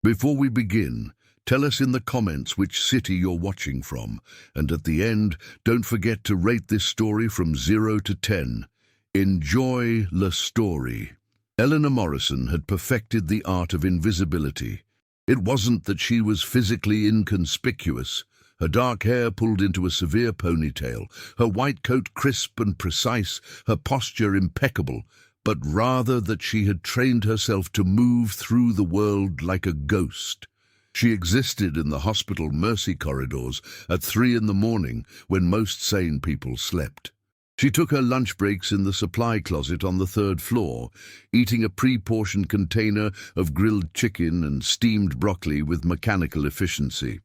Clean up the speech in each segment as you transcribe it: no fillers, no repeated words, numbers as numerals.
Before we begin, tell us in the comments which city you're watching from, and at the end, don't forget to rate this story from 0 to 10. Enjoy the story. Eleanor Morrison had perfected the art of invisibility. It wasn't that she was physically inconspicuous, her dark hair pulled into a severe ponytail, her white coat crisp and precise, her posture impeccable, but rather that she had trained herself to move through the world like a ghost. She existed in the hospital mercy corridors at 3 in the morning when most sane people slept. She took her lunch breaks in the supply closet on the 3rd floor, eating a pre-portioned container of grilled chicken and steamed broccoli with mechanical efficiency.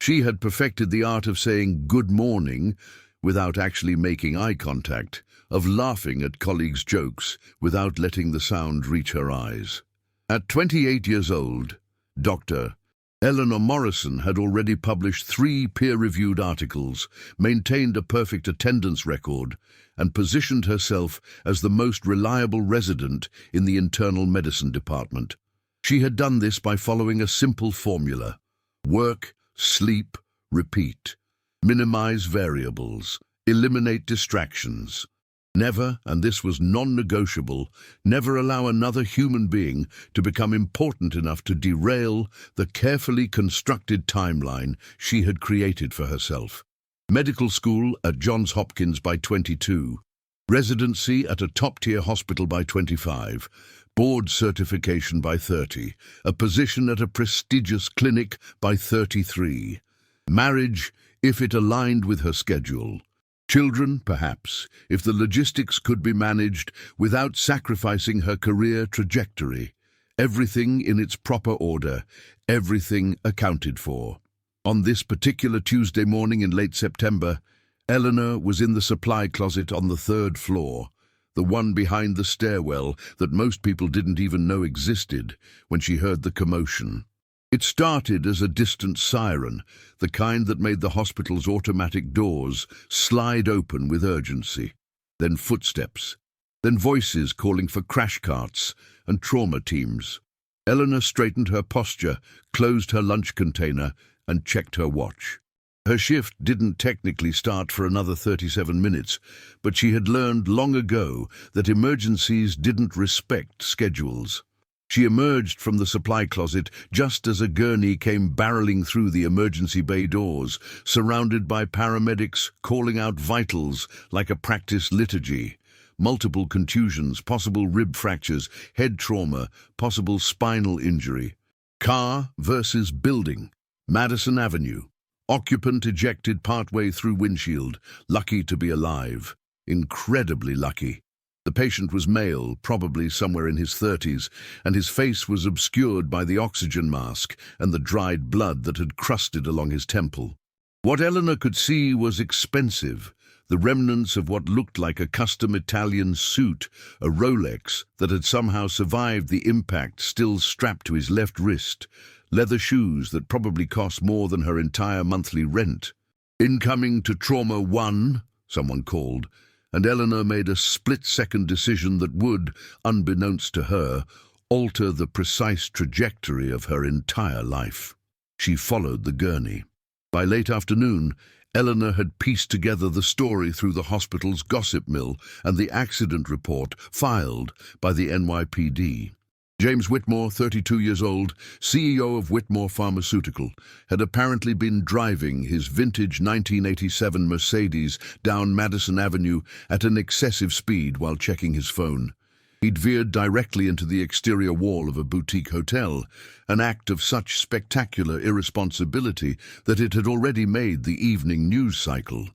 She had perfected the art of saying good morning without actually making eye contact, of laughing at colleagues' jokes without letting the sound reach her eyes. At 28 years old, Dr. Eleanor Morrison had already published 3 peer-reviewed articles, maintained a perfect attendance record, and positioned herself as the most reliable resident in the internal medicine department. She had done this by following a simple formula: work, sleep, repeat. Minimize variables. Eliminate distractions. Never, and this was non-negotiable, never allow another human being to become important enough to derail the carefully constructed timeline she had created for herself. Medical school at Johns Hopkins by 22, residency at a top-tier hospital by 25, board certification by 30, a position at a prestigious clinic by 33, marriage if it aligned with her schedule. Children, perhaps, if the logistics could be managed without sacrificing her career trajectory. Everything in its proper order, everything accounted for. On this particular Tuesday morning in late September, Eleanor was in the supply closet on the 3rd floor, the one behind the stairwell that most people didn't even know existed, when she heard the commotion. It started as a distant siren, the kind that made the hospital's automatic doors slide open with urgency. Then footsteps. Then voices calling for crash carts and trauma teams. Eleanor straightened her posture, closed her lunch container, and checked her watch. Her shift didn't technically start for another 37 minutes, but she had learned long ago that emergencies didn't respect schedules. She emerged from the supply closet just as a gurney came barreling through the emergency bay doors, surrounded by paramedics calling out vitals like a practice liturgy. Multiple contusions, possible rib fractures, head trauma, possible spinal injury. Car versus building. Madison Avenue. Occupant ejected partway through windshield, lucky to be alive. Incredibly lucky. The patient was male, probably somewhere in his 30s, and his face was obscured by the oxygen mask and the dried blood that had crusted along his temple. What Eleanor could see was expensive, the remnants of what looked like a custom Italian suit, a Rolex that had somehow survived the impact still strapped to his left wrist, leather shoes that probably cost more than her entire monthly rent. Incoming to Trauma 1, someone called, and Eleanor made a split-second decision that would, unbeknownst to her, alter the precise trajectory of her entire life. She followed the gurney. By late afternoon, Eleanor had pieced together the story through the hospital's gossip mill and the accident report filed by the NYPD. James Whitmore, 32 years old, CEO of Whitmore Pharmaceutical, had apparently been driving his vintage 1987 Mercedes down Madison Avenue at an excessive speed while checking his phone. He'd veered directly into the exterior wall of a boutique hotel, an act of such spectacular irresponsibility that it had already made the evening news cycle.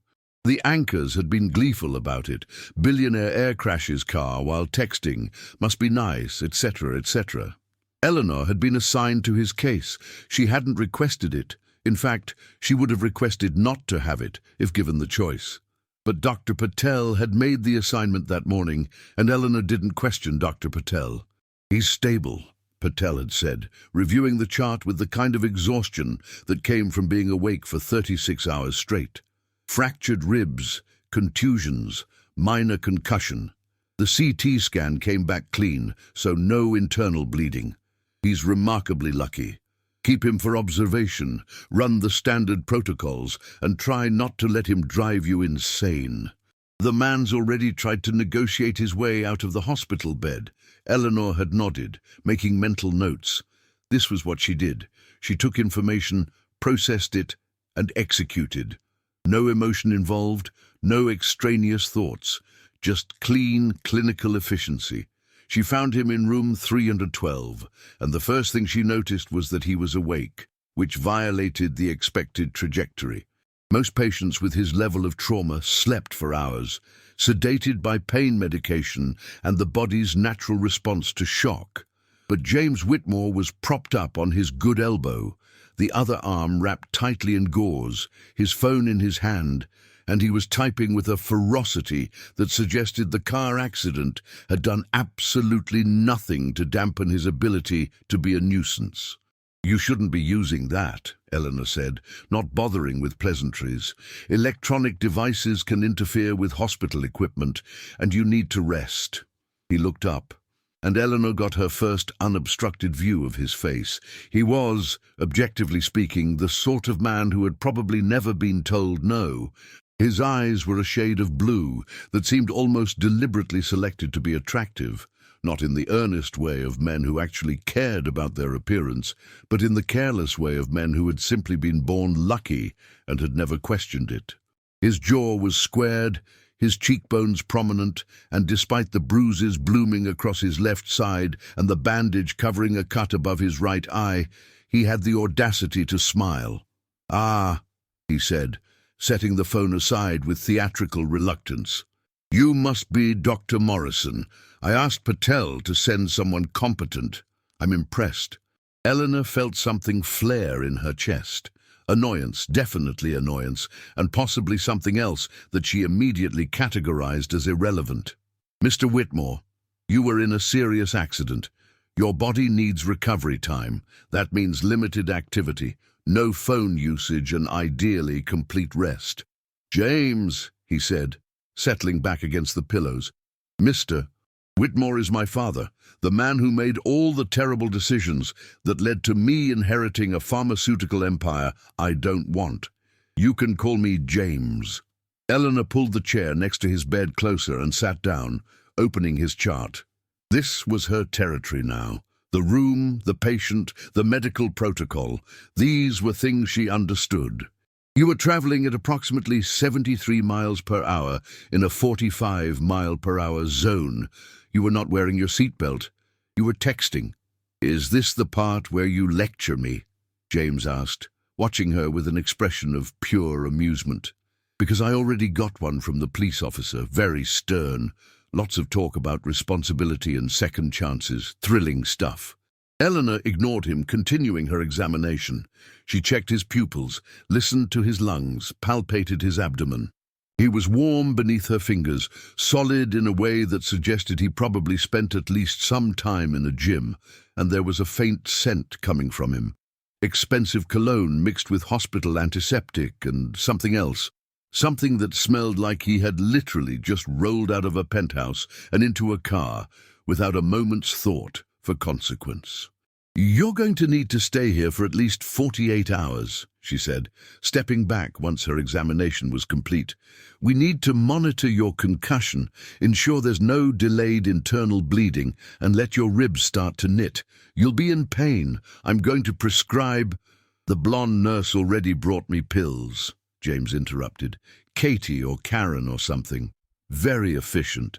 The anchors had been gleeful about it. Billionaire air crashes car while texting, must be nice, etc., etc. Eleanor had been assigned to his case. She hadn't requested it. In fact, she would have requested not to have it, if given the choice. But Dr. Patel had made the assignment that morning, and Eleanor didn't question Dr. Patel. "He's stable," Patel had said, reviewing the chart with the kind of exhaustion that came from being awake for 36 hours straight. Fractured ribs, contusions, minor concussion. The CT scan came back clean, so no internal bleeding. He's remarkably lucky. Keep him for observation, run the standard protocols, and try not to let him drive you insane. The man's already tried to negotiate his way out of the hospital bed. Eleanor had nodded, making mental notes. This was what she did. She took information, processed it, and executed. No emotion involved, no extraneous thoughts, just clean, clinical efficiency. She found him in room 312, and the first thing she noticed was that he was awake, which violated the expected trajectory. Most patients with his level of trauma slept for hours, sedated by pain medication and the body's natural response to shock. But James Whitmore was propped up on his good elbow, the other arm wrapped tightly in gauze, his phone in his hand, and he was typing with a ferocity that suggested the car accident had done absolutely nothing to dampen his ability to be a nuisance. "You shouldn't be using that," Eleanor said, not bothering with pleasantries. "Electronic devices can interfere with hospital equipment, and you need to rest." He looked up, and Eleanor got her first unobstructed view of his face. He was, objectively speaking, the sort of man who had probably never been told no. His eyes were a shade of blue that seemed almost deliberately selected to be attractive, not in the earnest way of men who actually cared about their appearance, but in the careless way of men who had simply been born lucky and had never questioned it. His jaw was squared, his cheekbones prominent, and despite the bruises blooming across his left side and the bandage covering a cut above his right eye, he had the audacity to smile. "Ah," he said, setting the phone aside with theatrical reluctance. "You must be Dr. Morrison. I asked Patel to send someone competent. I'm impressed." Eleanor felt something flare in her chest. Annoyance, definitely annoyance, and possibly something else that she immediately categorized as irrelevant. "Mr. Whitmore, you were in a serious accident. Your body needs recovery time. That means limited activity, no phone usage, and ideally complete rest." "James," he said, settling back against the pillows. "Mr. Whitmore is my father, the man who made all the terrible decisions that led to me inheriting a pharmaceutical empire I don't want. You can call me James." Eleanor pulled the chair next to his bed closer and sat down, opening his chart. This was her territory now. The room, the patient, the medical protocol, these were things she understood. "You were traveling at approximately 73 miles per hour in a 45-mile-per-hour zone. You were not wearing your seatbelt. You were texting." "Is this the part where you lecture me?" James asked, watching her with an expression of pure amusement. "Because I already got one from the police officer, very stern. Lots of talk about responsibility and second chances, thrilling stuff." Eleanor ignored him, continuing her examination. She checked his pupils, listened to his lungs, palpated his abdomen. He was warm beneath her fingers, solid in a way that suggested he probably spent at least some time in a gym, and there was a faint scent coming from him. Expensive cologne mixed with hospital antiseptic and something else. Something that smelled like he had literally just rolled out of a penthouse and into a car without a moment's thought for consequence. "You're going to need to stay here for at least 48 hours, she said, stepping back once her examination was complete. "We need to monitor your concussion, ensure there's no delayed internal bleeding, and let your ribs start to knit. You'll be in pain. I'm going to prescribe—" "The blonde nurse already brought me pills," James interrupted. "Katie or Karen or something. Very efficient.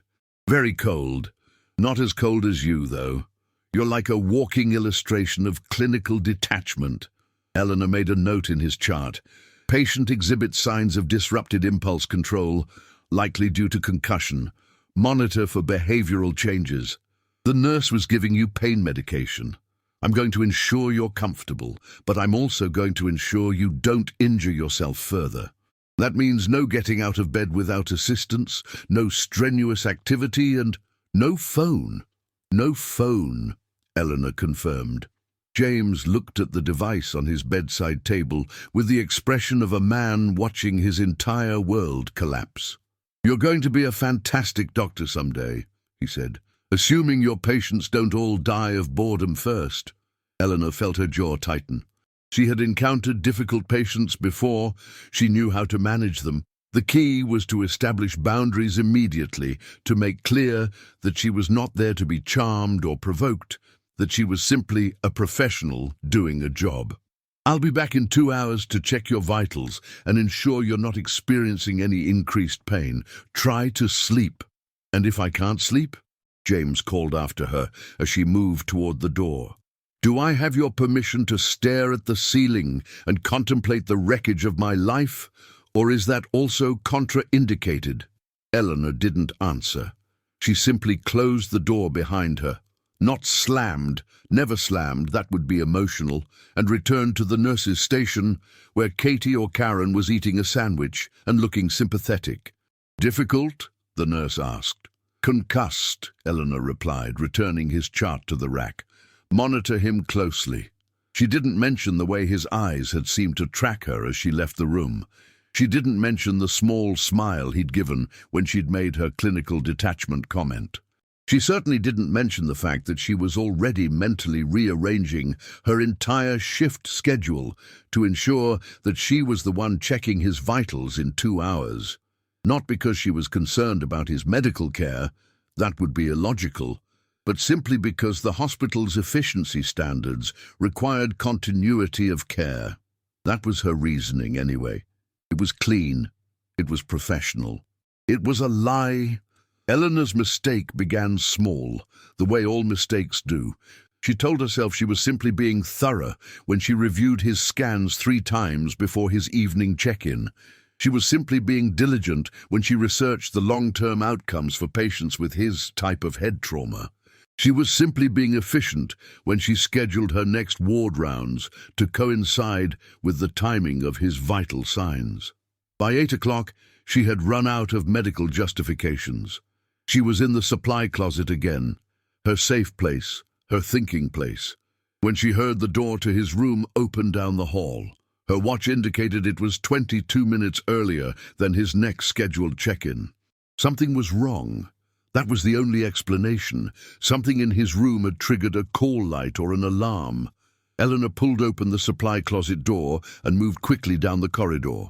Very cold. Not as cold as you, though. You're like a walking illustration of clinical detachment." Eleanor made a note in his chart. "Patient exhibits signs of disrupted impulse control, likely due to concussion. Monitor for behavioral changes. The nurse was giving you pain medication. I'm going to ensure you're comfortable, but I'm also going to ensure you don't injure yourself further. That means no getting out of bed without assistance, no strenuous activity, and no phone." "No phone," Eleanor confirmed. James looked at the device on his bedside table with the expression of a man watching his entire world collapse. "You're going to be a fantastic doctor someday," he said, "assuming your patients don't all die of boredom first." Eleanor felt her jaw tighten. She had encountered difficult patients before. She knew how to manage them. The key was to establish boundaries immediately, to make clear that she was not there to be charmed or provoked, that she was simply a professional doing a job. "I'll be back in 2 hours to check your vitals and ensure you're not experiencing any increased pain. Try to sleep." "And if I can't sleep?" James called after her as she moved toward the door. "Do I have your permission to stare at the ceiling and contemplate the wreckage of my life? Or is that also contraindicated?" Eleanor didn't answer. She simply closed the door behind her. Not slammed, never slammed, that would be emotional, and returned to the nurse's station, where Katie or Karen was eating a sandwich and looking sympathetic. "Difficult?" the nurse asked. "Concussed," Eleanor replied, returning his chart to the rack. "Monitor him closely." She didn't mention the way his eyes had seemed to track her as she left the room. She didn't mention the small smile he'd given when she'd made her clinical detachment comment. She certainly didn't mention the fact that she was already mentally rearranging her entire shift schedule to ensure that she was the one checking his vitals in 2 hours. Not because she was concerned about his medical care, that would be illogical, but simply because the hospital's efficiency standards required continuity of care. That was her reasoning anyway. It was clean. It was professional. It was a lie. Eleanor's mistake began small, the way all mistakes do. She told herself she was simply being thorough when she reviewed his scans 3 times before his evening check-in. She was simply being diligent when she researched the long-term outcomes for patients with his type of head trauma. She was simply being efficient when she scheduled her next ward rounds to coincide with the timing of his vital signs. By 8 o'clock, she had run out of medical justifications. She was in the supply closet again, her safe place, her thinking place, when she heard the door to his room open down the hall. Her watch indicated it was 22 minutes earlier than his next scheduled check-in. Something was wrong. That was the only explanation. Something in his room had triggered a call light or an alarm. Eleanor pulled open the supply closet door and moved quickly down the corridor.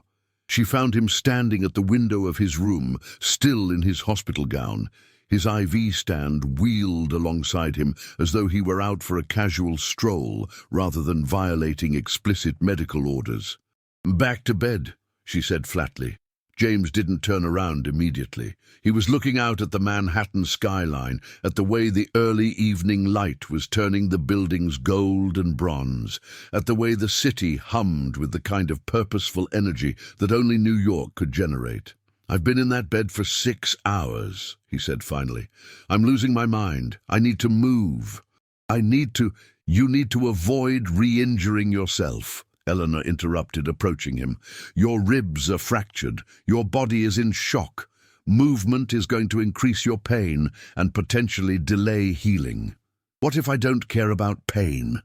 She found him standing at the window of his room, still in his hospital gown. His IV stand wheeled alongside him as though he were out for a casual stroll rather than violating explicit medical orders. "Back to bed," she said flatly. James didn't turn around immediately. He was looking out at the Manhattan skyline, at the way the early evening light was turning the buildings gold and bronze, at the way the city hummed with the kind of purposeful energy that only New York could generate. "I've been in that bed for 6 hours, he said finally. "I'm losing my mind. I need to move. You need to avoid re-injuring yourself," Eleanor interrupted, approaching him. "Your ribs are fractured. Your body is in shock. Movement is going to increase your pain and potentially delay healing." "What if I don't care about pain?"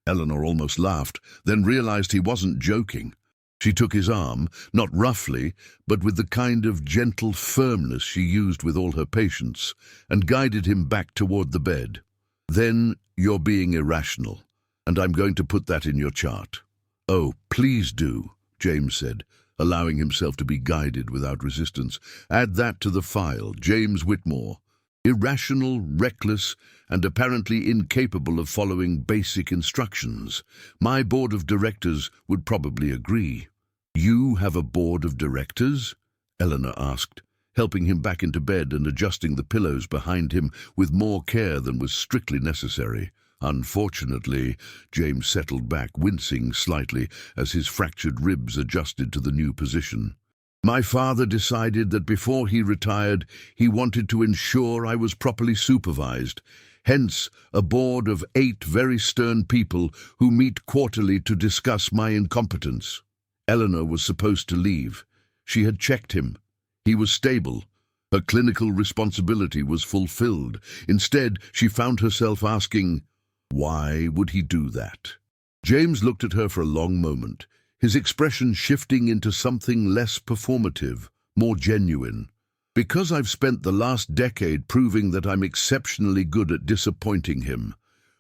Eleanor almost laughed, then realized he wasn't joking. She took his arm, not roughly, but with the kind of gentle firmness she used with all her patients, and guided him back toward the bed. "Then you're being irrational, and I'm going to put that in your chart." "Oh, please do," James said, allowing himself to be guided without resistance. "Add that to the file, James Whitmore. Irrational, reckless, and apparently incapable of following basic instructions. My board of directors would probably agree." "You have a board of directors?" Eleanor asked, helping him back into bed and adjusting the pillows behind him with more care than was strictly necessary. "Unfortunately," James settled back, wincing slightly as his fractured ribs adjusted to the new position. "My father decided that before he retired, he wanted to ensure I was properly supervised. Hence, a board of 8 very stern people who meet quarterly to discuss my incompetence." Eleanor was supposed to leave. She had checked him. He was stable. Her clinical responsibility was fulfilled. Instead, she found herself asking, why would he do that? James looked at her for a long moment, his expression shifting into something less performative, more genuine. "Because I've spent the last decade proving that I'm exceptionally good at disappointing him.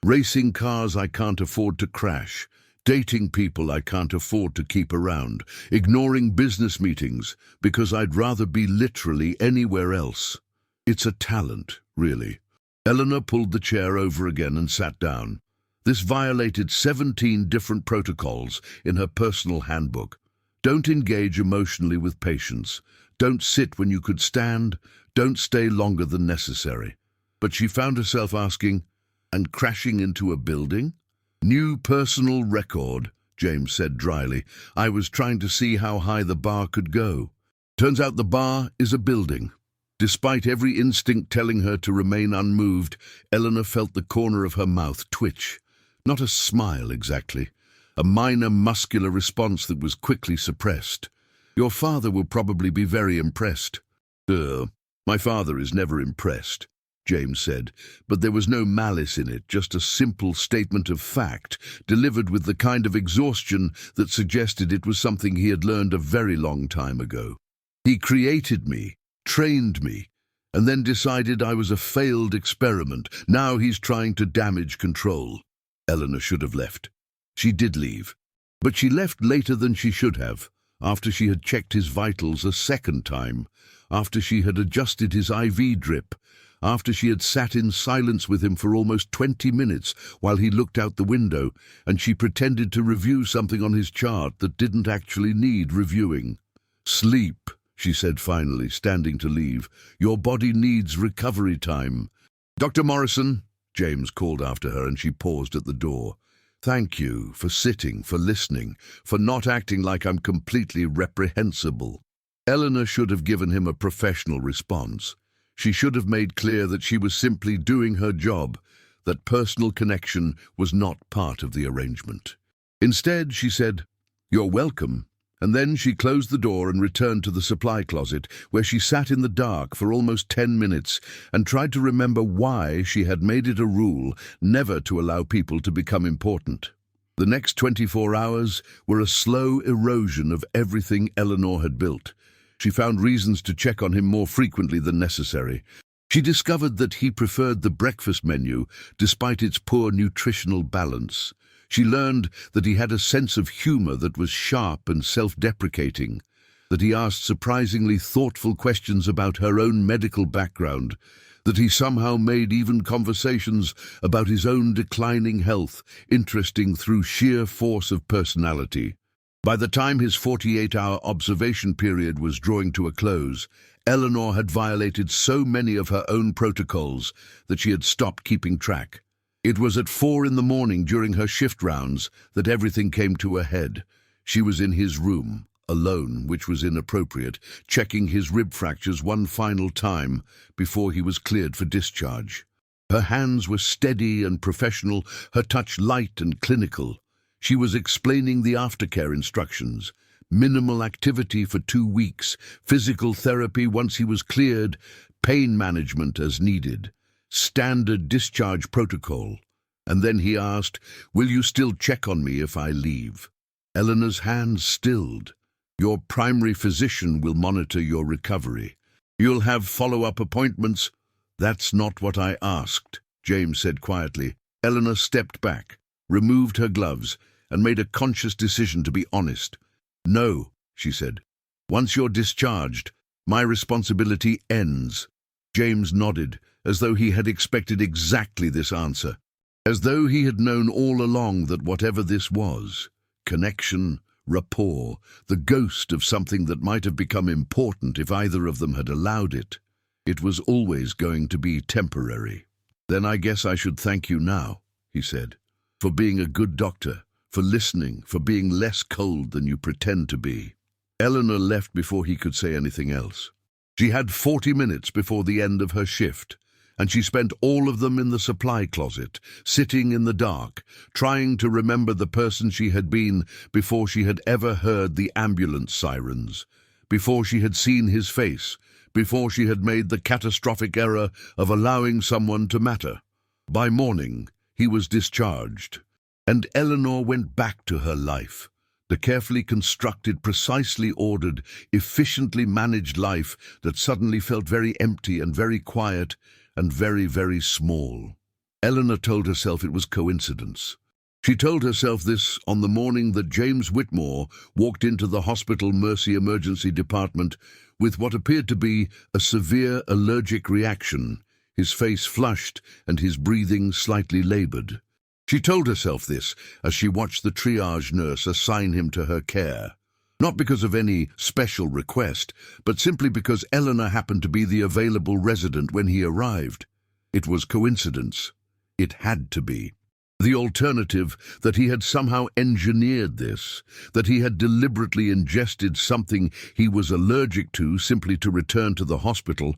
Racing cars I can't afford to crash, dating people I can't afford to keep around, ignoring business meetings because I'd rather be literally anywhere else. It's a talent, really. Eleanor pulled the chair over again and sat down. This violated 17 different protocols in her personal handbook. Don't engage emotionally with patients. Don't sit when you could stand. Don't stay longer than necessary. But she found herself asking, and crashing into a building? New personal record, James said dryly. I was trying to see how high the bar could go. Turns out the bar is a building. Despite every instinct telling her to remain unmoved, Eleanor felt the corner of her mouth twitch. Not a smile exactly. A minor muscular response that was quickly suppressed. Your father will probably be very impressed. My father is never impressed, James said, but there was no malice in it, just a simple statement of fact, delivered with the kind of exhaustion that suggested it was something he had learned a very long time ago. He created me, trained me, and then decided I was a failed experiment. Now he's trying to damage control. Eleanor should have left. She did leave, but she left later than she should have, after she had checked his vitals a second time, after she had adjusted his IV drip, after she had sat in silence with him for almost 20 minutes while he looked out the window, and she pretended to review something on his chart that didn't actually need reviewing. Sleep, she said finally, standing to leave. Your body needs recovery time. Dr. Morrison, James called after her, and she paused at the door. Thank you for sitting, for listening, for not acting like I'm completely reprehensible. Eleanor should have given him a professional response. She should have made clear that she was simply doing her job, that personal connection was not part of the arrangement. Instead, she said, "You're welcome," and then she closed the door and returned to the supply closet, where she sat in the dark for almost 10 minutes and tried to remember why she had made it a rule never to allow people to become important. The next 24 hours were a slow erosion of everything Eleanor had built. She found reasons to check on him more frequently than necessary. She discovered that he preferred the breakfast menu despite its poor nutritional balance. She learned that he had a sense of humor that was sharp and self-deprecating, that he asked surprisingly thoughtful questions about her own medical background, that he somehow made even conversations about his own declining health interesting through sheer force of personality. By the time his 48-hour observation period was drawing to a close, Eleanor had violated so many of her own protocols that she had stopped keeping track. It was at 4 in the morning during her shift rounds that everything came to a head. She was in his room, alone, which was inappropriate, checking his rib fractures one final time before he was cleared for discharge. Her hands were steady and professional, her touch light and clinical. She was explaining the aftercare instructions. Minimal activity for 2 weeks, physical therapy once he was cleared, pain management as needed. Standard discharge protocol. And then he asked, "Will you still check on me if I leave?" Eleanor's hands stilled. "Your primary physician will monitor your recovery. You'll have follow-up appointments." "That's not what I asked," James said quietly. Eleanor stepped back, removed her gloves, and made a conscious decision to be honest. "No," she said. "Once you're discharged, my responsibility ends." James nodded, as though he had expected exactly this answer. As though he had known all along that whatever this was, connection, rapport, the ghost of something that might have become important if either of them had allowed it, it was always going to be temporary. "Then I guess I should thank you now," he said, "for being a good doctor, for listening, for being less cold than you pretend to be." Eleanor left before he could say anything else. She had 40 minutes before the end of her shift, and she spent all of them in the supply closet, sitting in the dark, trying to remember the person she had been before she had ever heard the ambulance sirens, before she had seen his face, before she had made the catastrophic error of allowing someone to matter. By morning, he was discharged, and Eleanor went back to her life, the carefully constructed, precisely ordered, efficiently managed life that suddenly felt very empty and very quiet and very, very small. Eleanor told herself it was coincidence. She told herself this on the morning that James Whitmore walked into the hospital Mercy emergency department with what appeared to be a severe allergic reaction, his face flushed and his breathing slightly labored. She told herself this as she watched the triage nurse assign him to her care. Not because of any special request, but simply because Eleanor happened to be the available resident when he arrived. It was coincidence. It had to be. The alternative, that he had somehow engineered this, that he had deliberately ingested something he was allergic to simply to return to the hospital,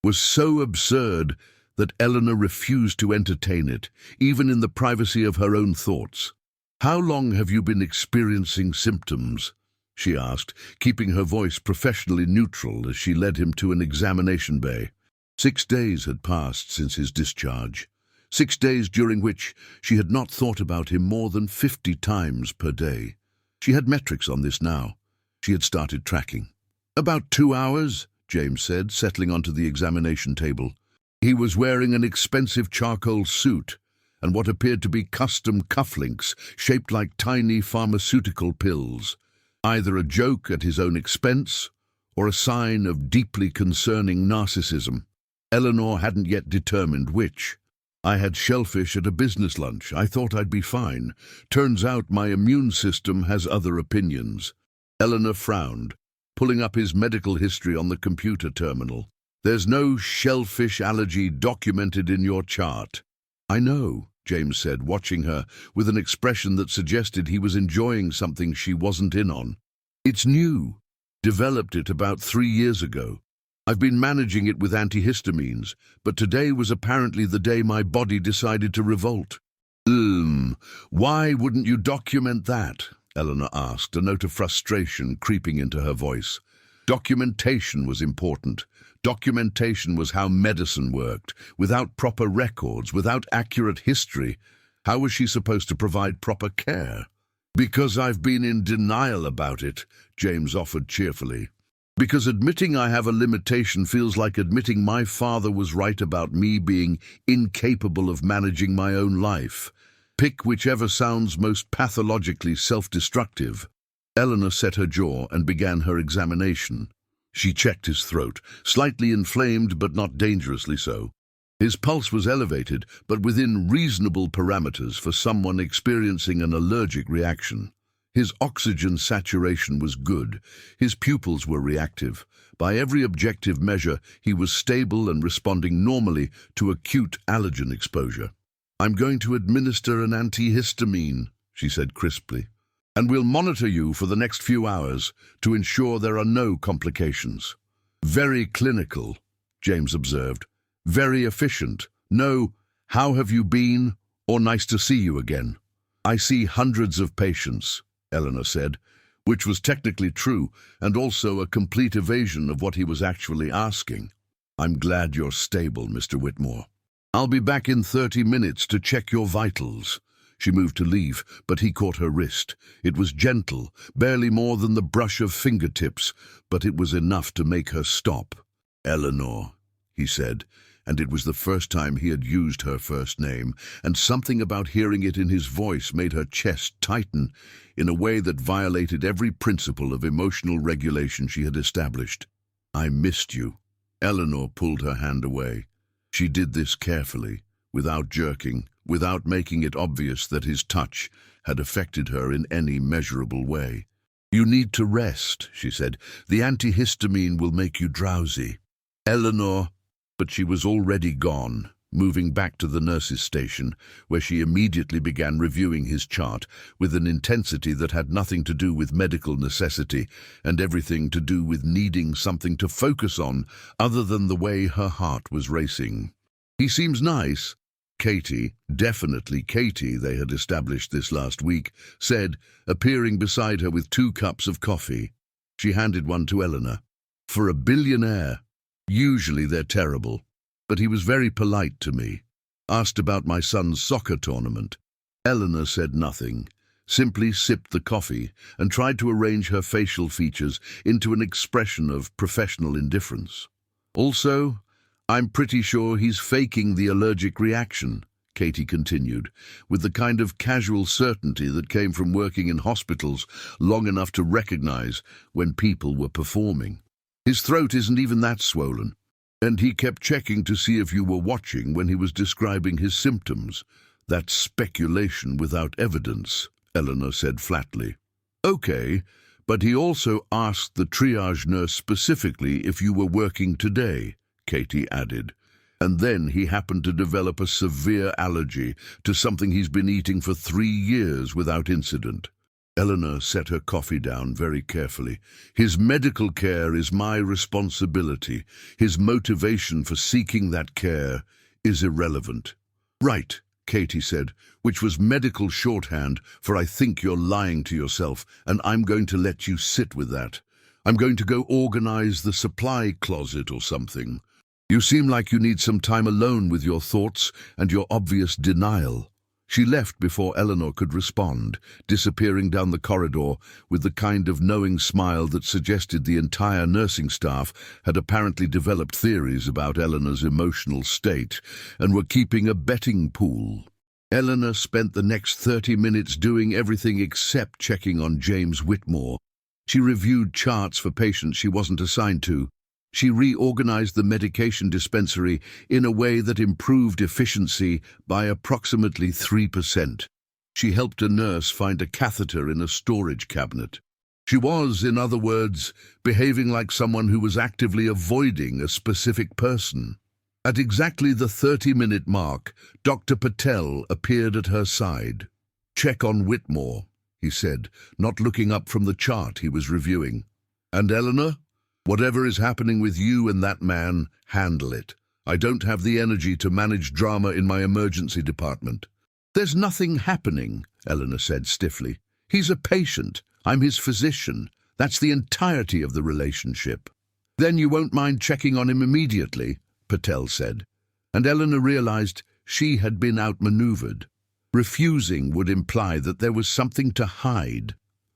was so absurd that Eleanor refused to entertain it, even in the privacy of her own thoughts. "How long have you been experiencing symptoms?" she asked, keeping her voice professionally neutral as she led him to an examination bay. 6 days had passed since his discharge. 6 days during which she had not thought about him more than 50 times per day. She had metrics on this now. She had started tracking. "About 2 hours," James said, settling onto the examination table. He was wearing an expensive charcoal suit and what appeared to be custom cufflinks shaped like tiny pharmaceutical pills, either a joke at his own expense or a sign of deeply concerning narcissism. Eleanor hadn't yet determined which. "I had shellfish at a business lunch. I thought I'd be fine. Turns out my immune system has other opinions." Eleanor frowned, pulling up his medical history on the computer terminal. "There's no shellfish allergy documented in your chart." "I know," James said, watching her with an expression that suggested he was enjoying something she wasn't in on. "It's new. Developed it about 3 years ago. I've been managing it with antihistamines, but today was apparently the day my body decided to revolt." Why wouldn't you document that?" Eleanor asked, a note of frustration creeping into her voice. Documentation was important. Documentation was how medicine worked. Without proper records, without accurate history, how was she supposed to provide proper care? "Because I've been in denial about it," James offered cheerfully. "Because admitting I have a limitation feels like admitting my father was right about me being incapable of managing my own life. Pick whichever sounds most pathologically self-destructive." Eleanor set her jaw and began her examination. She checked his throat, slightly inflamed but not dangerously so. His pulse was elevated, but within reasonable parameters for someone experiencing an allergic reaction. His oxygen saturation was good. His pupils were reactive. By every objective measure, he was stable and responding normally to acute allergen exposure. "I'm going to administer an antihistamine," she said crisply, "and we'll monitor you for the next few hours to ensure there are no complications." "Very clinical," James observed. "Very efficient. No, 'how have you been?' or 'nice to see you again.'" "I see hundreds of patients," Eleanor said, which was technically true and also a complete evasion of what he was actually asking. "I'm glad you're stable, Mr. Whitmore. I'll be back in 30 minutes to check your vitals." She moved to leave, but he caught her wrist. It was gentle, barely more than the brush of fingertips, but it was enough to make her stop. "Eleanor," he said, and it was the first time he had used her first name, and something about hearing it in his voice made her chest tighten in a way that violated every principle of emotional regulation she had established. "I missed you." Eleanor pulled her hand away. She did this carefully, without jerking, without making it obvious that his touch had affected her in any measurable way. "You need to rest," she said. "The antihistamine will make you drowsy." "Eleanor," but she was already gone, moving back to the nurse's station, where she immediately began reviewing his chart with an intensity that had nothing to do with medical necessity and everything to do with needing something to focus on other than the way her heart was racing. "He seems nice," Katie, definitely Katie they had established this last week, said, appearing beside her with 2 cups of coffee. She handed one to Eleanor. "For a billionaire. Usually they're terrible, but he was very polite to me. Asked about my son's soccer tournament." Eleanor said nothing, simply sipped the coffee and tried to arrange her facial features into an expression of professional indifference. "Also, I'm pretty sure he's faking the allergic reaction," Katie continued, with the kind of casual certainty that came from working in hospitals long enough to recognize when people were performing. His throat isn't even that swollen, and he kept checking to see if you were watching when he was describing his symptoms. That's speculation without evidence, Eleanor said flatly. Okay, but he also asked the triage nurse specifically if you were working today, Katie added. And then he happened to develop a severe allergy to something he's been eating for 3 years without incident. Eleanor set her coffee down very carefully. His medical care is my responsibility. His motivation for seeking that care is irrelevant. Right, Katie said, which was medical shorthand for I think you're lying to yourself, and I'm going to let you sit with that. I'm going to go organize the supply closet or something. You seem like you need some time alone with your thoughts and your obvious denial. She left before Eleanor could respond, disappearing down the corridor with the kind of knowing smile that suggested the entire nursing staff had apparently developed theories about Eleanor's emotional state and were keeping a betting pool. Eleanor spent the next 30 minutes doing everything except checking on James Whitmore. She reviewed charts for patients she wasn't assigned to. She reorganized the medication dispensary in a way that improved efficiency by approximately 3%. She helped a nurse find a catheter in a storage cabinet. She was, in other words, behaving like someone who was actively avoiding a specific person. At exactly the 30-minute mark, Dr. Patel appeared at her side. "Check on Whitmore," he said, not looking up from the chart he was reviewing. "And Eleanor? Whatever is happening with you and that man, handle it. I don't have the energy to manage drama in my emergency department." "There's nothing happening," Eleanor said stiffly. "He's a patient. I'm his physician. That's the entirety of the relationship." "Then you won't mind checking on him immediately," Patel said. And Eleanor realized she had been outmaneuvered. Refusing would imply that there was something to hide.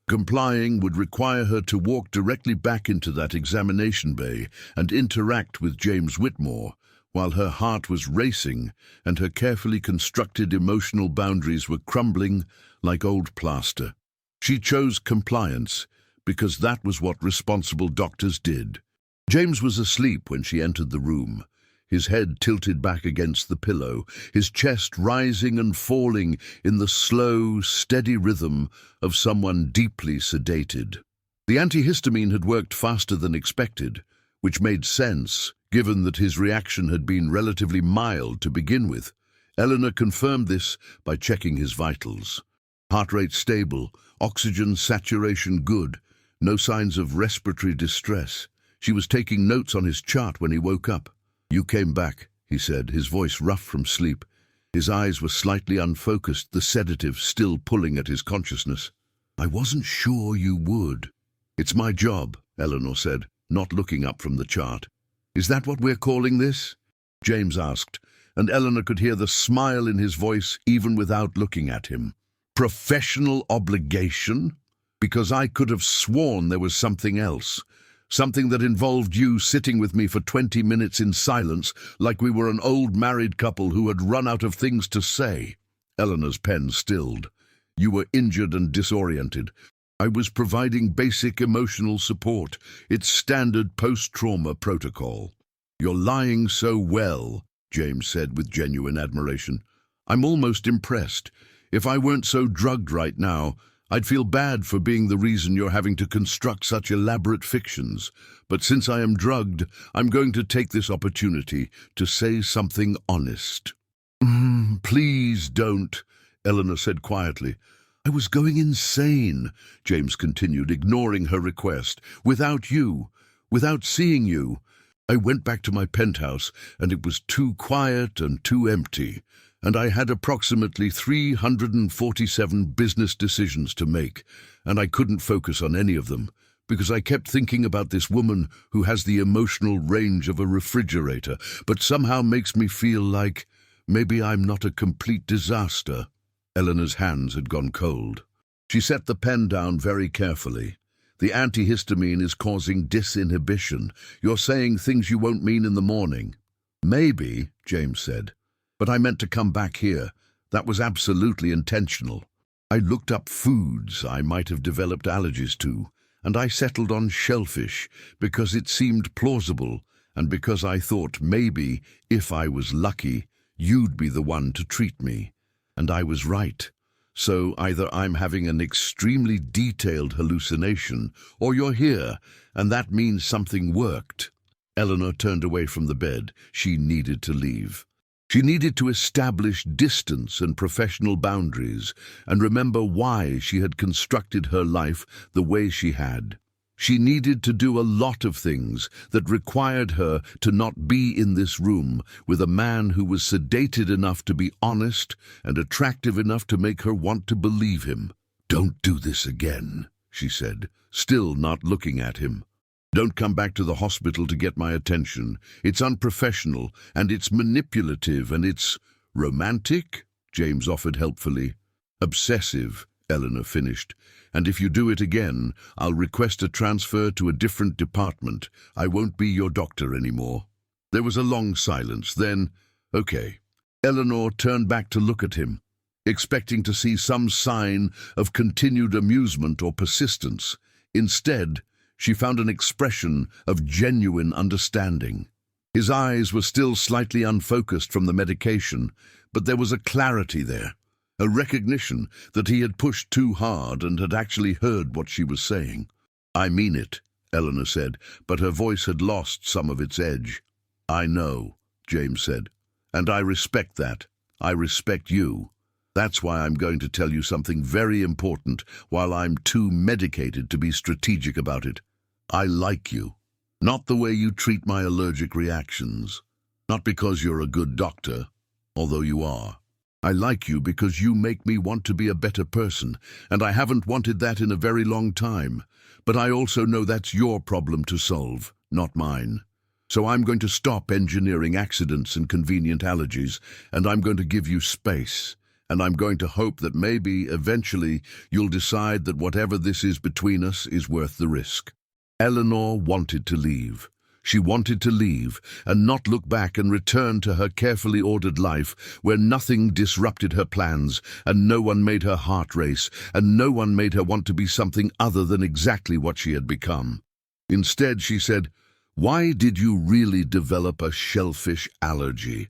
Complying would require her to walk directly back into that examination bay and interact with James Whitmore, while her heart was racing and her carefully constructed emotional boundaries were crumbling like old plaster. She chose compliance because that was what responsible doctors did. James was asleep when she entered the room, his head tilted back against the pillow, his chest rising and falling in the slow, steady rhythm of someone deeply sedated. The antihistamine had worked faster than expected, which made sense, given that his reaction had been relatively mild to begin with. Eleanor confirmed this by checking his vitals. Heart rate stable, oxygen saturation good, no signs of respiratory distress. She was taking notes on his chart when he woke up. "You came back," he said, his voice rough from sleep. His eyes were slightly unfocused, the sedative still pulling at his consciousness. "I wasn't sure you would." "It's my job," Eleanor said, not looking up from the chart. "Is that what we're calling this?" James asked, and Eleanor could hear the smile in his voice even without looking at him. "Professional obligation? Because I could have sworn there was something else. Something that involved you sitting with me for 20 minutes in silence like we were an old married couple who had run out of things to say." Eleanor's pen stilled. "You were injured and disoriented. I was providing basic emotional support. It's standard post-trauma protocol." "You're lying so well," James said with genuine admiration. "I'm almost impressed. If I weren't so drugged right now, I'd feel bad for being the reason you're having to construct such elaborate fictions. But since I am drugged, I'm going to take this opportunity to say something honest." Please don't," Eleanor said quietly. "I was going insane," James continued, ignoring her request. "Without you, without seeing you. I went back to my penthouse, and it was too quiet and too empty. And I had approximately 347 business decisions to make, and I couldn't focus on any of them, because I kept thinking about this woman who has the emotional range of a refrigerator, but somehow makes me feel like maybe I'm not a complete disaster." Eleanor's hands had gone cold. She set the pen down very carefully. "The antihistamine is causing disinhibition. You're saying things you won't mean in the morning." "Maybe," James said. But I meant to come back here. That was absolutely intentional. I looked up foods I might have developed allergies to, and I settled on shellfish because it seemed plausible and because I thought maybe, if I was lucky, you'd be the one to treat me. And I was right. So either I'm having an extremely detailed hallucination, or you're here, and that means something worked. Eleanor turned away from the bed. She needed to leave. She needed to establish distance and professional boundaries and remember why she had constructed her life the way she had. She needed to do a lot of things that required her to not be in this room with a man who was sedated enough to be honest and attractive enough to make her want to believe him. "Don't do this again," she said, still not looking at him. "Don't come back to the hospital to get my attention. It's unprofessional, and it's manipulative, and it's romantic," James offered helpfully. "Obsessive," Eleanor finished. "And if you do it again, I'll request a transfer to a different department. I won't be your doctor anymore." There was a long silence. Then, "Okay." Eleanor turned back to look at him, expecting to see some sign of continued amusement or persistence. Instead, she found an expression of genuine understanding. His eyes were still slightly unfocused from the medication, but there was a clarity there, a recognition that he had pushed too hard and had actually heard what she was saying. "I mean it," Eleanor said, but her voice had lost some of its edge. "I know," James said, "and I respect that. I respect you. That's why I'm going to tell you something very important while I'm too medicated to be strategic about it. I like you. Not the way you treat my allergic reactions. Not because you're a good doctor, although you are. I like you because you make me want to be a better person, and I haven't wanted that in a very long time. But I also know that's your problem to solve, not mine. So I'm going to stop engineering accidents and convenient allergies, and I'm going to give you space. And I'm going to hope that maybe, eventually, you'll decide that whatever this is between us is worth the risk." Eleanor wanted to leave. She wanted to leave and not look back and return to her carefully ordered life where nothing disrupted her plans and no one made her heart race and no one made her want to be something other than exactly what she had become. Instead, she said, "Why did you really develop a shellfish allergy?"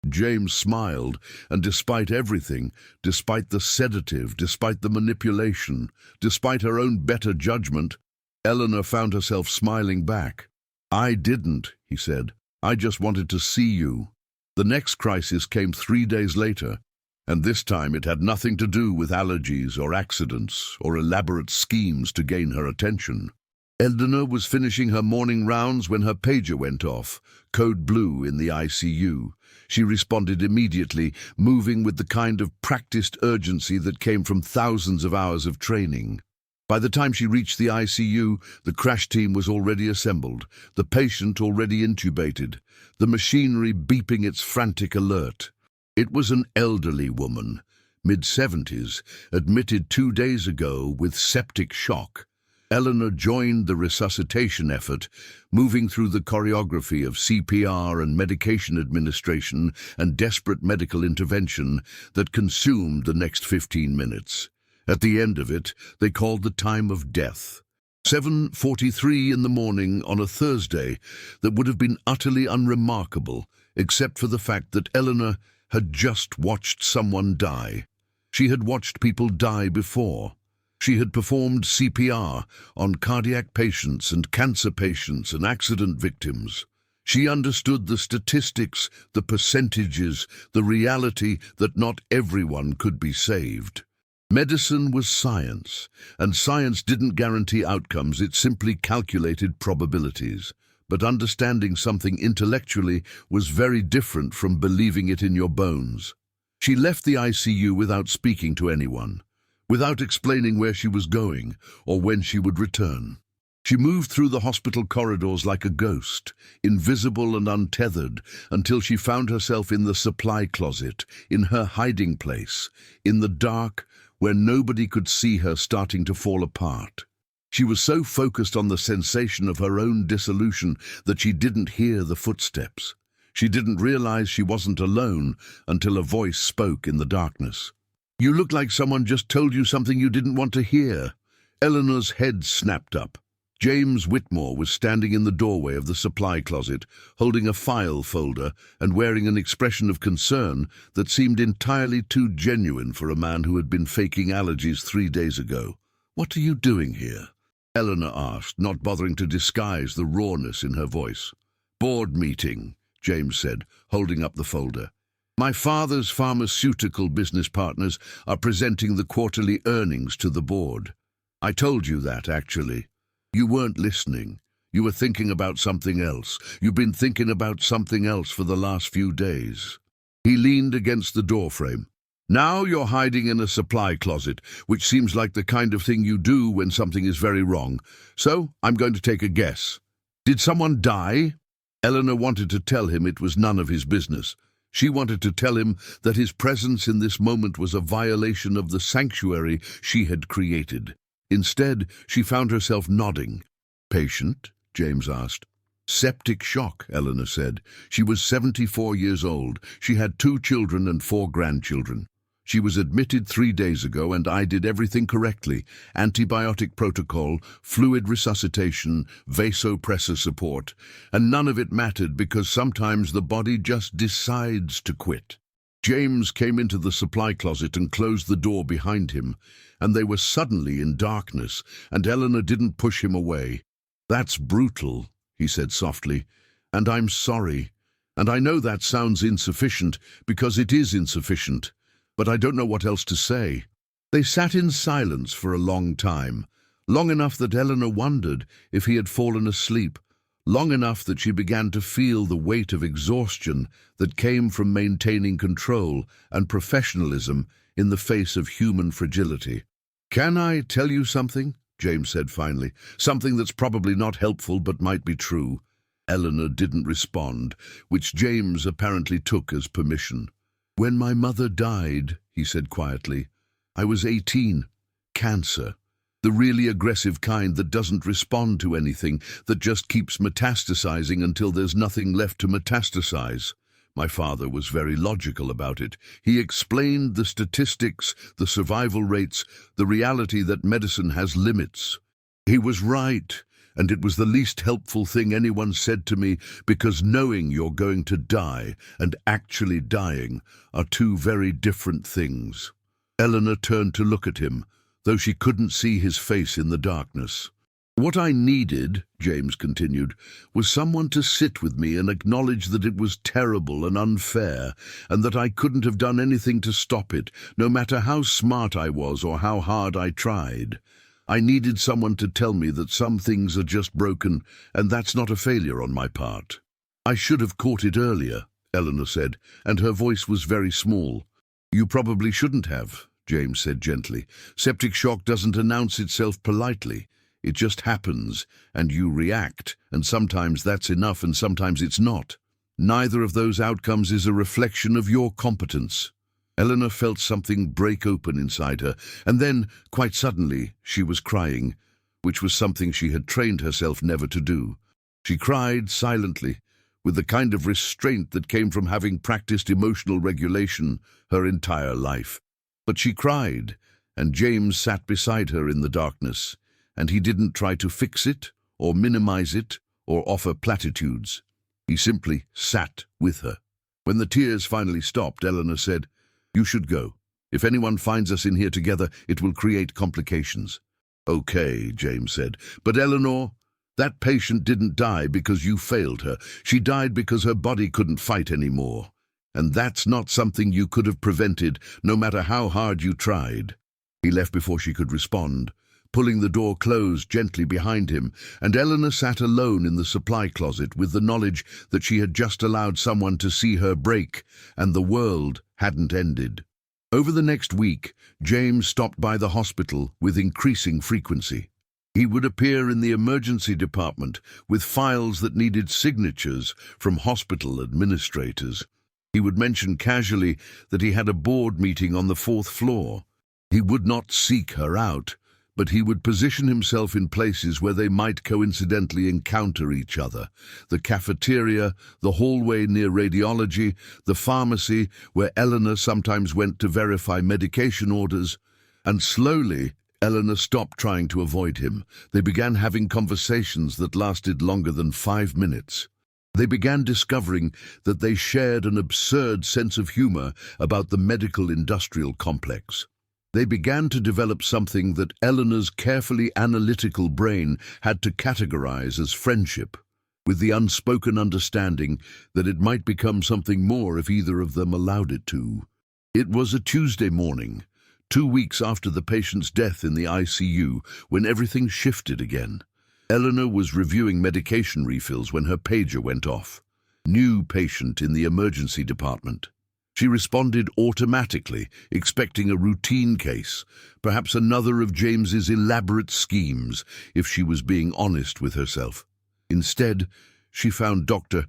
James smiled, and despite everything, despite the sedative, despite the manipulation, despite her own better judgment, Eleanor found herself smiling back. "I didn't," he said. "I just wanted to see you." The next crisis came 3 days later, and this time it had nothing to do with allergies or accidents or elaborate schemes to gain her attention. Eleanor was finishing her morning rounds when her pager went off, code blue in the ICU. She responded immediately, moving with the kind of practiced urgency that came from thousands of hours of training. By the time she reached the ICU, the crash team was already assembled, the patient already intubated, the machinery beeping its frantic alert. It was an elderly woman, mid-70s, admitted 2 days ago with septic shock. Eleanor joined the resuscitation effort, moving through the choreography of CPR and medication administration and desperate medical intervention that consumed the next 15 minutes. At the end of it, they called the time of death. 7:43 in the morning on a Thursday that would have been utterly unremarkable, except for the fact that Eleanor had just watched someone die. She had watched people die before. She had performed CPR on cardiac patients and cancer patients and accident victims. She understood the statistics, the percentages, the reality that not everyone could be saved. Medicine was science, and science didn't guarantee outcomes, it simply calculated probabilities. But understanding something intellectually was very different from believing it in your bones. She left the ICU without speaking to anyone, without explaining where she was going or when she would return. She moved through the hospital corridors like a ghost, invisible and untethered, until she found herself in the supply closet, in her hiding place, in the dark, where nobody could see her starting to fall apart. She was so focused on the sensation of her own dissolution that she didn't hear the footsteps. She didn't realize she wasn't alone until a voice spoke in the darkness. "You look like someone just told you something you didn't want to hear." Eleanor's head snapped up. James Whitmore was standing in the doorway of the supply closet, holding a file folder and wearing an expression of concern that seemed entirely too genuine for a man who had been faking allergies 3 days ago. "What are you doing here?" Eleanor asked, not bothering to disguise the rawness in her voice. "Board meeting," James said, holding up the folder. "My father's pharmaceutical business partners are presenting the quarterly earnings to the board. I told you that, actually. You weren't listening. You were thinking about something else. You've been thinking about something else for the last few days." He leaned against the doorframe. "Now you're hiding in a supply closet, which seems like the kind of thing you do when something is very wrong. So, I'm going to take a guess. Did someone die?" Eleanor wanted to tell him it was none of his business. She wanted to tell him that his presence in this moment was a violation of the sanctuary she had created. Instead, she found herself nodding. "Patient?" James asked. "Septic shock," Eleanor said. She was 74 years old. She had 2 children and 4 grandchildren. She was admitted 3 days ago, and I did everything correctly. Antibiotic protocol, fluid resuscitation, vasopressor support. And none of it mattered because sometimes the body just decides to quit. James came into the supply closet and closed the door behind him, and they were suddenly in darkness, and Eleanor didn't push him away. "That's brutal," he said softly, "and I'm sorry. And I know that sounds insufficient, because it is insufficient, but I don't know what else to say." They sat in silence for a long time, long enough that Eleanor wondered if he had fallen asleep, long enough that she began to feel the weight of exhaustion that came from maintaining control and professionalism in the face of human fragility. "Can I tell you something?" James said finally. "Something that's probably not helpful but might be true." Eleanor didn't respond, which James apparently took as permission. "When my mother died," he said quietly, "I was 18. Cancer. The really aggressive kind that doesn't respond to anything, that just keeps metastasizing until there's nothing left to metastasize. My father was very logical about it. He explained the statistics, the survival rates, the reality that medicine has limits. He was right, and it was the least helpful thing anyone said to me, because knowing you're going to die and actually dying are 2 very different things." Eleanor turned to look at him, though she couldn't see his face in the darkness. "What I needed," James continued, "was someone to sit with me and acknowledge that it was terrible and unfair, and that I couldn't have done anything to stop it, no matter how smart I was or how hard I tried. I needed someone to tell me that some things are just broken, and that's not a failure on my part." "I should have caught it earlier," Eleanor said, and her voice was very small. "You probably shouldn't have," James said gently. "Septic shock doesn't announce itself politely. It just happens, and you react, and sometimes that's enough and sometimes it's not. Neither of those outcomes is a reflection of your competence." Eleanor felt something break open inside her, and then, quite suddenly, she was crying, which was something she had trained herself never to do. She cried silently, with the kind of restraint that came from having practiced emotional regulation her entire life. But she cried, and James sat beside her in the darkness, and he didn't try to fix it, or minimize it, or offer platitudes. He simply sat with her. When the tears finally stopped, Eleanor said, "You should go. If anyone finds us in here together, it will create complications." "Okay," James said. "But Eleanor, that patient didn't die because you failed her. She died because her body couldn't fight anymore. And that's not something you could have prevented, no matter how hard you tried." He left before she could respond, pulling the door closed gently behind him, and Eleanor sat alone in the supply closet with the knowledge that she had just allowed someone to see her break, and the world hadn't ended. Over the next week, James stopped by the hospital with increasing frequency. He would appear in the emergency department with files that needed signatures from hospital administrators. He would mention casually that he had a board meeting on the 4th floor. He would not seek her out, but he would position himself in places where they might coincidentally encounter each other. The cafeteria, the hallway near radiology, the pharmacy where Eleanor sometimes went to verify medication orders. And slowly, Eleanor stopped trying to avoid him. They began having conversations that lasted longer than 5 minutes. They began discovering that they shared an absurd sense of humor about the medical-industrial complex. They began to develop something that Eleanor's carefully analytical brain had to categorize as friendship, with the unspoken understanding that it might become something more if either of them allowed it to. It was a Tuesday morning, 2 weeks after the patient's death in the ICU, when everything shifted again. Eleanor was reviewing medication refills when her pager went off. New patient in the emergency department. She responded automatically, expecting a routine case, perhaps another of James's elaborate schemes, if she was being honest with herself. Instead, she found Dr.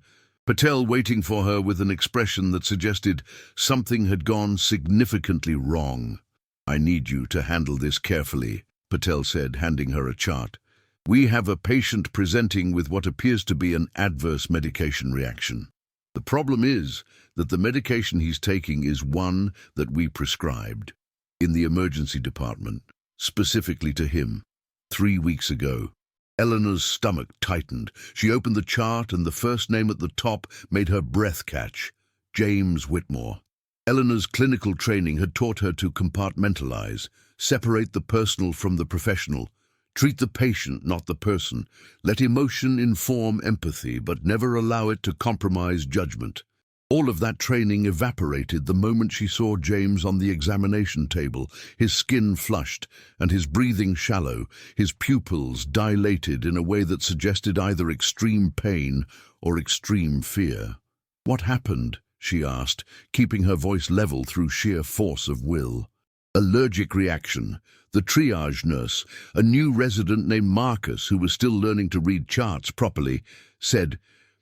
Patel waiting for her with an expression that suggested something had gone significantly wrong. "I need you to handle this carefully," Patel said, handing her a chart. "We have a patient presenting with what appears to be an adverse medication reaction. The problem is that the medication he's taking is one that we prescribed in the emergency department, specifically to him, 3 weeks ago." Eleanor's stomach tightened. She opened the chart, and the first name at the top made her breath catch: James Whitmore. Eleanor's clinical training had taught her to compartmentalize, separate the personal from the professional, treat the patient, not the person, let emotion inform empathy, but never allow it to compromise judgment. All of that training evaporated the moment she saw James on the examination table, his skin flushed and his breathing shallow, his pupils dilated in a way that suggested either extreme pain or extreme fear. "What happened?" she asked, keeping her voice level through sheer force of will. "Allergic reaction." The triage nurse, a new resident named Marcus, who was still learning to read charts properly, said,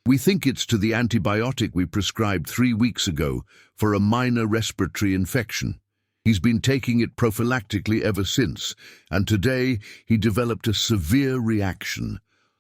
"We think it's to the antibiotic we prescribed 3 weeks ago for a minor respiratory infection. He's been taking it prophylactically ever since, and today he developed a severe reaction.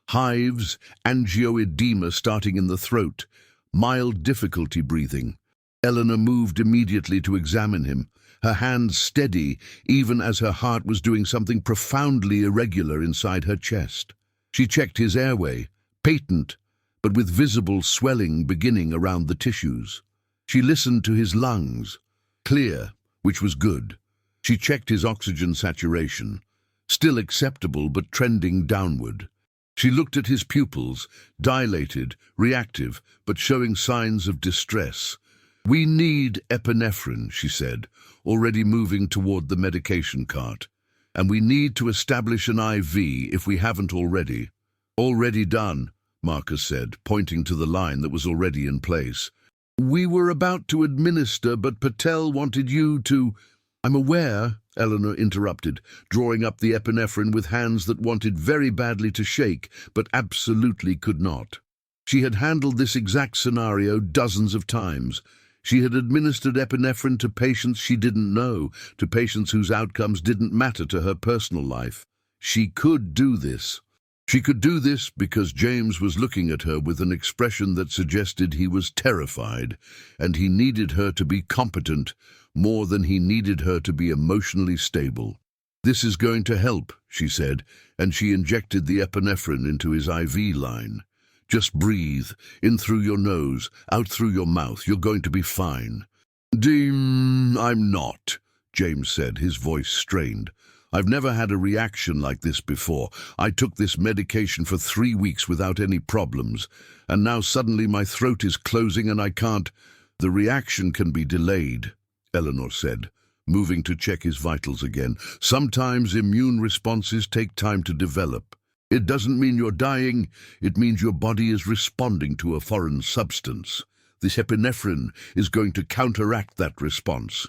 Hives, angioedema starting in the throat, mild difficulty breathing." Eleanor moved immediately to examine him, her hands steady even as her heart was doing something profoundly irregular inside her chest. She checked his airway, patent, but with visible swelling beginning around the tissues. She listened to his lungs, clear, which was good. She checked his oxygen saturation, still acceptable but trending downward. She looked at his pupils, dilated, reactive, but showing signs of distress. "We need epinephrine," she said, already moving toward the medication cart. "And we need to establish an IV if we haven't already." "Already done," Marcus said, pointing to the line that was already in place. "We were about to administer, but Patel wanted you to—" "I'm aware," Eleanor interrupted, drawing up the epinephrine with hands that wanted very badly to shake, but absolutely could not. She had handled this exact scenario dozens of times. She had administered epinephrine to patients she didn't know, to patients whose outcomes didn't matter to her personal life. She could do this. She could do this because James was looking at her with an expression that suggested he was terrified, and he needed her to be competent more than he needed her to be emotionally stable. "This is going to help," she said, and she injected the epinephrine into his IV line. "Just breathe, in through your nose, out through your mouth. You're going to be fine." I'm not," James said, his voice strained. "I've never had a reaction like this before. I took this medication for 3 weeks without any problems, and now suddenly my throat is closing and I can't—" "The reaction can be delayed," Eleanor said, moving to check his vitals again. "Sometimes immune responses take time to develop. It doesn't mean you're dying, it means your body is responding to a foreign substance. This epinephrine is going to counteract that response."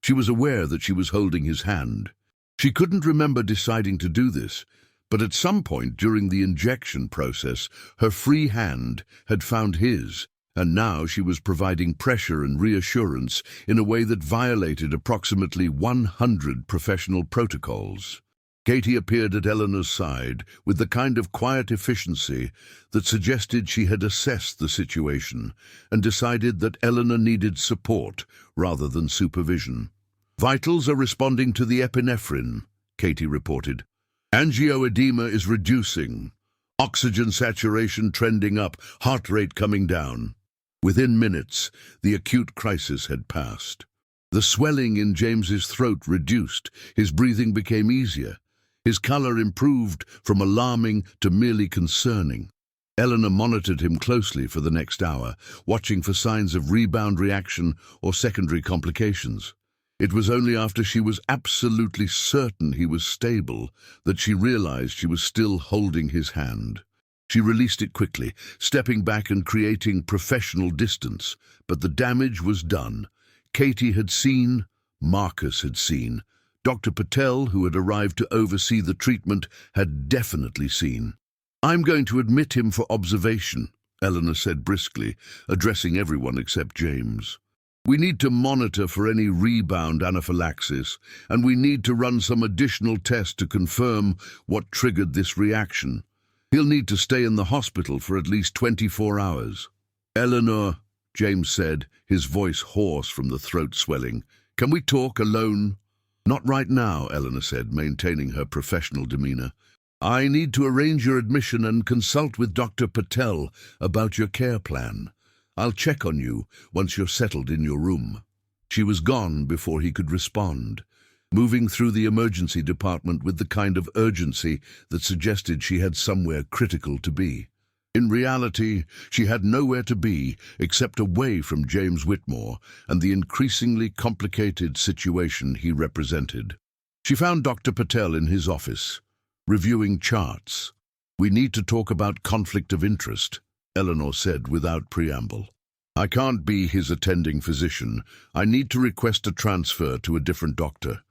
She was aware that she was holding his hand. She couldn't remember deciding to do this, but at some point during the injection process, her free hand had found his, and now she was providing pressure and reassurance in a way that violated approximately 100 professional protocols. Katie appeared at Eleanor's side with the kind of quiet efficiency that suggested she had assessed the situation and decided that Eleanor needed support rather than supervision. "Vitals are responding to the epinephrine," Katie reported. "Angioedema is reducing. Oxygen saturation trending up, heart rate coming down." Within minutes, the acute crisis had passed. The swelling in James's throat reduced, his breathing became easier. His color improved from alarming to merely concerning. Eleanor monitored him closely for the next hour, watching for signs of rebound reaction or secondary complications. It was only after she was absolutely certain he was stable that she realized she was still holding his hand. She released it quickly, stepping back and creating professional distance. But the damage was done. Katie had seen, Marcus had seen. Dr. Patel, who had arrived to oversee the treatment, had definitely seen. "I'm going to admit him for observation," Eleanor said briskly, addressing everyone except James. "We need to monitor for any rebound anaphylaxis, and we need to run some additional tests to confirm what triggered this reaction. He'll need to stay in the hospital for at least 24 hours. "Eleanor," James said, his voice hoarse from the throat swelling, "can we talk alone?" "Not right now," Eleanor said, maintaining her professional demeanor. "I need to arrange your admission and consult with Dr. Patel about your care plan. I'll check on you once you're settled in your room." She was gone before he could respond, moving through the emergency department with the kind of urgency that suggested she had somewhere critical to be. In reality, she had nowhere to be except away from James Whitmore and the increasingly complicated situation he represented. She found Dr. Patel in his office, reviewing charts. "We need to talk about conflict of interest," Eleanor said without preamble. "I can't be his attending physician. I need to request a transfer to a different doctor."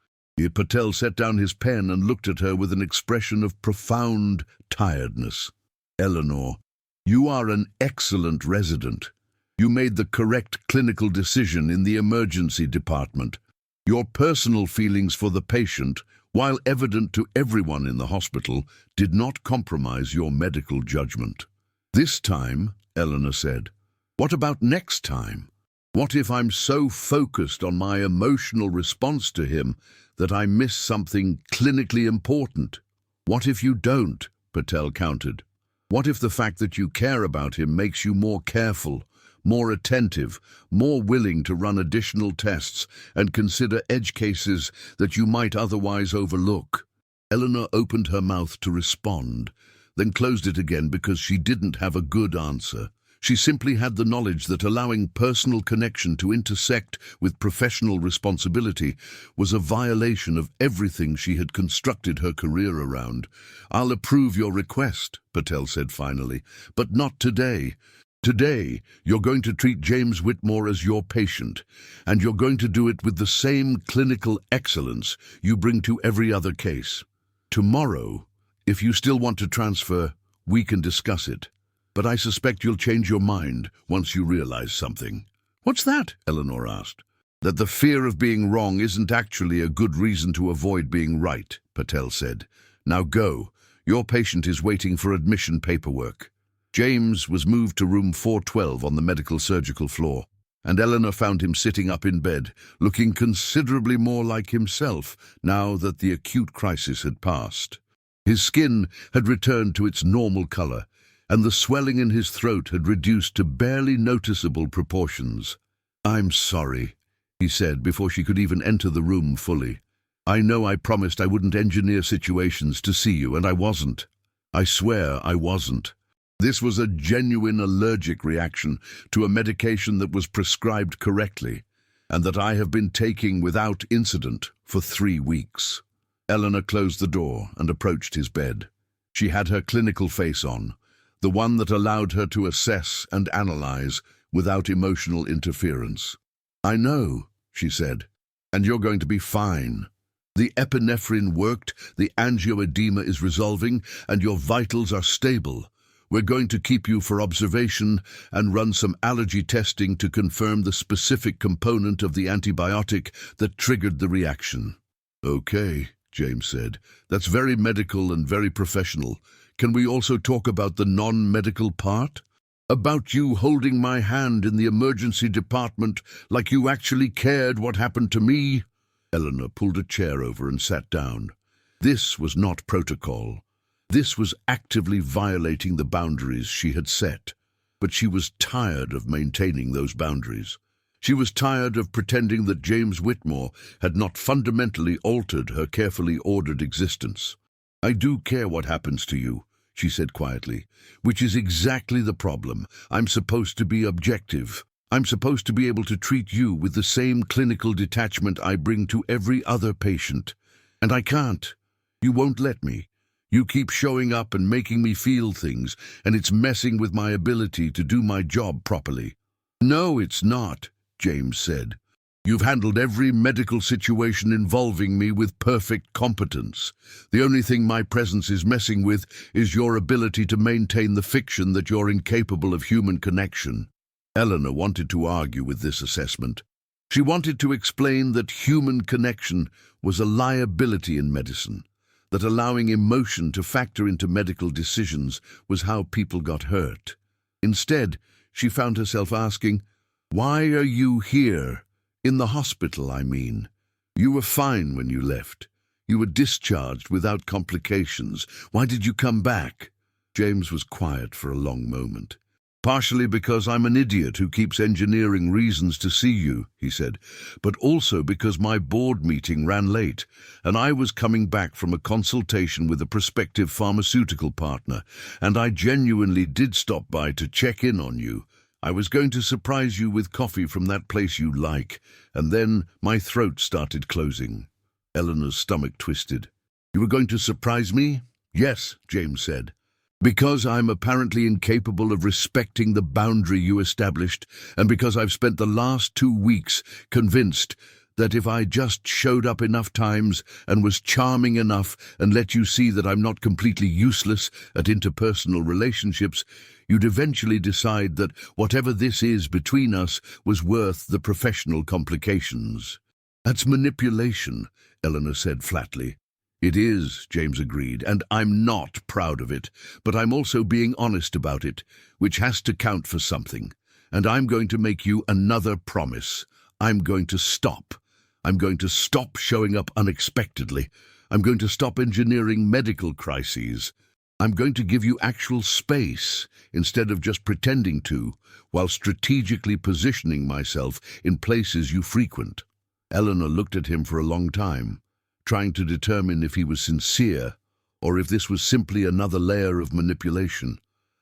Patel set down his pen and looked at her with an expression of profound tiredness. "Eleanor, you are an excellent resident. You made the correct clinical decision in the emergency department. Your personal feelings for the patient, while evident to everyone in the hospital, did not compromise your medical judgment." "This time," Eleanor said. "What about next time? What if I'm so focused on my emotional response to him that I miss something clinically important?" "What if you don't?" Patel countered. "What if the fact that you care about him makes you more careful, more attentive, more willing to run additional tests and consider edge cases that you might otherwise overlook?" Eleanor opened her mouth to respond, then closed it again because she didn't have a good answer. She simply had the knowledge that allowing personal connection to intersect with professional responsibility was a violation of everything she had constructed her career around. "I'll approve your request," Patel said finally, "but not today. Today, you're going to treat James Whitmore as your patient, and you're going to do it with the same clinical excellence you bring to every other case. Tomorrow, if you still want to transfer, we can discuss it. But I suspect you'll change your mind once you realize something." "What's that?" Eleanor asked. "That the fear of being wrong isn't actually a good reason to avoid being right," Patel said. "Now go. Your patient is waiting for admission paperwork." James was moved to room 412 on the medical surgical floor, and Eleanor found him sitting up in bed, looking considerably more like himself now that the acute crisis had passed. His skin had returned to its normal color, and the swelling in his throat had reduced to barely noticeable proportions. "I'm sorry," he said before she could even enter the room fully. "I know I promised I wouldn't engineer situations to see you, and I wasn't. I swear I wasn't. This was a genuine allergic reaction to a medication that was prescribed correctly, and that I have been taking without incident for 3 weeks." Eleanor closed the door and approached his bed. She had her clinical face on, the one that allowed her to assess and analyze without emotional interference. "I know," she said, "and you're going to be fine. The epinephrine worked, the angioedema is resolving, and your vitals are stable. We're going to keep you for observation and run some allergy testing to confirm the specific component of the antibiotic that triggered the reaction." "Okay," James said. "That's very medical and very professional. Can we also talk about the non-medical part? About you holding my hand in the emergency department like you actually cared what happened to me?" Eleanor pulled a chair over and sat down. This was not protocol. This was actively violating the boundaries she had set. But she was tired of maintaining those boundaries. She was tired of pretending that James Whitmore had not fundamentally altered her carefully ordered existence. "I do care what happens to you," she said quietly, "which is exactly the problem. I'm supposed to be objective. I'm supposed to be able to treat you with the same clinical detachment I bring to every other patient. And I can't. You won't let me. You keep showing up and making me feel things, and it's messing with my ability to do my job properly." "No, it's not," James said. "You've handled every medical situation involving me with perfect competence. The only thing my presence is messing with is your ability to maintain the fiction that you're incapable of human connection." Eleanor wanted to argue with this assessment. She wanted to explain that human connection was a liability in medicine, that allowing emotion to factor into medical decisions was how people got hurt. Instead, she found herself asking, "Why are you here? In the hospital, I mean. You were fine when you left. You were discharged without complications. Why did you come back?" James was quiet for a long moment. "Partially because I'm an idiot who keeps engineering reasons to see you," he said, "but also because my board meeting ran late, and I was coming back from a consultation with a prospective pharmaceutical partner, and I genuinely did stop by to check in on you. I was going to surprise you with coffee from that place you like, and then my throat started closing." Eleanor's stomach twisted. "You were going to surprise me?" "Yes," James said. "Because I'm apparently incapable of respecting the boundary you established, and because I've spent the last 2 weeks convinced that if I just showed up enough times and was charming enough and let you see that I'm not completely useless at interpersonal relationships, you'd eventually decide that whatever this is between us was worth the professional complications." "That's manipulation," Eleanor said flatly. "It is," James agreed, "and I'm not proud of it, but I'm also being honest about it, which has to count for something. And I'm going to make you another promise. I'm going to stop. I'm going to stop showing up unexpectedly. I'm going to stop engineering medical crises. I'm going to give you actual space instead of just pretending to, while strategically positioning myself in places you frequent." Eleanor looked at him for a long time, trying to determine if he was sincere or if this was simply another layer of manipulation,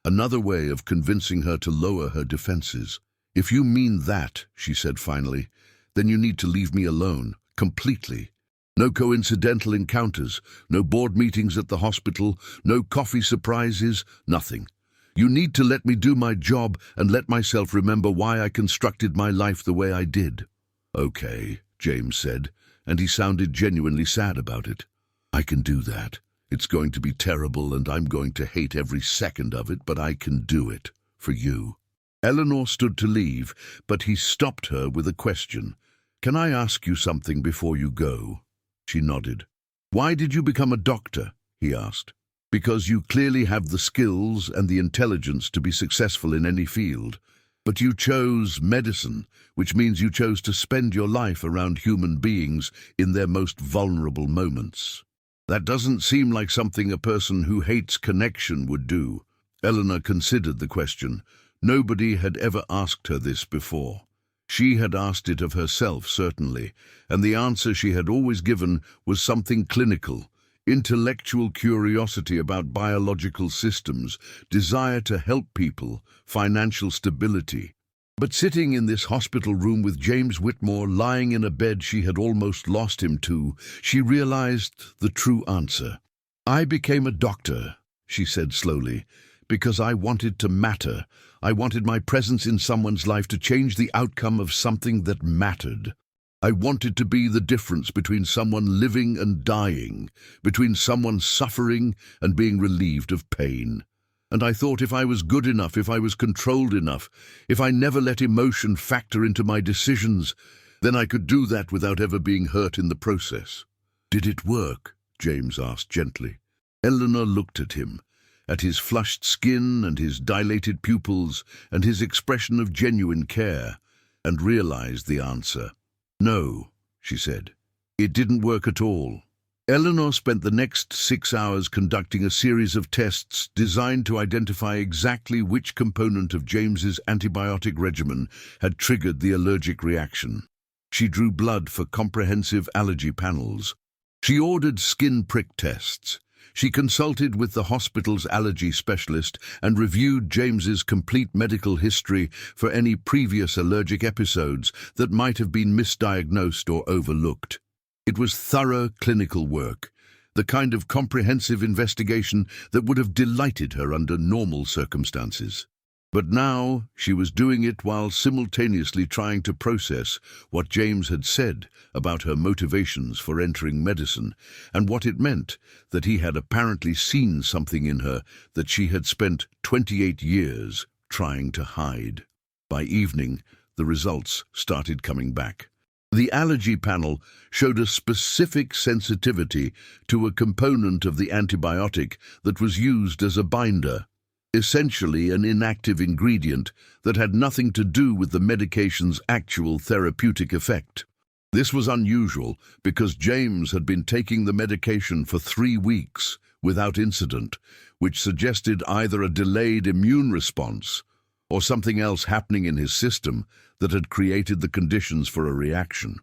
another way of convincing her to lower her defenses. "If you mean that," she said finally, "then you need to leave me alone, completely. No coincidental encounters, no board meetings at the hospital, no coffee surprises, nothing. You need to let me do my job and let myself remember why I constructed my life the way I did." "Okay," James said, and he sounded genuinely sad about it. "I can do that. It's going to be terrible and I'm going to hate every second of it, but I can do it. For you." Eleanor stood to leave, but he stopped her with a question. "Can I ask you something before you go?" She nodded. "Why did you become a doctor?" he asked. "Because you clearly have the skills and the intelligence to be successful in any field. But you chose medicine, which means you chose to spend your life around human beings in their most vulnerable moments. That doesn't seem like something a person who hates connection would do." Eleanor considered the question. Nobody had ever asked her this before. She had asked it of herself, certainly, and the answer she had always given was something clinical: intellectual curiosity about biological systems, desire to help people, financial stability. But sitting in this hospital room with James Whitmore lying in a bed she had almost lost him to, she realized the true answer. "I became a doctor," she said slowly, "because I wanted to matter. I wanted my presence in someone's life to change the outcome of something that mattered. I wanted to be the difference between someone living and dying, between someone suffering and being relieved of pain. And I thought if I was good enough, if I was controlled enough, if I never let emotion factor into my decisions, then I could do that without ever being hurt in the process." "Did it work?" James asked gently. Eleanor looked at him, at his flushed skin and his dilated pupils and his expression of genuine care, and realized the answer. "No," she said. "It didn't work at all." Eleanor spent the next 6 hours conducting a series of tests designed to identify exactly which component of James's antibiotic regimen had triggered the allergic reaction. She drew blood for comprehensive allergy panels. She ordered skin prick tests. She consulted with the hospital's allergy specialist and reviewed James's complete medical history for any previous allergic episodes that might have been misdiagnosed or overlooked. It was thorough clinical work, the kind of comprehensive investigation that would have delighted her under normal circumstances. But now she was doing it while simultaneously trying to process what James had said about her motivations for entering medicine, and what it meant that he had apparently seen something in her that she had spent 28 years trying to hide. By evening, the results started coming back. The allergy panel showed a specific sensitivity to a component of the antibiotic that was used as a binder, essentially an inactive ingredient that had nothing to do with the medication's actual therapeutic effect. This was unusual because James had been taking the medication for 3 weeks without incident, which suggested either a delayed immune response or something else happening in his system that had created the conditions for a reaction.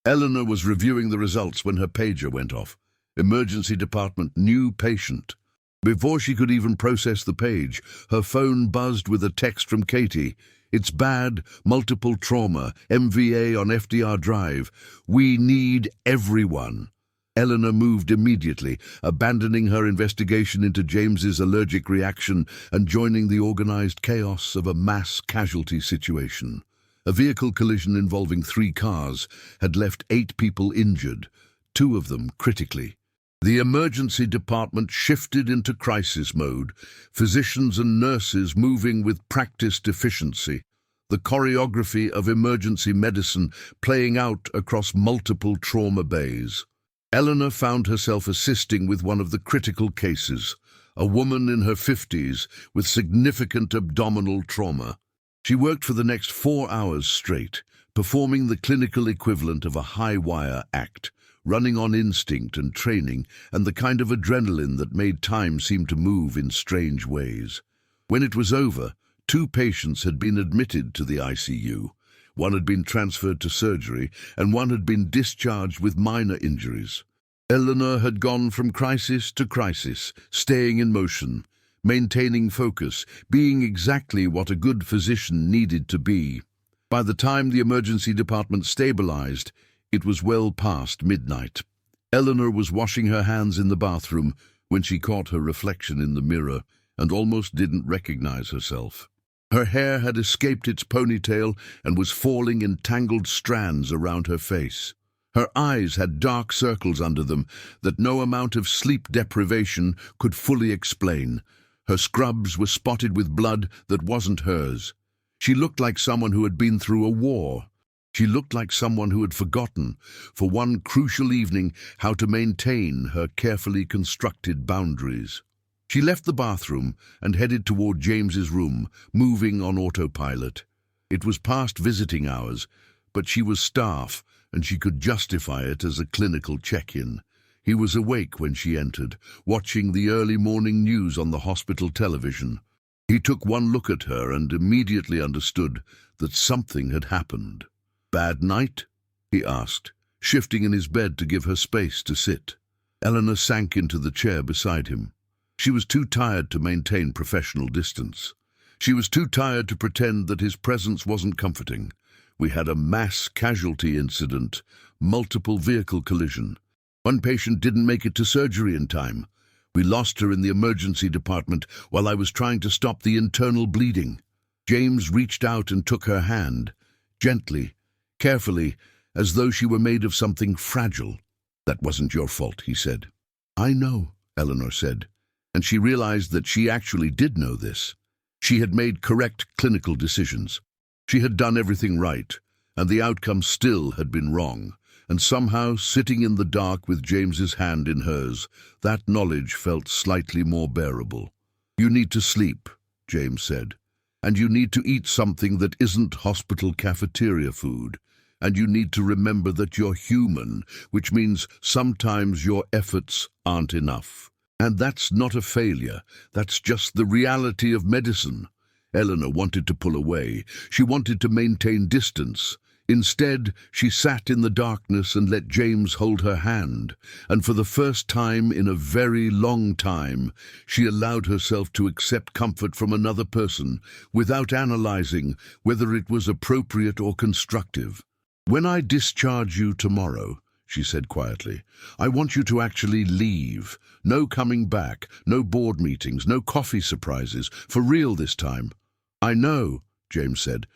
Eleanor was reviewing the results when her pager went off. Emergency department, new patient. Before she could even process the page, her phone buzzed with a text from Katie. "It's bad, multiple trauma, MVA on FDR drive. We need everyone." Eleanor moved immediately, abandoning her investigation into James's allergic reaction and joining the organized chaos of a mass casualty situation. A vehicle collision involving 3 cars had left 8 people injured, 2 of them critically. The emergency department shifted into crisis mode, physicians and nurses moving with practiced efficiency, the choreography of emergency medicine playing out across multiple trauma bays. Eleanor found herself assisting with one of the critical cases, a woman in her 50s with significant abdominal trauma. She worked for the next 4 hours straight, performing the clinical equivalent of a high-wire act, running on instinct and training and the kind of adrenaline that made time seem to move in strange ways. When it was over, 2 patients had been admitted to the ICU. One had been transferred to surgery, and one had been discharged with minor injuries. Eleanor had gone from crisis to crisis, staying in motion, maintaining focus, being exactly what a good physician needed to be. By the time the emergency department stabilized, it was well past midnight. Eleanor was washing her hands in the bathroom when she caught her reflection in the mirror and almost didn't recognize herself. Her hair had escaped its ponytail and was falling in tangled strands around her face. Her eyes had dark circles under them that no amount of sleep deprivation could fully explain. Her scrubs were spotted with blood that wasn't hers. She looked like someone who had been through a war. She looked like someone who had forgotten, for one crucial evening, how to maintain her carefully constructed boundaries. She left the bathroom and headed toward James's room, moving on autopilot. It was past visiting hours, but she was staff, and she could justify it as a clinical check-in. He was awake when she entered, watching the early morning news on the hospital television. He took one look at her and immediately understood that something had happened. "Bad night?" he asked, shifting in his bed to give her space to sit. Eleanor sank into the chair beside him. She was too tired to maintain professional distance. She was too tired to pretend that his presence wasn't comforting. "We had a mass casualty incident, multiple vehicle collision. One patient didn't make it to surgery in time. We lost her in the emergency department while I was trying to stop the internal bleeding." James reached out and took her hand, gently, carefully, as though she were made of something fragile. "That wasn't your fault," he said. "I know," Eleanor said, and she realized that she actually did know this. She had made correct clinical decisions. She had done everything right, and the outcome still had been wrong, And somehow, sitting in the dark with James's hand in hers, that knowledge felt slightly more bearable. "You need to sleep," James said. "And you need to eat something that isn't hospital cafeteria food. And you need to remember that you're human, which means sometimes your efforts aren't enough. And that's not a failure, that's just the reality of medicine." Eleanor wanted to pull away. She wanted to maintain distance. Instead, she sat in the darkness and let James hold her hand, and for the first time in a very long time, she allowed herself to accept comfort from another person without analyzing whether it was appropriate or constructive. "When I discharge you tomorrow," she said quietly, "I want you to actually leave. No coming back, no board meetings, no coffee surprises, for real this time." "I know," James said,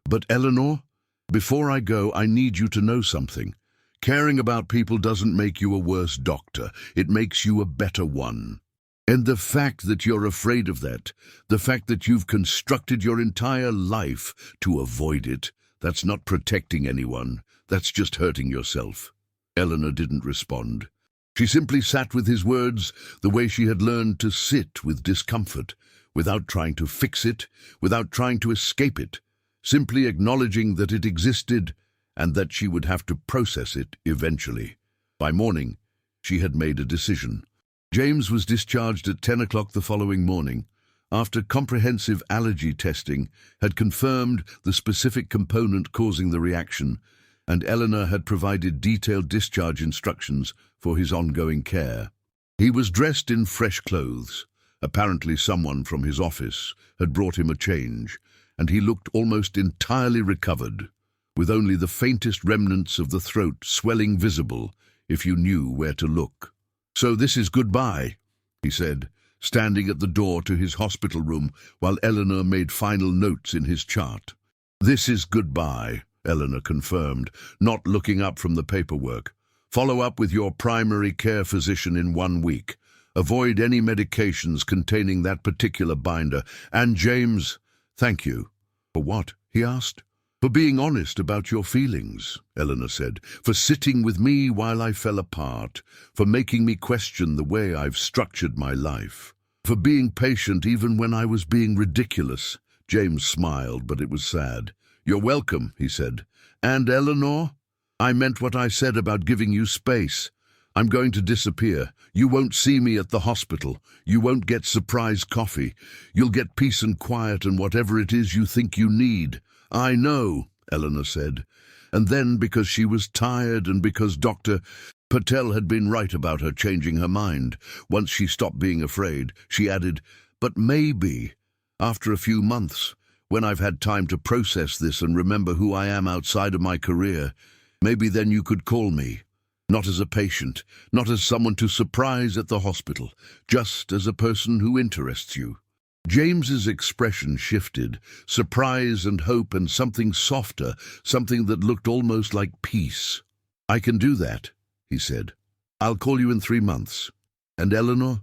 "but Eleanor, before I go, I need you to know something. Caring about people doesn't make you a worse doctor, it makes you a better one. And the fact that you're afraid of that, the fact that you've constructed your entire life to avoid it, that's not protecting anyone, that's just hurting yourself." Eleanor didn't respond. She simply sat with his words the way she had learned to sit with discomfort, without trying to fix it, without trying to escape it, simply acknowledging that it existed and that she would have to process it eventually. By morning, she had made a decision. James was discharged at 10 o'clock the following morning, after comprehensive allergy testing had confirmed the specific component causing the reaction, and Eleanor had provided detailed discharge instructions for his ongoing care. He was dressed in fresh clothes. Apparently someone from his office had brought him a change, and he looked almost entirely recovered, with only the faintest remnants of the throat swelling visible if you knew where to look. "So this is goodbye," he said, standing at the door to his hospital room while Eleanor made final notes in his chart. "This is goodbye," Eleanor confirmed, not looking up from the paperwork. "Follow up with your primary care physician in 1 week. Avoid any medications containing that particular binder. And James, thank you." "For what?" he asked. "For being honest about your feelings," Eleanor said. "For sitting with me while I fell apart. For making me question the way I've structured my life. For being patient even when I was being ridiculous." James smiled, but it was sad. "You're welcome," he said. "And Eleanor, I meant what I said about giving you space. I'm going to disappear. You won't see me at the hospital. You won't get surprise coffee. You'll get peace and quiet and whatever it is you think you need." "I know," Eleanor said. And then, because she was tired and because Dr. Patel had been right about her changing her mind, once she stopped being afraid, she added, "But maybe, after a few months, when I've had time to process this and remember who I am outside of my career, maybe then you could call me. Not as a patient, not as someone to surprise at the hospital, just as a person who interests you." James's expression shifted, surprise and hope and something softer, something that looked almost like peace. "I can do that," he said. "I'll call you in 3 months. And Eleanor,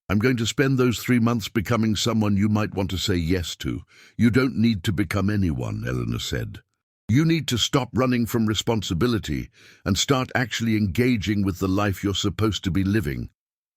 I'm going to spend those 3 months becoming someone you might want to say yes to." "You don't need to become anyone," Eleanor said. "You need to stop running from responsibility and start actually engaging with the life you're supposed to be living.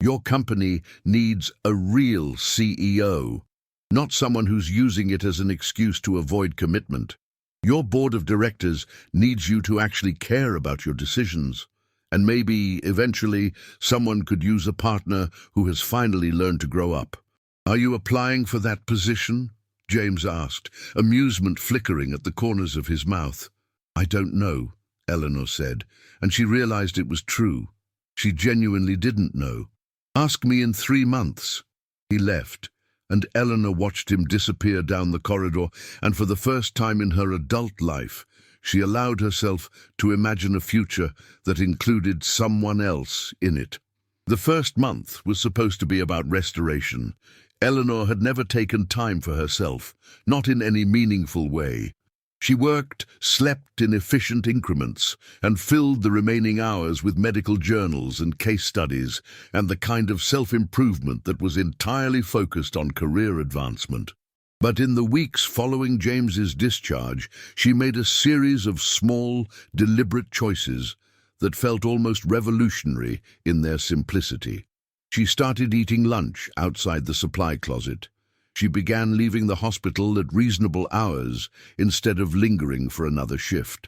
Your company needs a real CEO, not someone who's using it as an excuse to avoid commitment. Your board of directors needs you to actually care about your decisions. And maybe, eventually, someone could use a partner who has finally learned to grow up." "Are you applying for that position?" James asked, amusement flickering at the corners of his mouth. "I don't know," Eleanor said, and she realized it was true. She genuinely didn't know. "Ask me in 3 months." He left, and Eleanor watched him disappear down the corridor, and for the first time in her adult life, she allowed herself to imagine a future that included someone else in it. The first month was supposed to be about restoration. Eleanor had never taken time for herself, not in any meaningful way. She worked, slept in efficient increments, and filled the remaining hours with medical journals and case studies, and the kind of self-improvement that was entirely focused on career advancement. But in the weeks following James's discharge, she made a series of small, deliberate choices that felt almost revolutionary in their simplicity. She started eating lunch outside the supply closet. She began leaving the hospital at reasonable hours instead of lingering for another shift.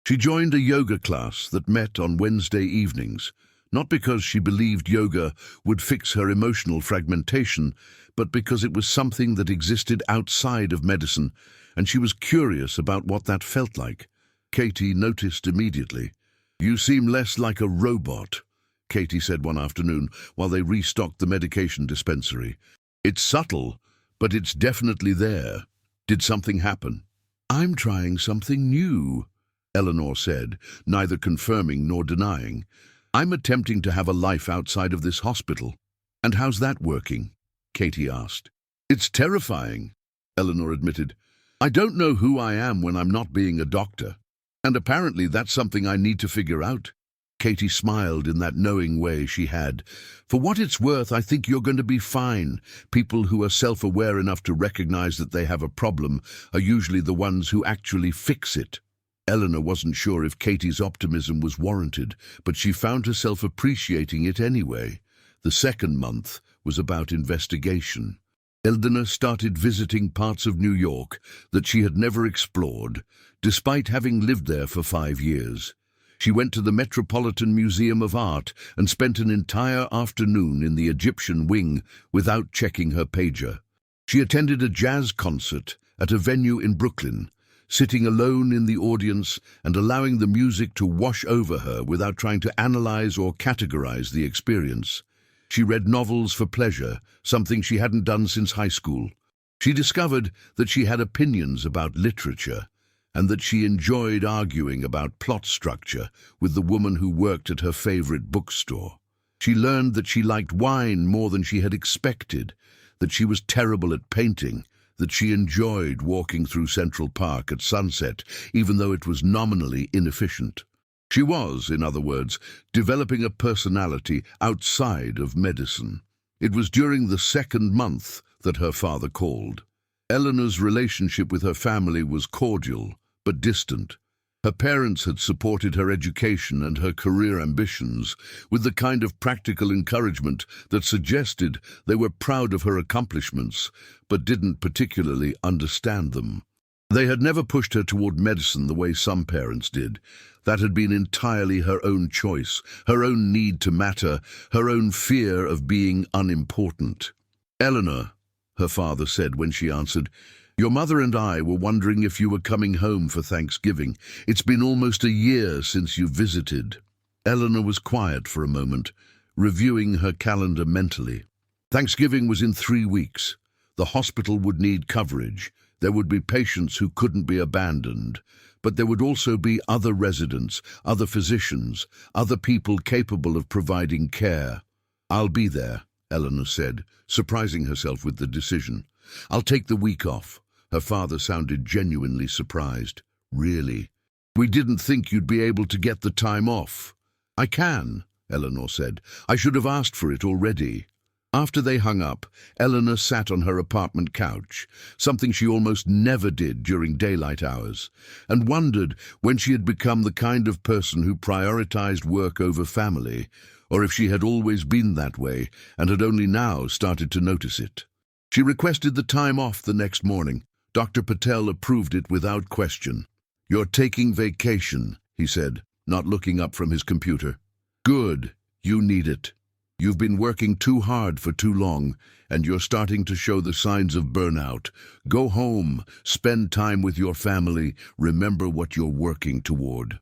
She joined a yoga class that met on Wednesday evenings, not because she believed yoga would fix her emotional fragmentation, but because it was something that existed outside of medicine, and she was curious about what that felt like. Katie noticed immediately. "You seem less like a robot," Katie said one afternoon while they restocked the medication dispensary. "It's subtle, but it's definitely there. Did something happen?" "I'm trying something new," Eleanor said, neither confirming nor denying. "I'm attempting to have a life outside of this hospital." "And how's that working?" Katie asked. "It's terrifying," Eleanor admitted. "I don't know who I am when I'm not being a doctor. And apparently that's something I need to figure out." Katie smiled in that knowing way she had. "For what it's worth, I think you're going to be fine. People who are self-aware enough to recognize that they have a problem are usually the ones who actually fix it." Eleanor wasn't sure if Katie's optimism was warranted, but she found herself appreciating it anyway. The second month was about investigation. Eleanor started visiting parts of New York that she had never explored, despite having lived there for 5 years. She went to the Metropolitan Museum of Art and spent an entire afternoon in the Egyptian wing without checking her pager. She attended a jazz concert at a venue in Brooklyn, sitting alone in the audience and allowing the music to wash over her without trying to analyze or categorize the experience. She read novels for pleasure, something she hadn't done since high school. She discovered that she had opinions about literature, and that she enjoyed arguing about plot structure with the woman who worked at her favorite bookstore. She learned that she liked wine more than she had expected, that she was terrible at painting, that she enjoyed walking through Central Park at sunset, even though it was nominally inefficient. She was, in other words, developing a personality outside of medicine. It was during the second month that her father called. Eleanor's relationship with her family was cordial, but distant. Her parents had supported her education and her career ambitions with the kind of practical encouragement that suggested they were proud of her accomplishments, but didn't particularly understand them. They had never pushed her toward medicine the way some parents did. That had been entirely her own choice, her own need to matter, her own fear of being unimportant. "Eleanor," her father said when she answered, "your mother and I were wondering if you were coming home for Thanksgiving. It's been almost a year since you visited." Eleanor was quiet for a moment, reviewing her calendar mentally. Thanksgiving was in 3 weeks. The hospital would need coverage. There would be patients who couldn't be abandoned. But there would also be other residents, other physicians, other people capable of providing care. "I'll be there," Eleanor said, surprising herself with the decision. "I'll take the week off." Her father sounded genuinely surprised. "Really? We didn't think you'd be able to get the time off." "I can," Eleanor said. "I should have asked for it already." After they hung up, Eleanor sat on her apartment couch, something she almost never did during daylight hours, and wondered when she had become the kind of person who prioritized work over family, or if she had always been that way and had only now started to notice it. She requested the time off the next morning. Dr. Patel approved it without question. "You're taking vacation," he said, not looking up from his computer. "Good. You need it. You've been working too hard for too long, and you're starting to show the signs of burnout. Go home, spend time with your family, remember what you're working toward."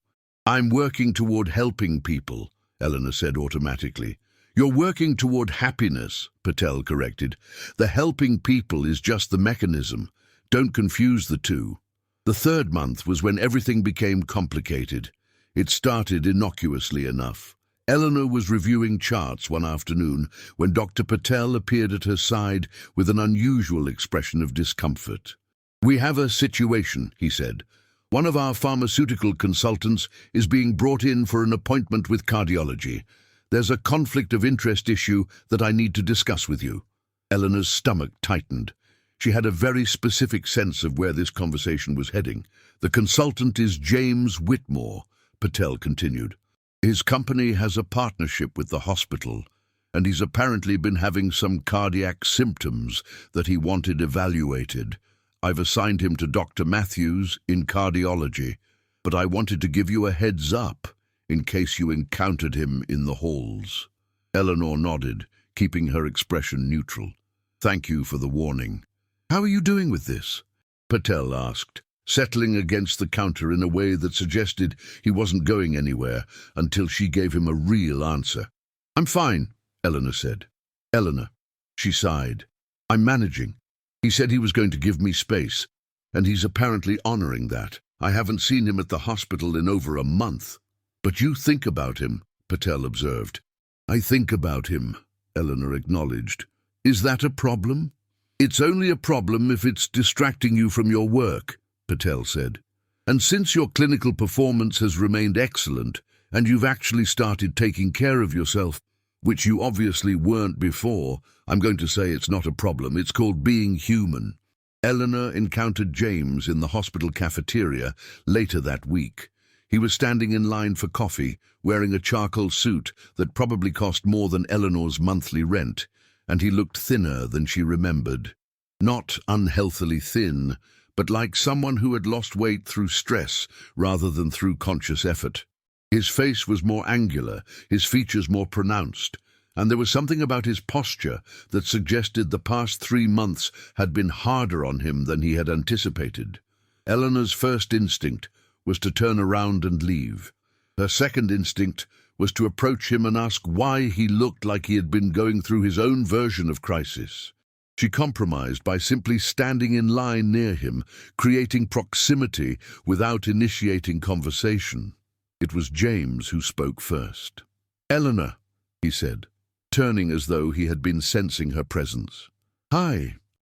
"I'm working toward helping people," Eleanor said automatically. "You're working toward happiness," Patel corrected. "The helping people is just the mechanism. Don't confuse the two." The third month was when everything became complicated. It started innocuously enough. Eleanor was reviewing charts one afternoon when Dr. Patel appeared at her side with an unusual expression of discomfort. "We have a situation," he said. "One of our pharmaceutical consultants is being brought in for an appointment with cardiology. There's a conflict of interest issue that I need to discuss with you." Eleanor's stomach tightened. She had a very specific sense of where this conversation was heading. "The consultant is James Whitmore," Patel continued. His company has a partnership with the hospital, and he's apparently been having some cardiac symptoms that he wanted evaluated. I've assigned him to Dr. Matthews in cardiology, but I wanted to give you a heads up in case you encountered him in the halls." Eleanor nodded, keeping her expression neutral. "Thank you for the warning." "How are you doing with this?" Patel asked, settling against the counter in a way that suggested he wasn't going anywhere until she gave him a real answer. "I'm fine," Eleanor said. "Eleanor," she sighed, "I'm managing. He said he was going to give me space, and he's apparently honoring that. I haven't seen him at the hospital in over a month." "But you think about him," Patel observed. "I think about him," Eleanor acknowledged. "Is that a problem?" "It's only a problem if it's distracting you from your work," Patel said. "And since your clinical performance has remained excellent, and you've actually started taking care of yourself, which you obviously weren't before, I'm going to say it's not a problem. It's called being human." Eleanor encountered James in the hospital cafeteria later that week. He was standing in line for coffee, wearing a charcoal suit that probably cost more than Eleanor's monthly rent, and he looked thinner than she remembered. Not unhealthily thin, but like someone who had lost weight through stress rather than through conscious effort. His face was more angular, his features more pronounced, and there was something about his posture that suggested the past 3 months had been harder on him than he had anticipated. Eleanor's first instinct was to turn around and leave. Her second instinct was to approach him and ask why he looked like he had been going through his own version of crisis. She compromised by simply standing in line near him, creating proximity without initiating conversation. It was James who spoke first. "Eleanor," he said, turning as though he had been sensing her presence. "Hi."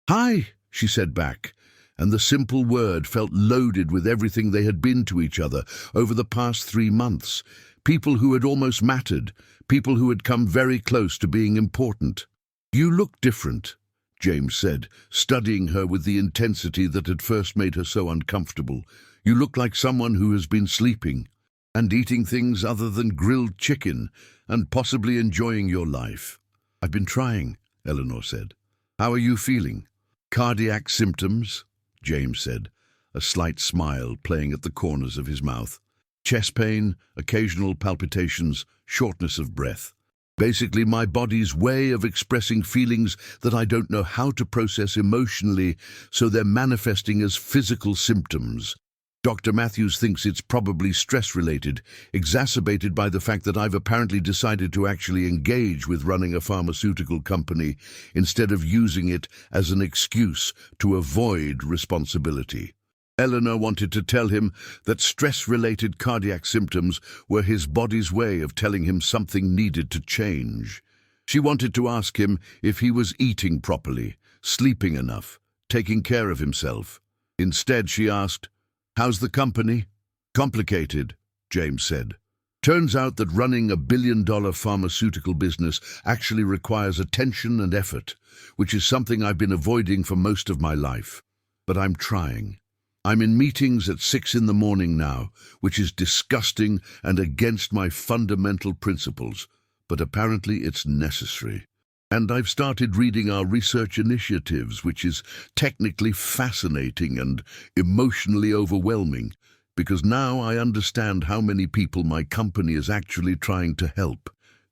"Hi," she said back, and the simple word felt loaded with everything they had been to each other over the past 3 months. People who had almost mattered, people who had come very close to being important. "You look different," James said, studying her with the intensity that had first made her so uncomfortable. "You look like someone who has been sleeping and eating things other than grilled chicken and possibly enjoying your life." "I've been trying," Eleanor said. "How are you feeling?" "Cardiac symptoms," James said, a slight smile playing at the corners of his mouth. "Chest pain, occasional palpitations, shortness of breath. Basically my body's way of expressing feelings that I don't know how to process emotionally, so they're manifesting as physical symptoms. Dr. Matthews thinks it's probably stress-related, exacerbated by the fact that I've apparently decided to actually engage with running a pharmaceutical company instead of using it as an excuse to avoid responsibility." Eleanor wanted to tell him that stress-related cardiac symptoms were his body's way of telling him something needed to change. She wanted to ask him if he was eating properly, sleeping enough, taking care of himself. Instead, she asked, "How's the company?" "Complicated," James said. "Turns out that running a billion-dollar pharmaceutical business actually requires attention and effort, which is something I've been avoiding for most of my life. But I'm trying. I'm in meetings at 6 in the morning now, which is disgusting and against my fundamental principles, but apparently it's necessary. And I've started reading our research initiatives, which is technically fascinating and emotionally overwhelming, because now I understand how many people my company is actually trying to help,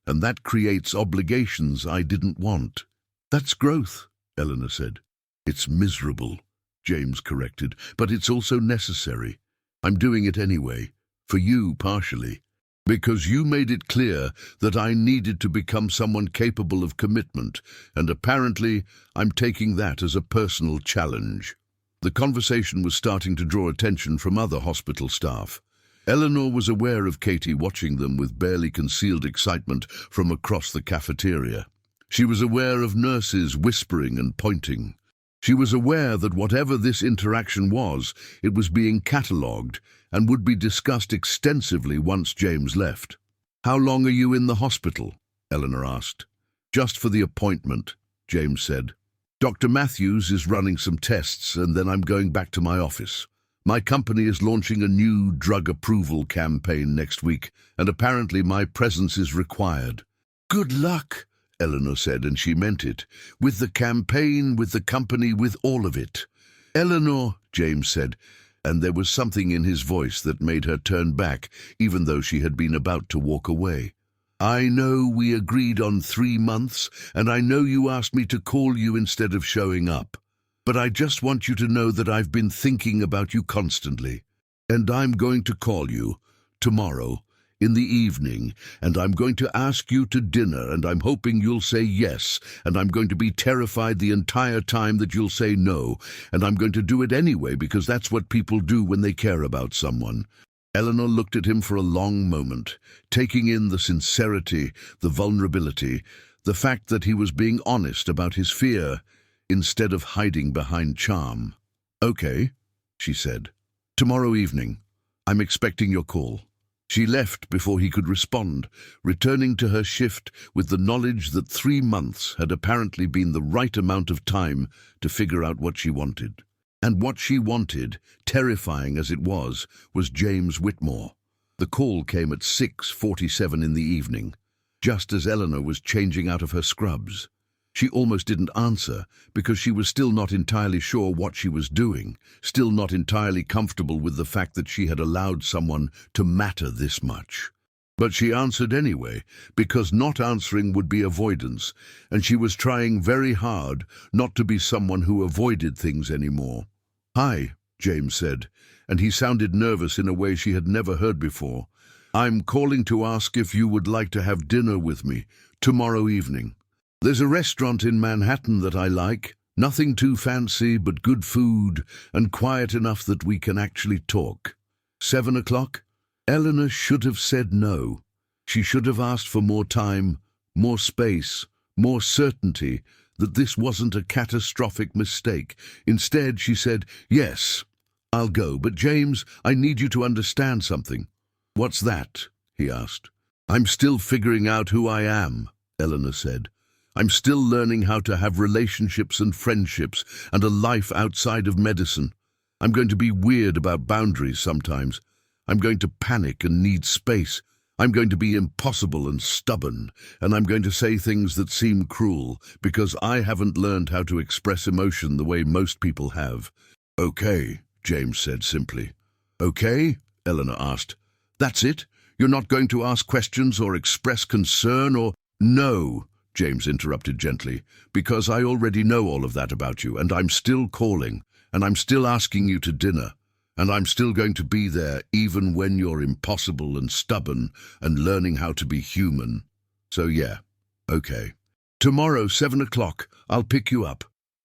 and that creates obligations I didn't want." "That's growth," Eleanor said. "It's miserable," James corrected, "but it's also necessary. I'm doing it anyway, for you partially, because you made it clear that I needed to become someone capable of commitment, and apparently I'm taking that as a personal challenge." The conversation was starting to draw attention from other hospital staff. Eleanor was aware of Katie watching them with barely concealed excitement from across the cafeteria. She was aware of nurses whispering and pointing. She was aware that whatever this interaction was, it was being catalogued and would be discussed extensively once James left. "How long are you in the hospital?" Eleanor asked. "Just for the appointment," James said. "Dr. Matthews is running some tests, and then I'm going back to my office. My company is launching a new drug approval campaign next week, and apparently my presence is required." "Good luck," Eleanor said, and she meant it. "With the campaign, with the company, with all of it." "Eleanor," James said, and there was something in his voice that made her turn back, even though she had been about to walk away. "I know we agreed on 3 months, and I know you asked me to call you instead of showing up. But I just want you to know that I've been thinking about you constantly. And I'm going to call you tomorrow in the evening, and I'm going to ask you to dinner, and I'm hoping you'll say yes, and I'm going to be terrified the entire time that you'll say no, and I'm going to do it anyway because that's what people do when they care about someone." Eleanor looked at him for a long moment, taking in the sincerity, the vulnerability, the fact that he was being honest about his fear, instead of hiding behind charm. "Okay," she said. "Tomorrow evening. I'm expecting your call." She left before he could respond, returning to her shift with the knowledge that 3 months had apparently been the right amount of time to figure out what she wanted. And what she wanted, terrifying as it was James Whitmore. The call came at 6:47 in the evening, just as Eleanor was changing out of her scrubs. She almost didn't answer because she was still not entirely sure what she was doing, still not entirely comfortable with the fact that she had allowed someone to matter this much. But she answered anyway, because not answering would be avoidance, and she was trying very hard not to be someone who avoided things anymore. "Hi," James said, and he sounded nervous in a way she had never heard before. "I'm calling to ask if you would like to have dinner with me tomorrow evening. There's a restaurant in Manhattan that I like, nothing too fancy but good food and quiet enough that we can actually talk. 7 o'clock? Eleanor should have said no. She should have asked for more time, more space, more certainty that this wasn't a catastrophic mistake. Instead, she said, "Yes, I'll go, but James, I need you to understand something." "What's that?" he asked. "I'm still figuring out who I am," Eleanor said. "I'm still learning how to have relationships and friendships and a life outside of medicine. I'm going to be weird about boundaries sometimes. I'm going to panic and need space. I'm going to be impossible and stubborn, and I'm going to say things that seem cruel because I haven't learned how to express emotion the way most people have." "Okay," James said simply. "Okay?" Eleanor asked. "That's it? You're not going to ask questions or express concern or—" "No," James interrupted gently, "because I already know all of that about you, and I'm still calling, and I'm still asking you to dinner, and I'm still going to be there even when you're impossible and stubborn and learning how to be human. So yeah, okay. Tomorrow, 7 o'clock, I'll pick you up."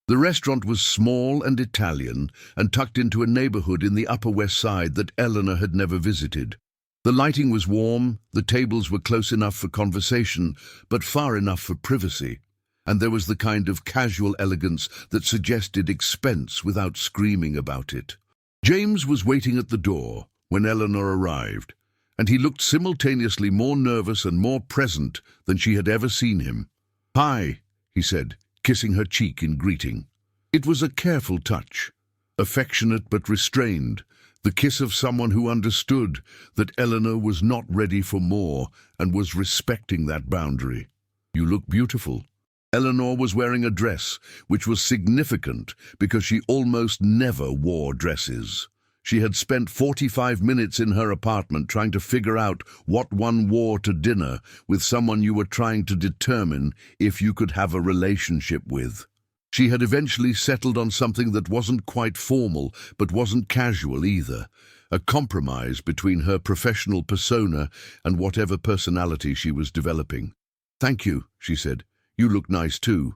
The restaurant was small and Italian and tucked into a neighborhood in the Upper West Side that Eleanor had never visited. The lighting was warm, the tables were close enough for conversation, but far enough for privacy, and there was the kind of casual elegance that suggested expense without screaming about it. James was waiting at the door when Eleanor arrived, and he looked simultaneously more nervous and more present than she had ever seen him. "Hi," he said, kissing her cheek in greeting. It was a careful touch, affectionate but restrained, the kiss of someone who understood that Eleanor was not ready for more and was respecting that boundary. "You look beautiful." Eleanor was wearing a dress, which was significant because she almost never wore dresses. She had spent 45 minutes in her apartment trying to figure out what one wore to dinner with someone you were trying to determine if you could have a relationship with. She had eventually settled on something that wasn't quite formal, but wasn't casual either, a compromise between her professional persona and whatever personality she was developing. "Thank you," she said. "You look nice too."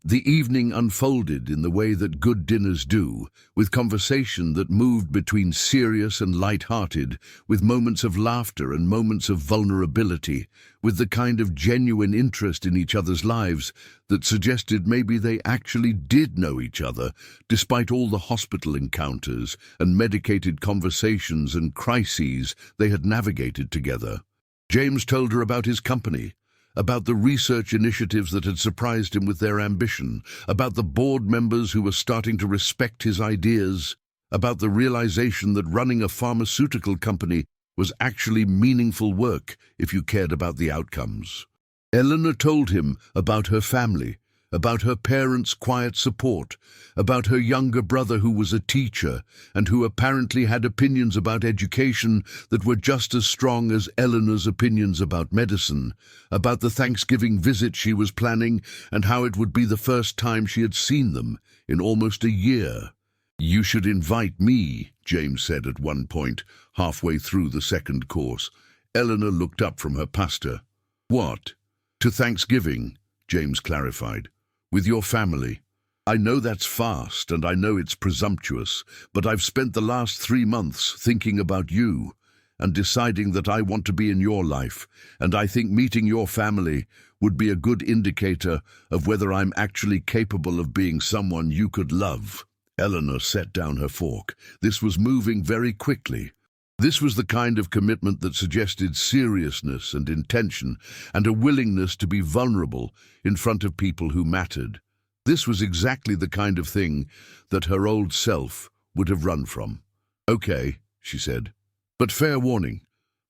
The evening unfolded in the way that good dinners do, with conversation that moved between serious and light-hearted, with moments of laughter and moments of vulnerability, with the kind of genuine interest in each other's lives that suggested maybe they actually did know each other, despite all the hospital encounters and medicated conversations and crises they had navigated together. James told her about his company, about the research initiatives that had surprised him with their ambition, about the board members who were starting to respect his ideas, about the realization that running a pharmaceutical company was actually meaningful work if you cared about the outcomes. Eleanor told him about her family, about her parents' quiet support, about her younger brother who was a teacher and who apparently had opinions about education that were just as strong as Eleanor's opinions about medicine, about the Thanksgiving visit she was planning and how it would be the first time she had seen them in almost a year. "You should invite me," James said at one point, halfway through the second course. Eleanor looked up from her pasta. "What?" "To Thanksgiving," James clarified. "With your family. I know that's fast and I know it's presumptuous, but I've spent the last 3 months thinking about you and deciding that I want to be in your life, and I think meeting your family would be a good indicator of whether I'm actually capable of being someone you could love." Eleanor set down her fork. This was moving very quickly. This was the kind of commitment that suggested seriousness and intention and a willingness to be vulnerable in front of people who mattered. This was exactly the kind of thing that her old self would have run from. "Okay," she said, "but fair warning.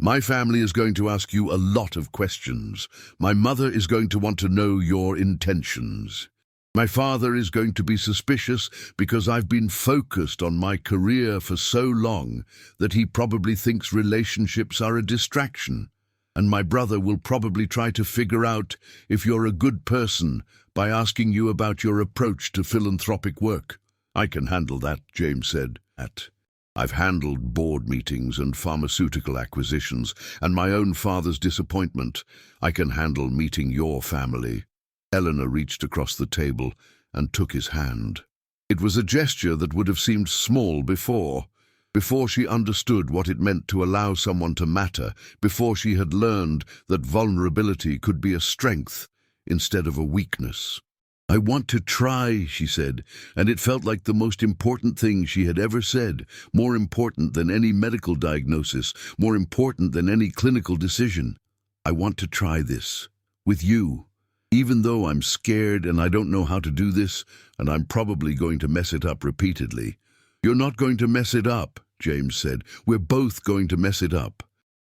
My family is going to ask you a lot of questions. My mother is going to want to know your intentions. My father is going to be suspicious because I've been focused on my career for so long that he probably thinks relationships are a distraction. And my brother will probably try to figure out if you're a good person by asking you about your approach to philanthropic work." "I can handle that," James said. "I've handled board meetings and pharmaceutical acquisitions and my own father's disappointment. I can handle meeting your family." Eleanor reached across the table and took his hand. It was a gesture that would have seemed small before she understood what it meant to allow someone to matter, before she had learned that vulnerability could be a strength instead of a weakness. "I want to try," she said, and it felt like the most important thing she had ever said, more important than any medical diagnosis, more important than any clinical decision. "I want to try this. With you. Even though I'm scared and I don't know how to do this, and I'm probably going to mess it up repeatedly." "You're not going to mess it up," James said. "We're both going to mess it up.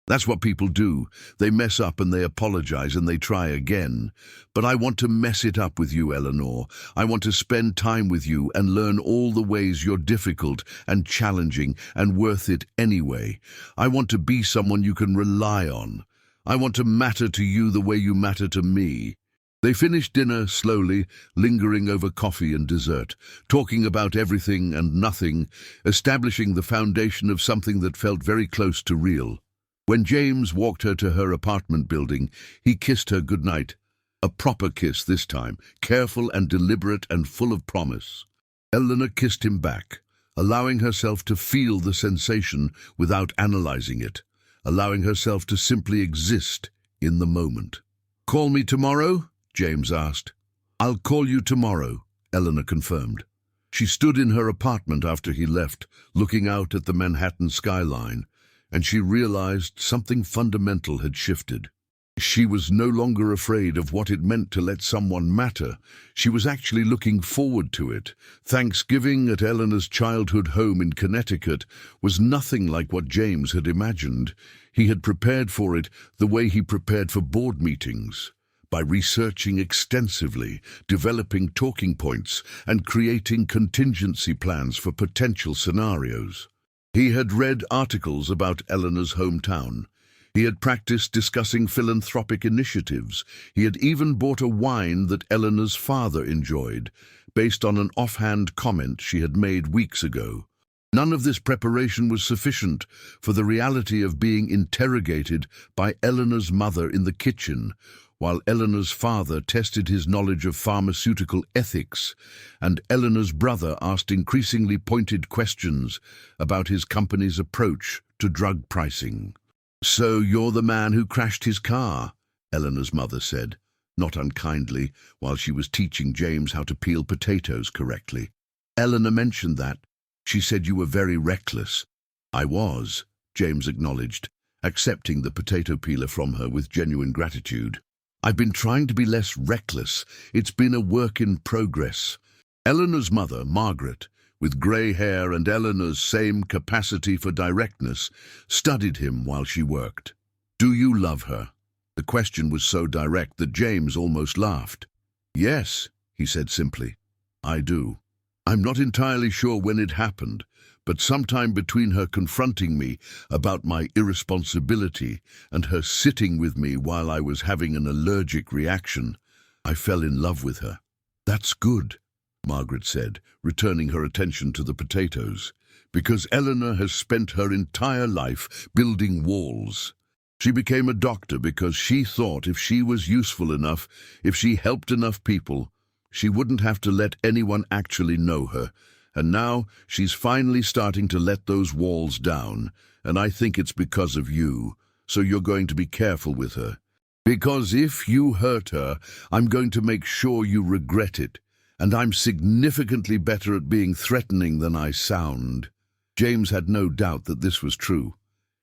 That's what people do. They mess up and they apologize and they try again. But I want to mess it up with you, Eleanor. I want to spend time with you and learn all the ways you're difficult and challenging and worth it anyway. I want to be someone you can rely on. I want to matter to you the way you matter to me." They finished dinner slowly, lingering over coffee and dessert, talking about everything and nothing, establishing the foundation of something that felt very close to real. When James walked her to her apartment building, he kissed her goodnight. A proper kiss this time, careful and deliberate and full of promise. Eleanor kissed him back, allowing herself to feel the sensation without analyzing it, allowing herself to simply exist in the moment. "Call me tomorrow?" James asked. "I'll call you tomorrow," Eleanor confirmed. She stood in her apartment after he left, looking out at the Manhattan skyline, and she realized something fundamental had shifted. She was no longer afraid of what it meant to let someone matter. She was actually looking forward to it. Thanksgiving at Eleanor's childhood home in Connecticut was nothing like what James had imagined. He had prepared for it the way he prepared for board meetings, by researching extensively, developing talking points, and creating contingency plans for potential scenarios. He had read articles about Eleanor's hometown. He had practiced discussing philanthropic initiatives. He had even bought a wine that Eleanor's father enjoyed, based on an offhand comment she had made weeks ago. None of this preparation was sufficient for the reality of being interrogated by Eleanor's mother in the kitchen, while Eleanor's father tested his knowledge of pharmaceutical ethics, and Eleanor's brother asked increasingly pointed questions about his company's approach to drug pricing. "So you're the man who crashed his car," Eleanor's mother said, not unkindly, while she was teaching James how to peel potatoes correctly. "Eleanor mentioned that. She said you were very reckless." "I was," James acknowledged, accepting the potato peeler from her with genuine gratitude. "I've been trying to be less reckless. It's been a work in progress." Eleanor's mother, Margaret, with grey hair and Eleanor's same capacity for directness, studied him while she worked. "Do you love her?" The question was so direct that James almost laughed. "Yes," he said simply. "I do. I'm not entirely sure when it happened, but sometime between her confronting me about my irresponsibility and her sitting with me while I was having an allergic reaction, I fell in love with her." "That's good," Margaret said, returning her attention to the potatoes, "because Eleanor has spent her entire life building walls. She became a doctor because she thought if she was useful enough, if she helped enough people, she wouldn't have to let anyone actually know her. And now she's finally starting to let those walls down, and I think it's because of you, so you're going to be careful with her. Because if you hurt her, I'm going to make sure you regret it, and I'm significantly better at being threatening than I sound." James had no doubt that this was true.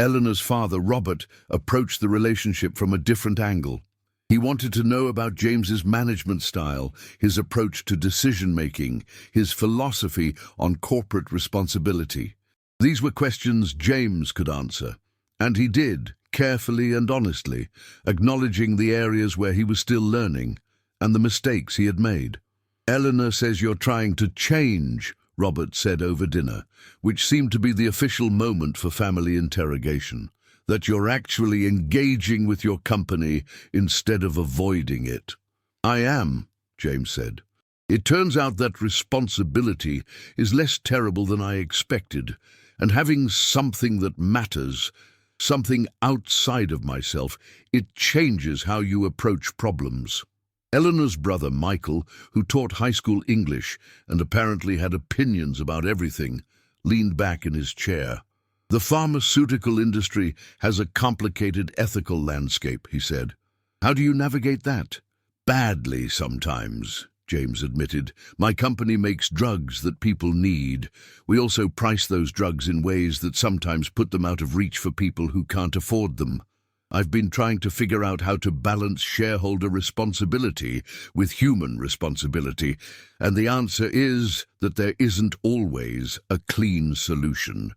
Eleanor's father, Robert, approached the relationship from a different angle. He wanted to know about James's management style, his approach to decision-making, his philosophy on corporate responsibility. These were questions James could answer, and he did, carefully and honestly, acknowledging the areas where he was still learning and the mistakes he had made. "Eleanor says you're trying to change," Robert said over dinner, which seemed to be the official moment for family interrogation, "that you're actually engaging with your company instead of avoiding it." "I am," James said. "It turns out that responsibility is less terrible than I expected, and having something that matters, something outside of myself, it changes how you approach problems." Eleanor's brother, Michael, who taught high school English and apparently had opinions about everything, leaned back in his chair. "The pharmaceutical industry has a complicated ethical landscape," he said. "How do you navigate that?" "Badly sometimes," James admitted. "My company makes drugs that people need. We also price those drugs in ways that sometimes put them out of reach for people who can't afford them. I've been trying to figure out how to balance shareholder responsibility with human responsibility, and the answer is that there isn't always a clean solution.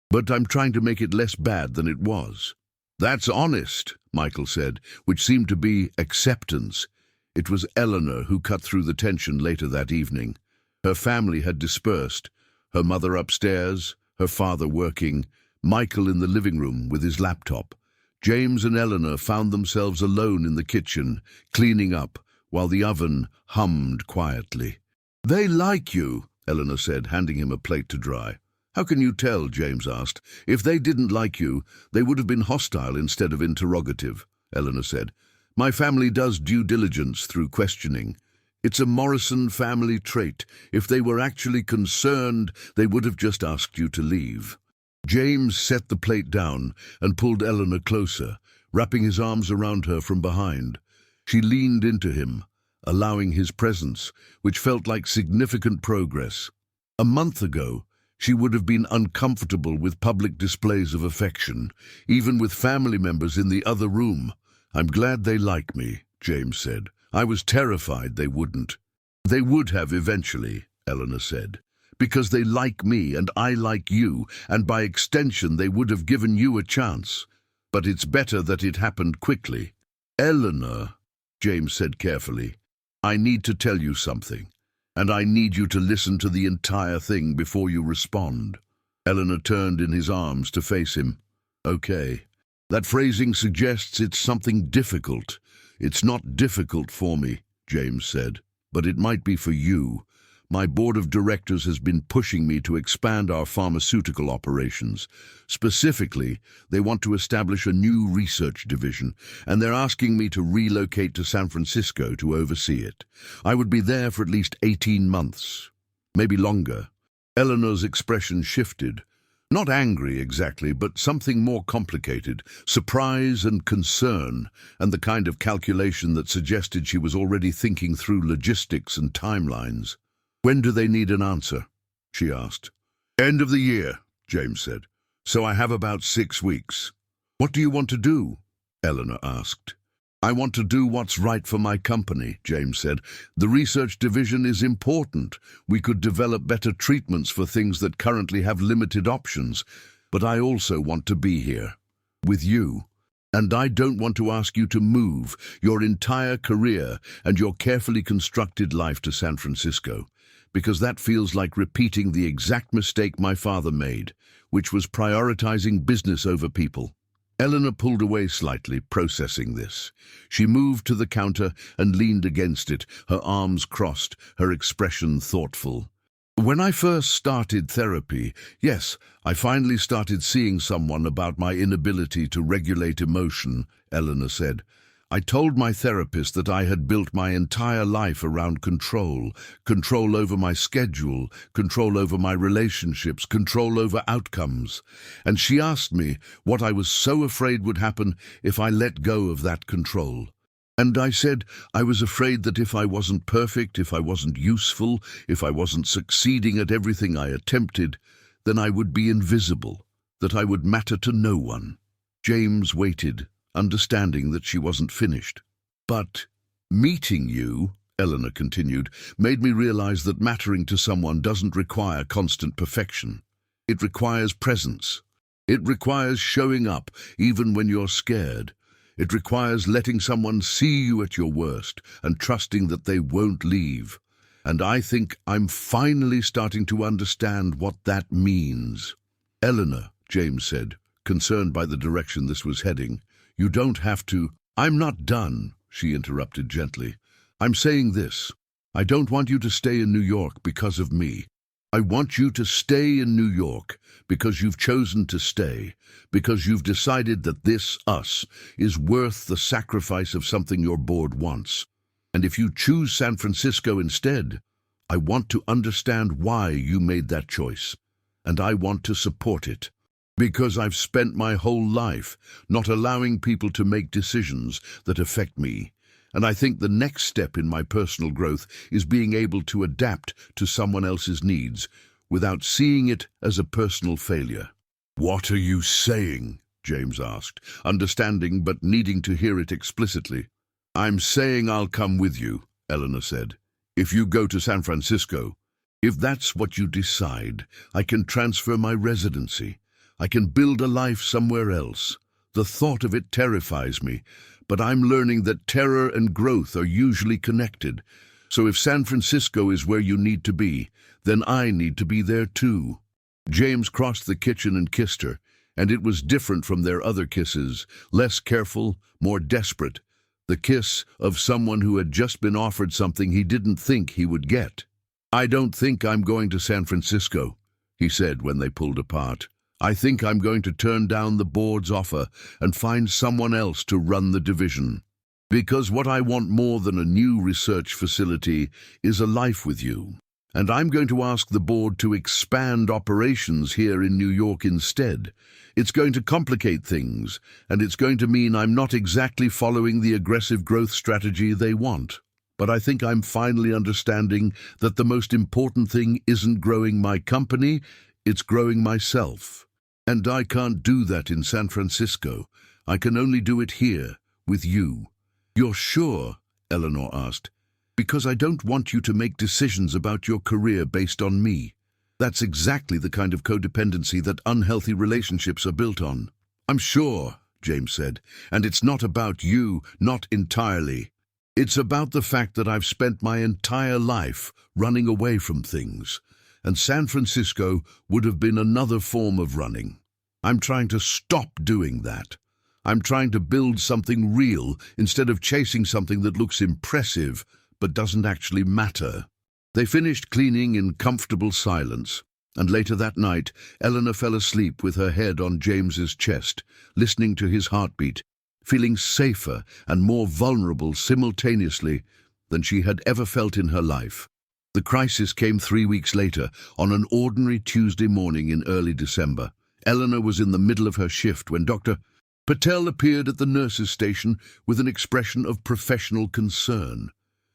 But I'm trying to make it less bad than it was." "That's honest," Michael said, which seemed to be acceptance. It was Eleanor who cut through the tension later that evening. Her family had dispersed, her mother upstairs, her father working, Michael in the living room with his laptop. James and Eleanor found themselves alone in the kitchen, cleaning up, while the oven hummed quietly. "They like you," Eleanor said, handing him a plate to dry. "How can you tell?" James asked. "If they didn't like you, they would have been hostile instead of interrogative," Eleanor said. "My family does due diligence through questioning. It's a Morrison family trait. If they were actually concerned, they would have just asked you to leave." James set the plate down and pulled Eleanor closer, wrapping his arms around her from behind. She leaned into him, allowing his presence, which felt like significant progress. A month ago, she would have been uncomfortable with public displays of affection, even with family members in the other room. "I'm glad they like me," James said. "I was terrified they wouldn't." "They would have eventually," Eleanor said. "Because they like me and I like you, and by extension they would have given you a chance. But it's better that it happened quickly." "Eleanor," James said carefully, "I need to tell you something, and I need you to listen to the entire thing before you respond." Eleanor turned in his arms to face him. "Okay. That phrasing suggests it's something difficult." "It's not difficult for me," James said, "but it might be for you. My board of directors has been pushing me to expand our pharmaceutical operations. Specifically, they want to establish a new research division, and they're asking me to relocate to San Francisco to oversee it. I would be there for at least 18 months, maybe longer." Eleanor's expression shifted. Not angry exactly, but something more complicated, surprise and concern, and the kind of calculation that suggested she was already thinking through logistics and timelines. "When do they need an answer?" she asked. "End of the year," James said. "So I have about 6 weeks." "What do you want to do?" Eleanor asked. I want to do what's right for my company, James said. The research division is important. We could develop better treatments for things that currently have limited options. But I also want to be here, with you. And I don't want to ask you to move your entire career and your carefully constructed life to San Francisco, because that feels like repeating the exact mistake my father made, which was prioritizing business over people. Eleanor pulled away slightly, processing this. She moved to the counter and leaned against it, her arms crossed, her expression thoughtful. When I first started therapy, yes, I finally started seeing someone about my inability to regulate emotion, Eleanor said. I told my therapist that I had built my entire life around control over my schedule, control over my relationships, control over outcomes. And she asked me what I was so afraid would happen if I let go of that control. And I said I was afraid that if I wasn't perfect, if I wasn't useful, if I wasn't succeeding at everything I attempted, then I would be invisible, that I would matter to no one. James waited, understanding that she wasn't finished. But meeting you, Eleanor continued, made me realize that mattering to someone doesn't require constant perfection. It requires presence. It requires showing up, even when you're scared. It requires letting someone see you at your worst and trusting that they won't leave. And I think I'm finally starting to understand what that means. Eleanor, James said, concerned by the direction this was heading, you don't have to. I'm not done, she interrupted gently. I'm saying this. I don't want you to stay in New York because of me. I want you to stay in New York because you've chosen to stay, because you've decided that this, us, is worth the sacrifice of something your board wants. And if you choose San Francisco instead, I want to understand why you made that choice. And I want to support it. Because I've spent my whole life not allowing people to make decisions that affect me. And I think the next step in my personal growth is being able to adapt to someone else's needs without seeing it as a personal failure. What are you saying? James asked, understanding but needing to hear it explicitly. I'm saying I'll come with you, Eleanor said. If you go to San Francisco, if that's what you decide, I can transfer my residency. I can build a life somewhere else. The thought of it terrifies me, but I'm learning that terror and growth are usually connected. So if San Francisco is where you need to be, then I need to be there too. James crossed the kitchen and kissed her, and it was different from their other kisses, less careful, more desperate. The kiss of someone who had just been offered something he didn't think he would get. I don't think I'm going to San Francisco, he said when they pulled apart. I think I'm going to turn down the board's offer and find someone else to run the division. Because what I want more than a new research facility is a life with you. And I'm going to ask the board to expand operations here in New York instead. It's going to complicate things, and it's going to mean I'm not exactly following the aggressive growth strategy they want. But I think I'm finally understanding that the most important thing isn't growing my company, it's growing myself. And I can't do that in San Francisco. I can only do it here, with you. You're sure? Eleanor asked. Because I don't want you to make decisions about your career based on me. That's exactly the kind of codependency that unhealthy relationships are built on. I'm sure, James said, and it's not about you, not entirely. It's about the fact that I've spent my entire life running away from things. And San Francisco would have been another form of running. I'm trying to stop doing that. I'm trying to build something real instead of chasing something that looks impressive but doesn't actually matter. They finished cleaning in comfortable silence, and later that night, Eleanor fell asleep with her head on James's chest, listening to his heartbeat, feeling safer and more vulnerable simultaneously than she had ever felt in her life. The crisis came 3 weeks later, on an ordinary Tuesday morning in early December. Eleanor was in the middle of her shift when Dr. Patel appeared at the nurse's station with an expression of professional concern.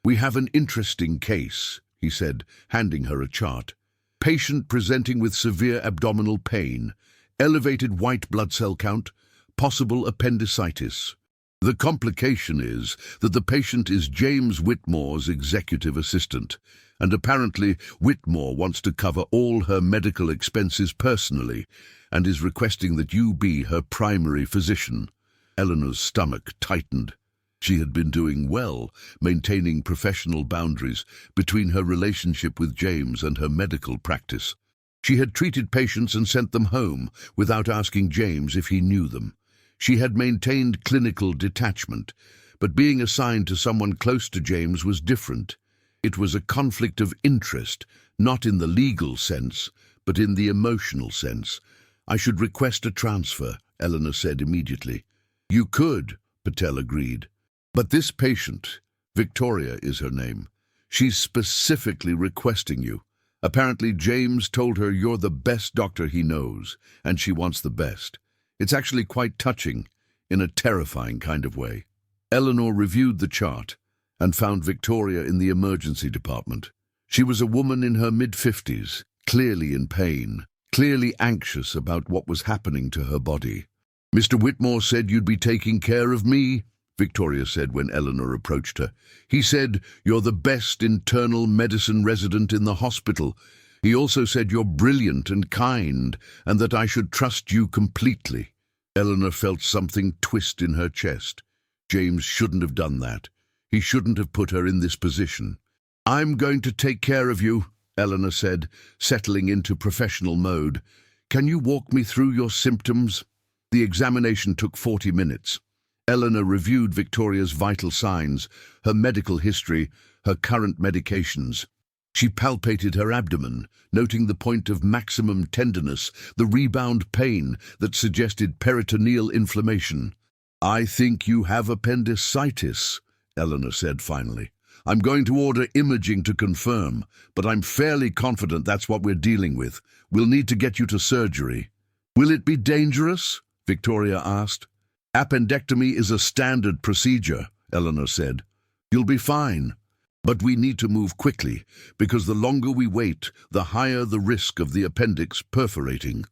"We have an interesting case," he said, handing her a chart. "Patient presenting with severe abdominal pain, elevated white blood cell count, possible appendicitis." The complication is that the patient is James Whitmore's executive assistant, and apparently Whitmore wants to cover all her medical expenses personally and is requesting that you be her primary physician. Eleanor's stomach tightened. She had been doing well, maintaining professional boundaries between her relationship with James and her medical practice. She had treated patients and sent them home without asking James if he knew them. She had maintained clinical detachment, but being assigned to someone close to James was different. It was a conflict of interest, not in the legal sense, but in the emotional sense. "I should request a transfer," Eleanor said immediately. "You could," Patel agreed. "But this patient, Victoria is her name, she's specifically requesting you. Apparently James told her you're the best doctor he knows, and she wants the best. It's actually quite touching, in a terrifying kind of way." Eleanor reviewed the chart and found Victoria in the emergency department. She was a woman in her mid-50s, clearly in pain, clearly anxious about what was happening to her body. "Mr. Whitmore said you'd be taking care of me," Victoria said when Eleanor approached her. "He said you're the best internal medicine resident in the hospital. He also said you're brilliant and kind, and that I should trust you completely." Eleanor felt something twist in her chest. James shouldn't have done that. He shouldn't have put her in this position. "I'm going to take care of you," Eleanor said, settling into professional mode. "Can you walk me through your symptoms?" The examination took 40 minutes. Eleanor reviewed Victoria's vital signs, her medical history, her current medications. She palpated her abdomen, noting the point of maximum tenderness, the rebound pain that suggested peritoneal inflammation. "I think you have appendicitis," Eleanor said finally. "I'm going to order imaging to confirm, but I'm fairly confident that's what we're dealing with. We'll need to get you to surgery." "Will it be dangerous?" Victoria asked. "Appendectomy is a standard procedure," Eleanor said. "You'll be fine. But we need to move quickly, because the longer we wait, the higher the risk of the appendix perforating."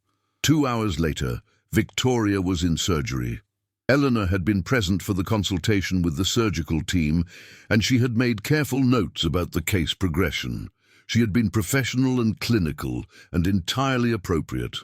2 hours later, Victoria was in surgery. Eleanor had been present for the consultation with the surgical team, and she had made careful notes about the case progression. She had been professional and clinical, and entirely appropriate.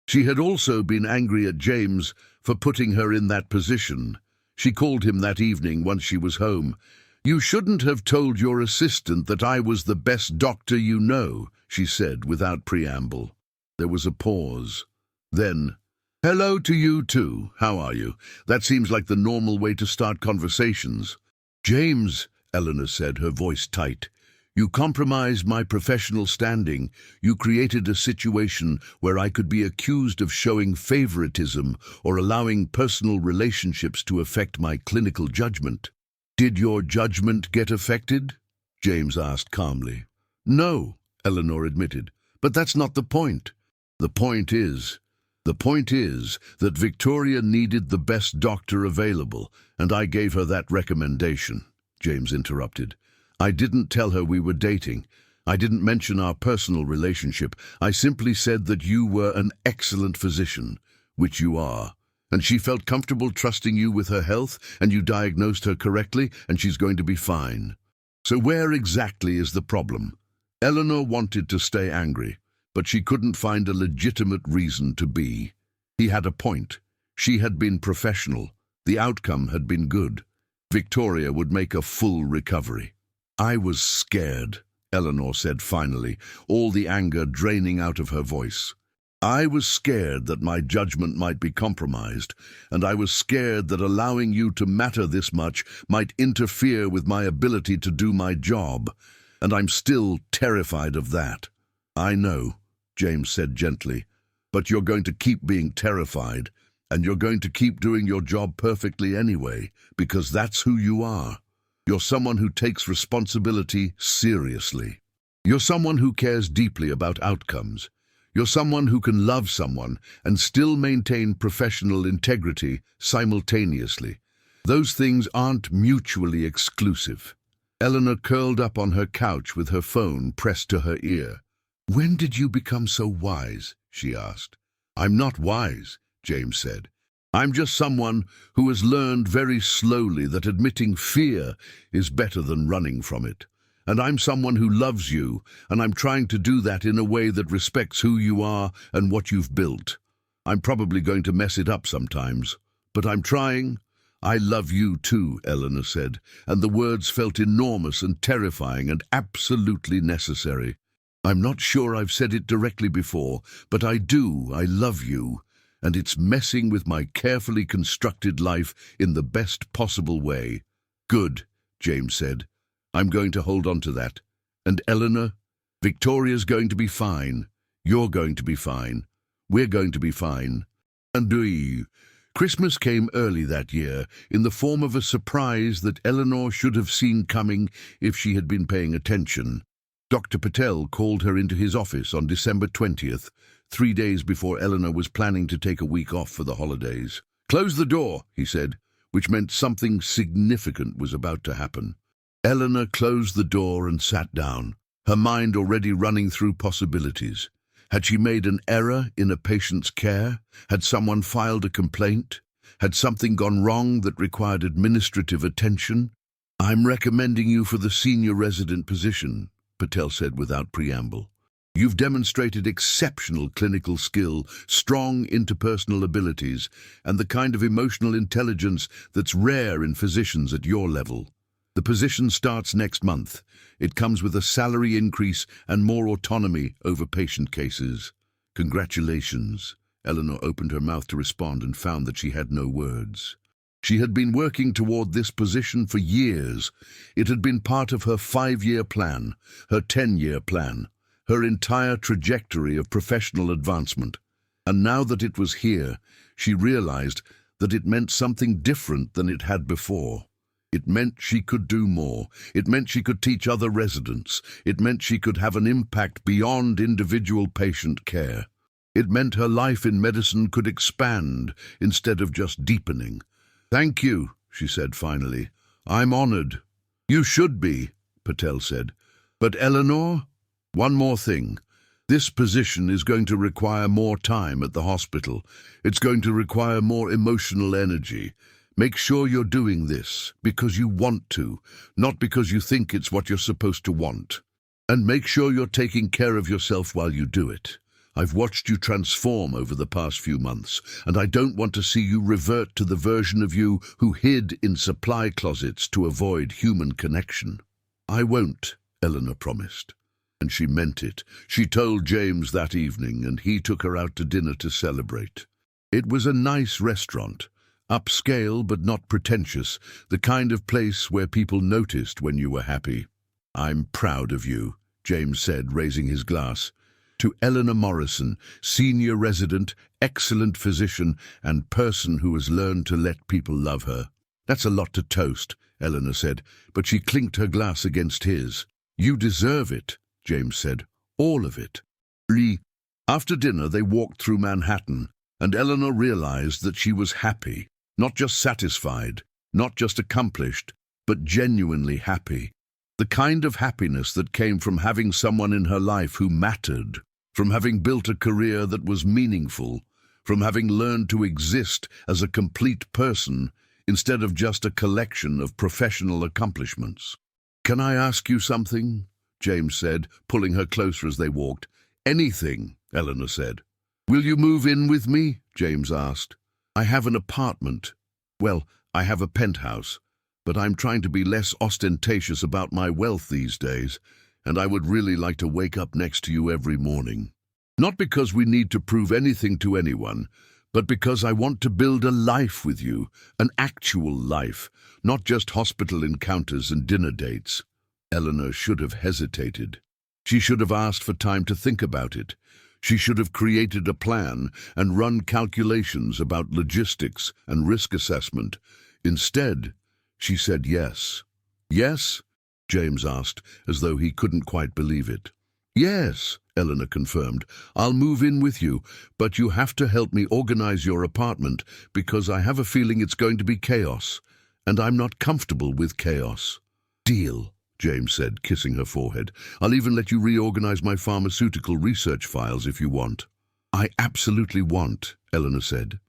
She had also been angry at James for putting her in that position. She called him that evening once she was home. "You shouldn't have told your assistant that I was the best doctor you know," she said without preamble. There was a pause. Then, "Hello to you too. How are you? That seems like the normal way to start conversations." "James," Eleanor said, her voice tight, "you compromised my professional standing. You created a situation where I could be accused of showing favoritism or allowing personal relationships to affect my clinical judgment." "Did your judgment get affected?" James asked calmly. "No," Eleanor admitted, "but that's not the point. The point is that Victoria needed the best doctor available, and I gave her that recommendation," James interrupted. "I didn't tell her we were dating. I didn't mention our personal relationship. I simply said that you were an excellent physician, which you are. And she felt comfortable trusting you with her health, and you diagnosed her correctly, and she's going to be fine." "So where exactly is the problem?" Eleanor wanted to stay angry, but she couldn't find a legitimate reason to be. He had a point. She had been professional. The outcome had been good. Victoria would make a full recovery. "I was scared," Eleanor said finally, all the anger draining out of her voice. "I was scared that my judgment might be compromised, and I was scared that allowing you to matter this much might interfere with my ability to do my job, and I'm still terrified of that." "I know," James said gently, "but you're going to keep being terrified, and you're going to keep doing your job perfectly anyway, because that's who you are. You're someone who takes responsibility seriously. You're someone who cares deeply about outcomes. You're someone who can love someone and still maintain professional integrity simultaneously. Those things aren't mutually exclusive." Eleanor curled up on her couch with her phone pressed to her ear. "When did you become so wise?" she asked. "I'm not wise," James said. I'm just someone who has learned very slowly that admitting fear is better than running from it. And I'm someone who loves you, and I'm trying to do that in a way that respects who you are and what you've built. I'm probably going to mess it up sometimes, but I'm trying. I love you too, Eleanor said, and the words felt enormous and terrifying and absolutely necessary. I'm not sure I've said it directly before, but I do. I love you, and it's messing with my carefully constructed life in the best possible way. Good, James said. I'm going to hold on to that. And Eleanor, Victoria's going to be fine. You're going to be fine. We're going to be fine. And Christmas came early that year in the form of a surprise that Eleanor should have seen coming if she had been paying attention. Dr. Patel called her into his office on December 20th, 3 days before Eleanor was planning to take a week off for the holidays. "Close the door," he said, which meant something significant was about to happen. Eleanor closed the door and sat down, her mind already running through possibilities. Had she made an error in a patient's care? Had someone filed a complaint? Had something gone wrong that required administrative attention? "I'm recommending you for the senior resident position," Patel said without preamble. "You've demonstrated exceptional clinical skill, strong interpersonal abilities, and the kind of emotional intelligence that's rare in physicians at your level. The position starts next month. It comes with a salary increase and more autonomy over patient cases." "Congratulations." Eleanor opened her mouth to respond and found that she had no words. She had been working toward this position for years. It had been part of her 5-year plan, her 10-year plan, her entire trajectory of professional advancement. And now that it was here, she realized that it meant something different than it had before. It meant she could do more. It meant she could teach other residents. It meant she could have an impact beyond individual patient care. It meant her life in medicine could expand instead of just deepening. "Thank you," she said finally. "I'm honored." "You should be," Patel said. "But Eleanor, one more thing. This position is going to require more time at the hospital. It's going to require more emotional energy. Make sure you're doing this because you want to, not because you think it's what you're supposed to want. And make sure you're taking care of yourself while you do it. I've watched you transform over the past few months, and I don't want to see you revert to the version of you who hid in supply closets to avoid human connection." "I won't," Eleanor promised. And she meant it. She told James that evening, and he took her out to dinner to celebrate. It was a nice restaurant. Upscale but not pretentious, the kind of place where people noticed when you were happy. "I'm proud of you," James said, raising his glass. "To Eleanor Morrison, senior resident, excellent physician, and person who has learned to let people love her." "That's a lot to toast," Eleanor said, but she clinked her glass against his. "You deserve it," James said. "All of it." After dinner, they walked through Manhattan, and Eleanor realized that she was happy. Not just satisfied, not just accomplished, but genuinely happy. The kind of happiness that came from having someone in her life who mattered, from having built a career that was meaningful, from having learned to exist as a complete person instead of just a collection of professional accomplishments. "Can I ask you something?" James said, pulling her closer as they walked. "Anything," Eleanor said. "Will you move in with me?" James asked. "I have an apartment. Well, I have a penthouse, but I'm trying to be less ostentatious about my wealth these days, and I would really like to wake up next to you every morning. Not because we need to prove anything to anyone, but because I want to build a life with you, an actual life, not just hospital encounters and dinner dates." Eleanor should have hesitated. She should have asked for time to think about it. She should have created a plan and run calculations about logistics and risk assessment. Instead, she said yes. "Yes?" James asked, as though he couldn't quite believe it. "Yes," Eleanor confirmed. "I'll move in with you, but you have to help me organize your apartment because I have a feeling it's going to be chaos, and I'm not comfortable with chaos." "Deal," James said, kissing her forehead. "I'll even let you reorganize my pharmaceutical research files if you want." "I absolutely want," Eleanor said.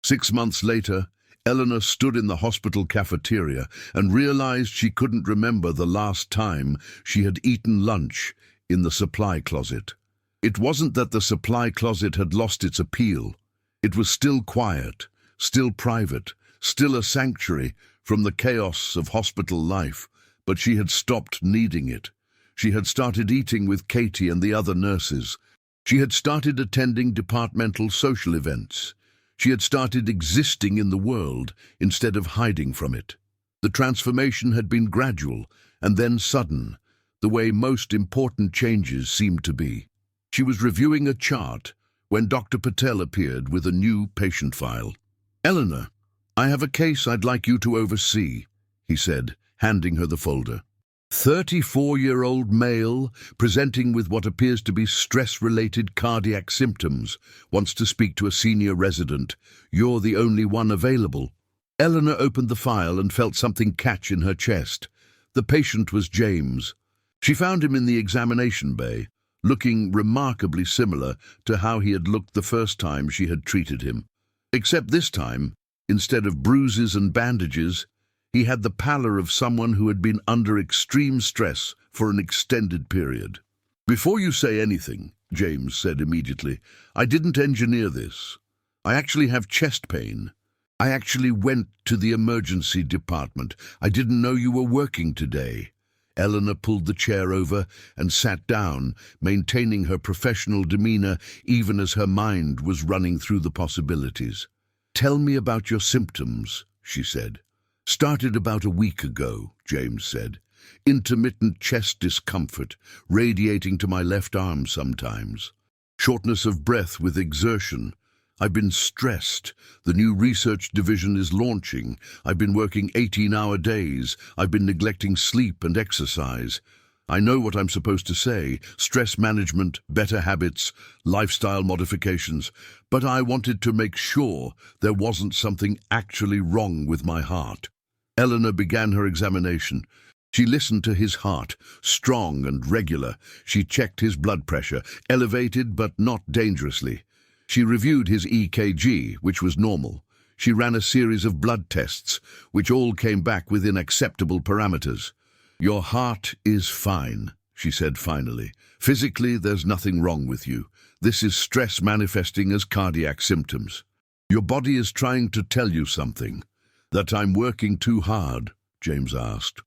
6 months later, Eleanor stood in the hospital cafeteria and realized she couldn't remember the last time she had eaten lunch in the supply closet. It wasn't that the supply closet had lost its appeal. It was still quiet, still private, still a sanctuary from the chaos of hospital life, but she had stopped needing it. She had started eating with Katie and the other nurses. She had started attending departmental social events. She had started existing in the world instead of hiding from it. The transformation had been gradual and then sudden, the way most important changes seemed to be. She was reviewing a chart when Dr. Patel appeared with a new patient file. "Eleanor, I have a case I'd like you to oversee," he said, handing her the folder. 34-year-old male, presenting with what appears to be stress-related cardiac symptoms, wants to speak to a senior resident. You're the only one available. Eleanor opened the file and felt something catch in her chest. The patient was James. She found him in the examination bay, looking remarkably similar to how he had looked the first time she had treated him. Except this time, instead of bruises and bandages, he had the pallor of someone who had been under extreme stress for an extended period. "Before you say anything," James said immediately, "I didn't engineer this. I actually have chest pain. I actually went to the emergency department. I didn't know you were working today." Eleanor pulled the chair over and sat down, maintaining her professional demeanor even as her mind was running through the possibilities. "Tell me about your symptoms," she said. "Started about a week ago," James said. "Intermittent chest discomfort, radiating to my left arm sometimes. Shortness of breath with exertion. I've been stressed. The new research division is launching. I've been working 18-hour days. I've been neglecting sleep and exercise. I know what I'm supposed to say: stress management, better habits, lifestyle modifications. But I wanted to make sure there wasn't something actually wrong with my heart." Eleanor began her examination. She listened to his heart, strong and regular. She checked his blood pressure, elevated but not dangerously. She reviewed his EKG, which was normal. She ran a series of blood tests, which all came back within acceptable parameters. "Your heart is fine," she said finally. "Physically, there's nothing wrong with you. This is stress manifesting as cardiac symptoms. Your body is trying to tell you something." "That I'm working too hard?" James asked.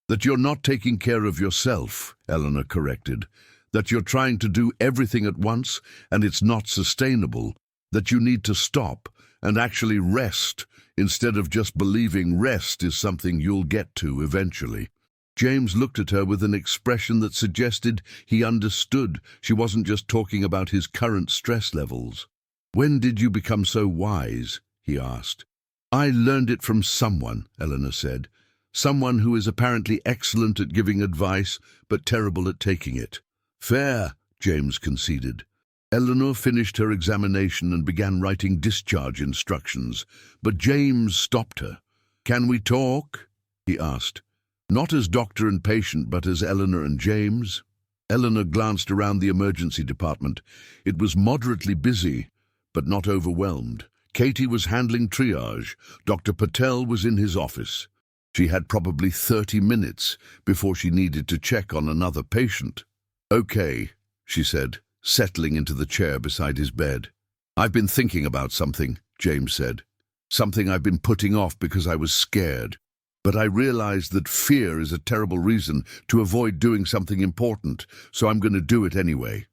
"That you're not taking care of yourself," Eleanor corrected. "That you're trying to do everything at once and it's not sustainable. That you need to stop and actually rest instead of just believing rest is something you'll get to eventually." James looked at her with an expression that suggested he understood she wasn't just talking about his current stress levels. "When did you become so wise?" he asked. "I learned it from someone," Eleanor said. "Someone who is apparently excellent at giving advice, but terrible at taking it." "Fair," James conceded. Eleanor finished her examination and began writing discharge instructions, but James stopped her. "Can we talk?" he asked. Not as doctor and patient, but as Eleanor and James. Eleanor glanced around the emergency department. It was moderately busy, but not overwhelmed. Katie was handling triage. Dr. Patel was in his office. She had probably 30 minutes before she needed to check on another patient. "Okay," she said, settling into the chair beside his bed. "I've been thinking about something," James said. "Something I've been putting off because I was scared. But I realized that fear is a terrible reason to avoid doing something important, so I'm going to do it anyway."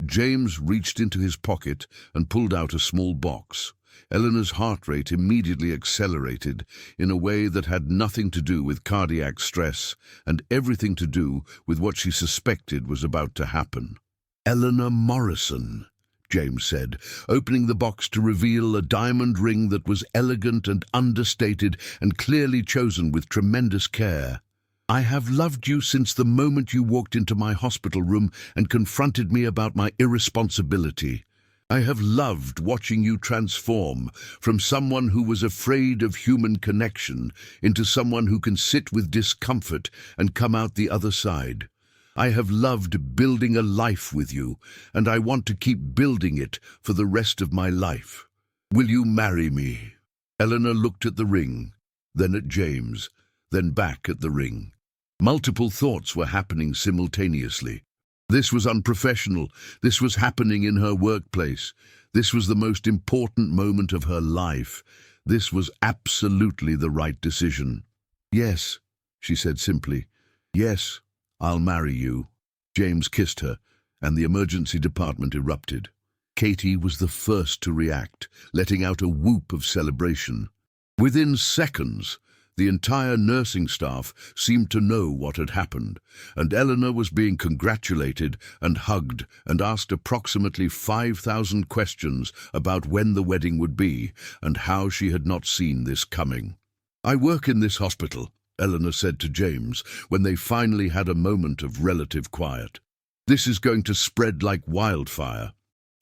James reached into his pocket and pulled out a small box. Eleanor's heart rate immediately accelerated in a way that had nothing to do with cardiac stress and everything to do with what she suspected was about to happen. "Eleanor Morrison," James said, opening the box to reveal a diamond ring that was elegant and understated and clearly chosen with tremendous care. "I have loved you since the moment you walked into my hospital room and confronted me about my irresponsibility. I have loved watching you transform from someone who was afraid of human connection into someone who can sit with discomfort and come out the other side. I have loved building a life with you, and I want to keep building it for the rest of my life. Will you marry me?" Eleanor looked at the ring, then at James, then back at the ring. Multiple thoughts were happening simultaneously. This was unprofessional. This was happening in her workplace. This was the most important moment of her life. This was absolutely the right decision. "Yes," she said simply. "Yes, I'll marry you." James kissed her, and the emergency department erupted. Katie was the first to react, letting out a whoop of celebration. Within seconds, the entire nursing staff seemed to know what had happened, and Eleanor was being congratulated and hugged and asked approximately 5,000 questions about when the wedding would be and how she had not seen this coming. "I work in this hospital," Eleanor said to James when they finally had a moment of relative quiet. "This is going to spread like wildfire.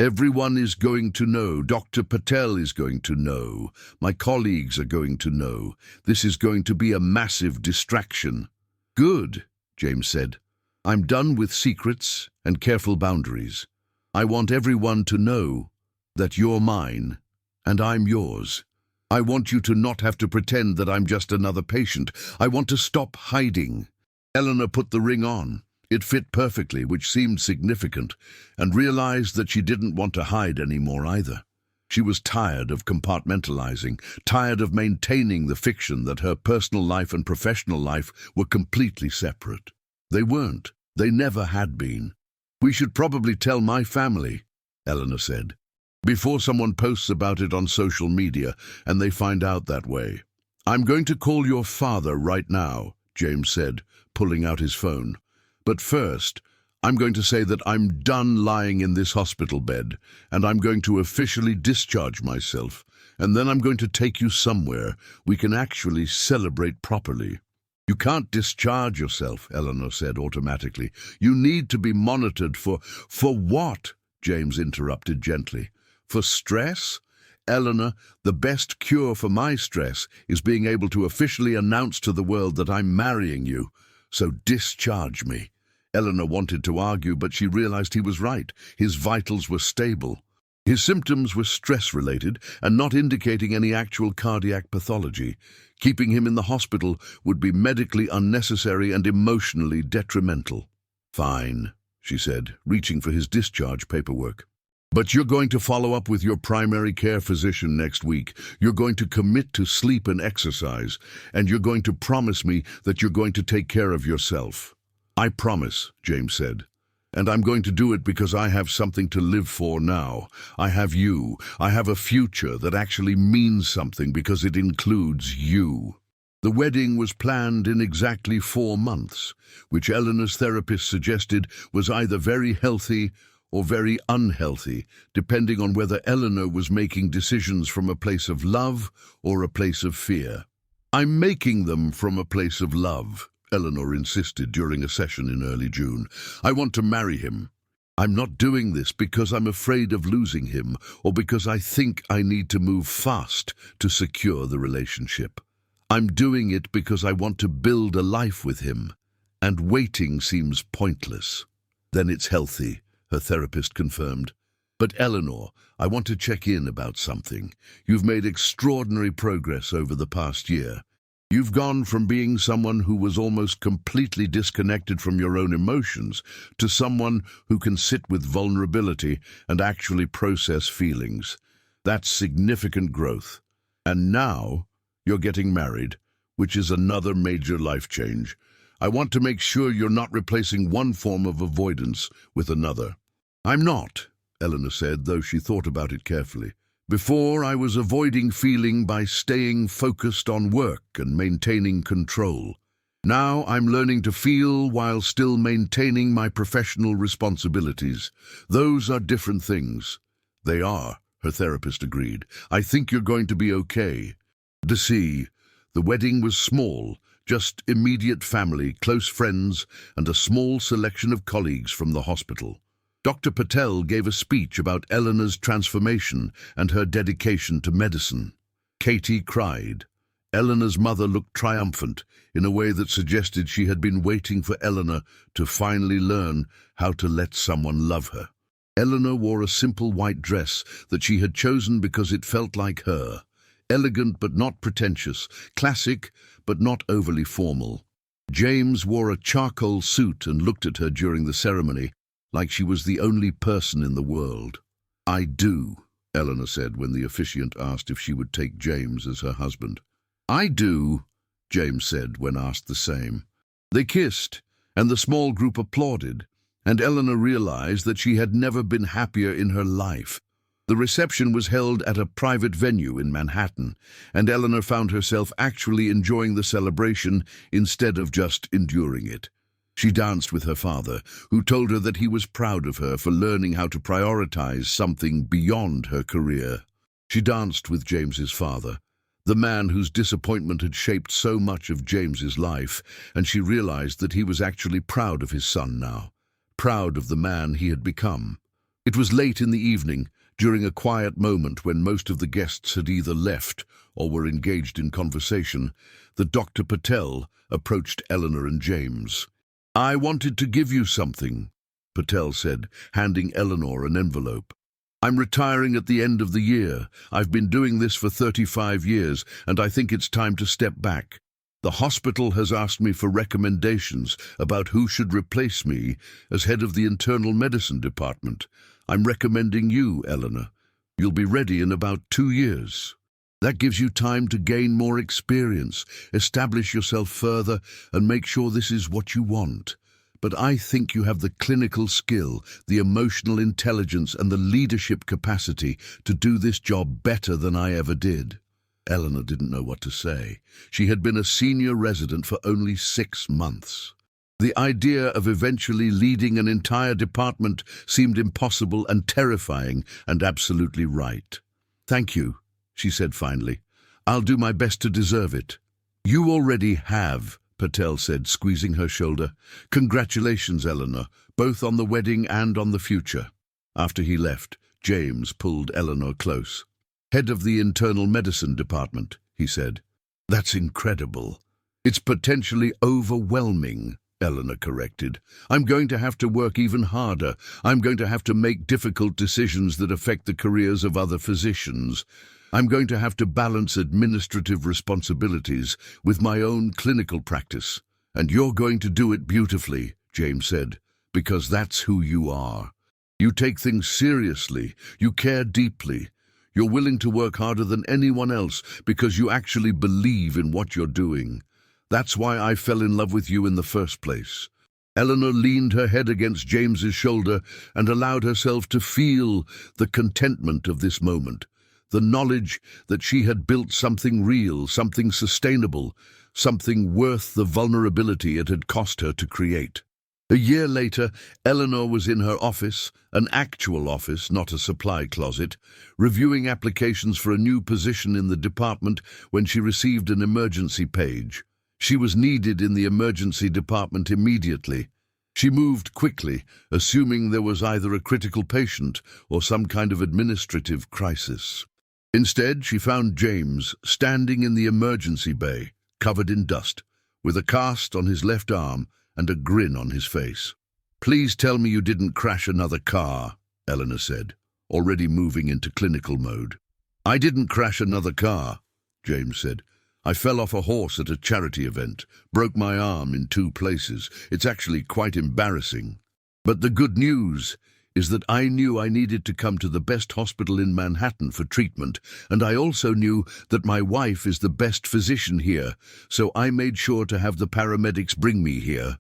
Everyone is going to know. Dr. Patel is going to know. My colleagues are going to know. This is going to be a massive distraction." "Good," James said. "I'm done with secrets and careful boundaries. I want everyone to know that you're mine and I'm yours. I want you to not have to pretend that I'm just another patient. I want to stop hiding." Eleanor put the ring on. It fit perfectly, which seemed significant, and realized that she didn't want to hide anymore either. She was tired of compartmentalizing, tired of maintaining the fiction that her personal life and professional life were completely separate. They weren't. They never had been. "We should probably tell my family," Eleanor said, "before someone posts about it on social media and they find out that way." "I'm going to call your father right now," James said, pulling out his phone. "But first, I'm going to say that I'm done lying in this hospital bed, and I'm going to officially discharge myself, and then I'm going to take you somewhere we can actually celebrate properly." "You can't discharge yourself," Eleanor said automatically. "You need to be monitored for—" "For what?" James interrupted gently. "For stress? Eleanor, the best cure for my stress is being able to officially announce to the world that I'm marrying you. So discharge me." Eleanor wanted to argue, but she realized he was right. His vitals were stable. His symptoms were stress-related and not indicating any actual cardiac pathology. Keeping him in the hospital would be medically unnecessary and emotionally detrimental. "Fine," she said, reaching for his discharge paperwork. "But you're going to follow up with your primary care physician next week. You're going to commit to sleep and exercise, and you're going to promise me that you're going to take care of yourself." "I promise," James said. "And I'm going to do it because I have something to live for now. I have you. I have a future that actually means something because it includes you." The wedding was planned in exactly 4 months, which Eleanor's therapist suggested was either very healthy or very unhealthy, depending on whether Eleanor was making decisions from a place of love or a place of fear. "I'm making them from a place of love," Eleanor insisted during a session in early June. "I want to marry him. I'm not doing this because I'm afraid of losing him or because I think I need to move fast to secure the relationship. I'm doing it because I want to build a life with him, and waiting seems pointless." "Then it's healthy," her therapist confirmed. "But Eleanor, I want to check in about something. You've made extraordinary progress over the past year. You've gone from being someone who was almost completely disconnected from your own emotions to someone who can sit with vulnerability and actually process feelings. That's significant growth. And now you're getting married, which is another major life change. I want to make sure you're not replacing one form of avoidance with another." "I'm not," Eleanor said, though she thought about it carefully. "Before, I was avoiding feeling by staying focused on work and maintaining control. Now I'm learning to feel while still maintaining my professional responsibilities. Those are different things." "They are," her therapist agreed. "I think you're going to be okay." The wedding was small, just immediate family, close friends, and a small selection of colleagues from the hospital. Dr. Patel gave a speech about Eleanor's transformation and her dedication to medicine. Katie cried. Eleanor's mother looked triumphant in a way that suggested she had been waiting for Eleanor to finally learn how to let someone love her. Eleanor wore a simple white dress that she had chosen because it felt like her. Elegant but not pretentious, classic but not overly formal. James wore a charcoal suit and looked at her during the ceremony like she was the only person in the world. "I do," Eleanor said when the officiant asked if she would take James as her husband. "I do," James said when asked the same. They kissed, and the small group applauded, and Eleanor realized that she had never been happier in her life. The reception was held at a private venue in Manhattan, and Eleanor found herself actually enjoying the celebration instead of just enduring it. She danced with her father, who told her that he was proud of her for learning how to prioritize something beyond her career. She danced with James's father, the man whose disappointment had shaped so much of James's life, and she realized that he was actually proud of his son now, proud of the man he had become. It was late in the evening, during a quiet moment when most of the guests had either left or were engaged in conversation, that Dr. Patel approached Eleanor and James. "I wanted to give you something," Patel said, handing Eleanor an envelope. "I'm retiring at the end of the year. I've been doing this for 35 years, and I think it's time to step back. The hospital has asked me for recommendations about who should replace me as head of the internal medicine department. I'm recommending you, Eleanor. You'll be ready in about 2 years. That gives you time to gain more experience, establish yourself further, and make sure this is what you want. But I think you have the clinical skill, the emotional intelligence, and the leadership capacity to do this job better than I ever did." Eleanor didn't know what to say. She had been a senior resident for only 6 months. The idea of eventually leading an entire department seemed impossible and terrifying, and absolutely right. "Thank you," she said finally. "I'll do my best to deserve it." "You already have," Patel said, squeezing her shoulder. "Congratulations, Eleanor, both on the wedding and on the future." After he left, James pulled Eleanor close. "Head of the internal medicine department," he said. "That's incredible." "It's potentially overwhelming," Eleanor corrected. "I'm going to have to work even harder. I'm going to have to make difficult decisions that affect the careers of other physicians. I'm going to have to balance administrative responsibilities with my own clinical practice. And you're going to do it beautifully," James said, "because that's who you are. You take things seriously. You care deeply. You're willing to work harder than anyone else because you actually believe in what you're doing. That's why I fell in love with you in the first place." Eleanor leaned her head against James's shoulder and allowed herself to feel the contentment of this moment, the knowledge that she had built something real, something sustainable, something worth the vulnerability it had cost her to create. A year later, Eleanor was in her office, an actual office, not a supply closet, reviewing applications for a new position in the department when she received an emergency page. She was needed in the emergency department immediately. She moved quickly, assuming there was either a critical patient or some kind of administrative crisis. Instead, she found James standing in the emergency bay, covered in dust, with a cast on his left arm and a grin on his face. "Please tell me you didn't crash another car," Eleanor said, already moving into clinical mode. "I didn't crash another car," James said. "I fell off a horse at a charity event, broke my arm in 2 places. It's actually quite embarrassing. But the good news is that I knew I needed to come to the best hospital in Manhattan for treatment, and I also knew that my wife is the best physician here, so I made sure to have the paramedics bring me here."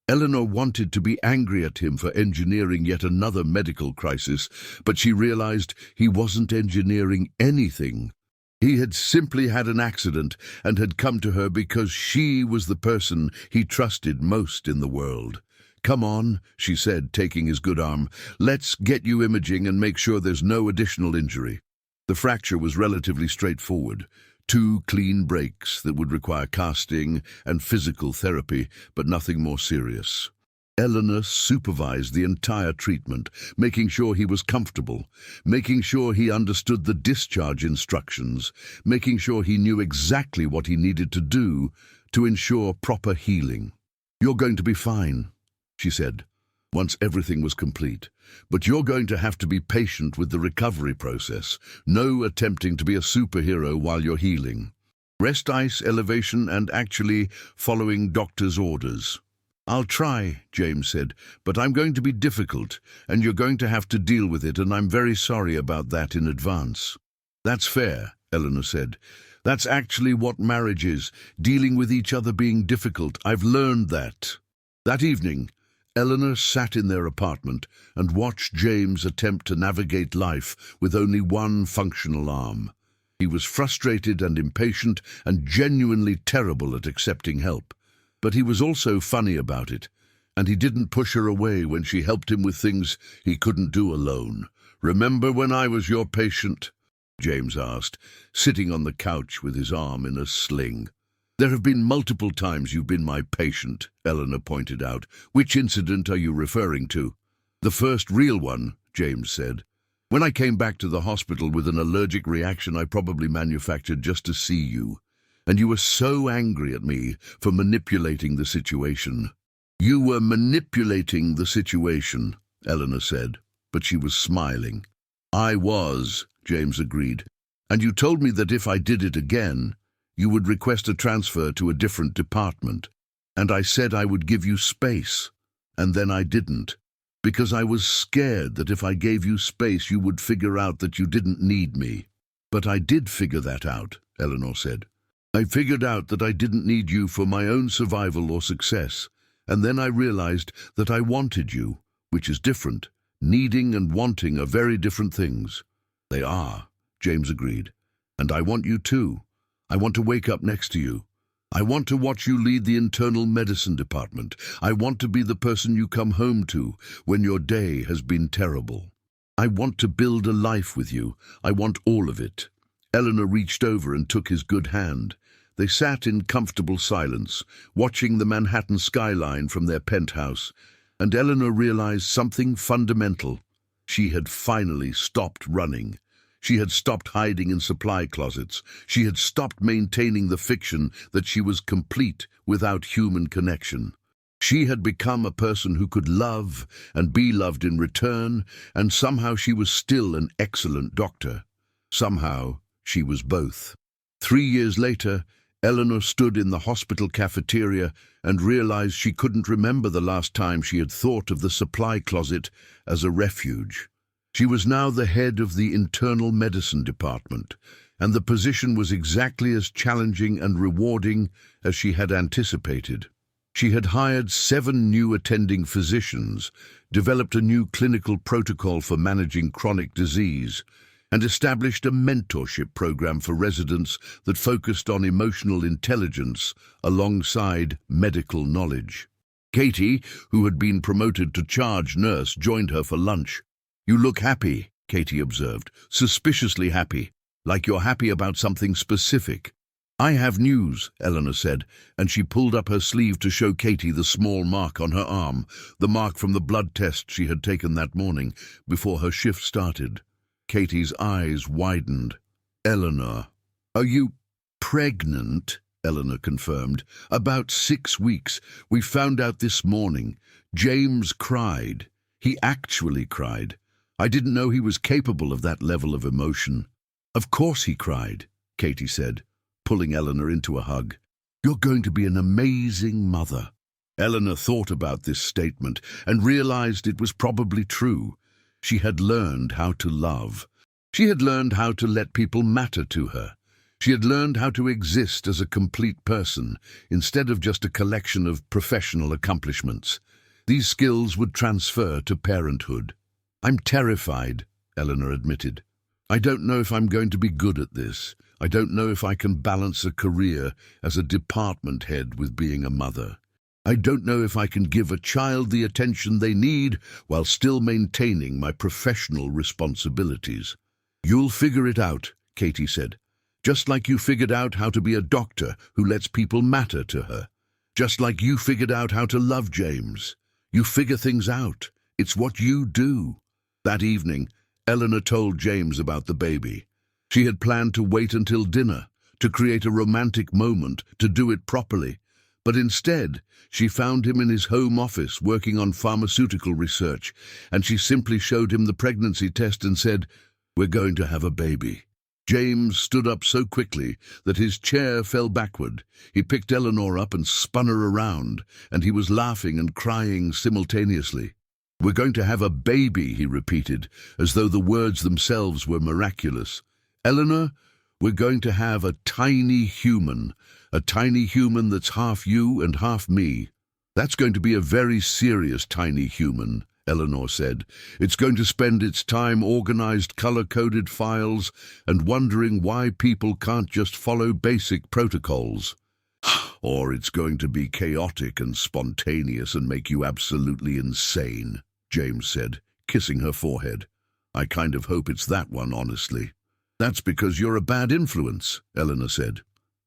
Eleanor wanted to be angry at him for engineering yet another medical crisis, but she realized he wasn't engineering anything. He had simply had an accident and had come to her because she was the person he trusted most in the world. "Come on," she said, taking his good arm. "Let's get you imaging and make sure there's no additional injury." The fracture was relatively straightforward. 2 clean breaks that would require casting and physical therapy, but nothing more serious. Eleanor supervised the entire treatment, making sure he was comfortable, making sure he understood the discharge instructions, making sure he knew exactly what he needed to do to ensure proper healing. "You're going to be fine," she said. once everything was complete. But you're going to have to be patient with the recovery process. No attempting to be a superhero while you're healing. Rest, ice, elevation, and actually following doctor's orders. I'll try, James said, but I'm going to be difficult, and you're going to have to deal with it, and I'm very sorry about that in advance. That's fair, Eleanor said. That's actually what marriage is, dealing with each other being difficult. I've learned that. That evening, Eleanor sat in their apartment and watched James attempt to navigate life with only one functional arm. He was frustrated and impatient and genuinely terrible at accepting help. But he was also funny about it, and he didn't push her away when she helped him with things he couldn't do alone. "Remember when I was your patient?" James asked, sitting on the couch with his arm in a sling. "There have been multiple times you've been my patient," Eleanor pointed out. "Which incident are you referring to?" "The first real one," James said. "When I came back to the hospital with an allergic reaction I probably manufactured just to see you. And you were so angry at me for manipulating the situation." "You were manipulating the situation," Eleanor said, but she was smiling. "I was," James agreed. "And you told me that if I did it again, you would request a transfer to a different department. And I said I would give you space. And then I didn't. Because I was scared that if I gave you space, you would figure out that you didn't need me." "But I did figure that out," Eleanor said. "I figured out that I didn't need you for my own survival or success. And then I realized that I wanted you, which is different. Needing and wanting are very different things." "They are," James agreed. "And I want you too. I want to wake up next to you. I want to watch you lead the internal medicine department. I want to be the person you come home to when your day has been terrible. I want to build a life with you. I want all of it." Eleanor reached over and took his good hand. They sat in comfortable silence, watching the Manhattan skyline from their penthouse, and Eleanor realized something fundamental. She had finally stopped running. She had stopped hiding in supply closets. She had stopped maintaining the fiction that she was complete without human connection. She had become a person who could love and be loved in return, and somehow she was still an excellent doctor. Somehow she was both. 3 years later, Eleanor stood in the hospital cafeteria and realized she couldn't remember the last time she had thought of the supply closet as a refuge. She was now the head of the internal medicine department, and the position was exactly as challenging and rewarding as she had anticipated. She had hired 7 new attending physicians, developed a new clinical protocol for managing chronic disease, and established a mentorship program for residents that focused on emotional intelligence alongside medical knowledge. Katie, who had been promoted to charge nurse, joined her for lunch. "You look happy," Katie observed, "suspiciously happy, like you're happy about something specific." "I have news," Eleanor said, and she pulled up her sleeve to show Katie the small mark on her arm, the mark from the blood test she had taken that morning before her shift started. Katie's eyes widened. "Eleanor, are you pregnant?" Eleanor confirmed. "About 6 weeks. We found out this morning. James cried. He actually cried. I didn't know he was capable of that level of emotion." "Of course he cried," Katie said, pulling Eleanor into a hug. "You're going to be an amazing mother." Eleanor thought about this statement and realized it was probably true. She had learned how to love. She had learned how to let people matter to her. She had learned how to exist as a complete person, instead of just a collection of professional accomplishments. These skills would transfer to parenthood. "I'm terrified," Eleanor admitted. "I don't know if I'm going to be good at this. I don't know if I can balance a career as a department head with being a mother. I don't know if I can give a child the attention they need while still maintaining my professional responsibilities." "You'll figure it out," Katie said. "Just like you figured out how to be a doctor who lets people matter to her. Just like you figured out how to love James. You figure things out. It's what you do." That evening, Eleanor told James about the baby. She had planned to wait until dinner, to create a romantic moment, to do it properly. But instead, she found him in his home office working on pharmaceutical research, and she simply showed him the pregnancy test and said, "We're going to have a baby." James stood up so quickly that his chair fell backward. He picked Eleanor up and spun her around, and he was laughing and crying simultaneously. "We're going to have a baby," he repeated, as though the words themselves were miraculous. "Eleanor, we're going to have a tiny human that's half you and half me." "That's going to be a very serious tiny human," Eleanor said. "It's going to spend its time organized color-coded files and wondering why people can't just follow basic protocols. Or it's going to be chaotic and spontaneous and make you absolutely insane," James said, kissing her forehead. "I kind of hope it's that one, honestly." "That's because you're a bad influence," Eleanor said.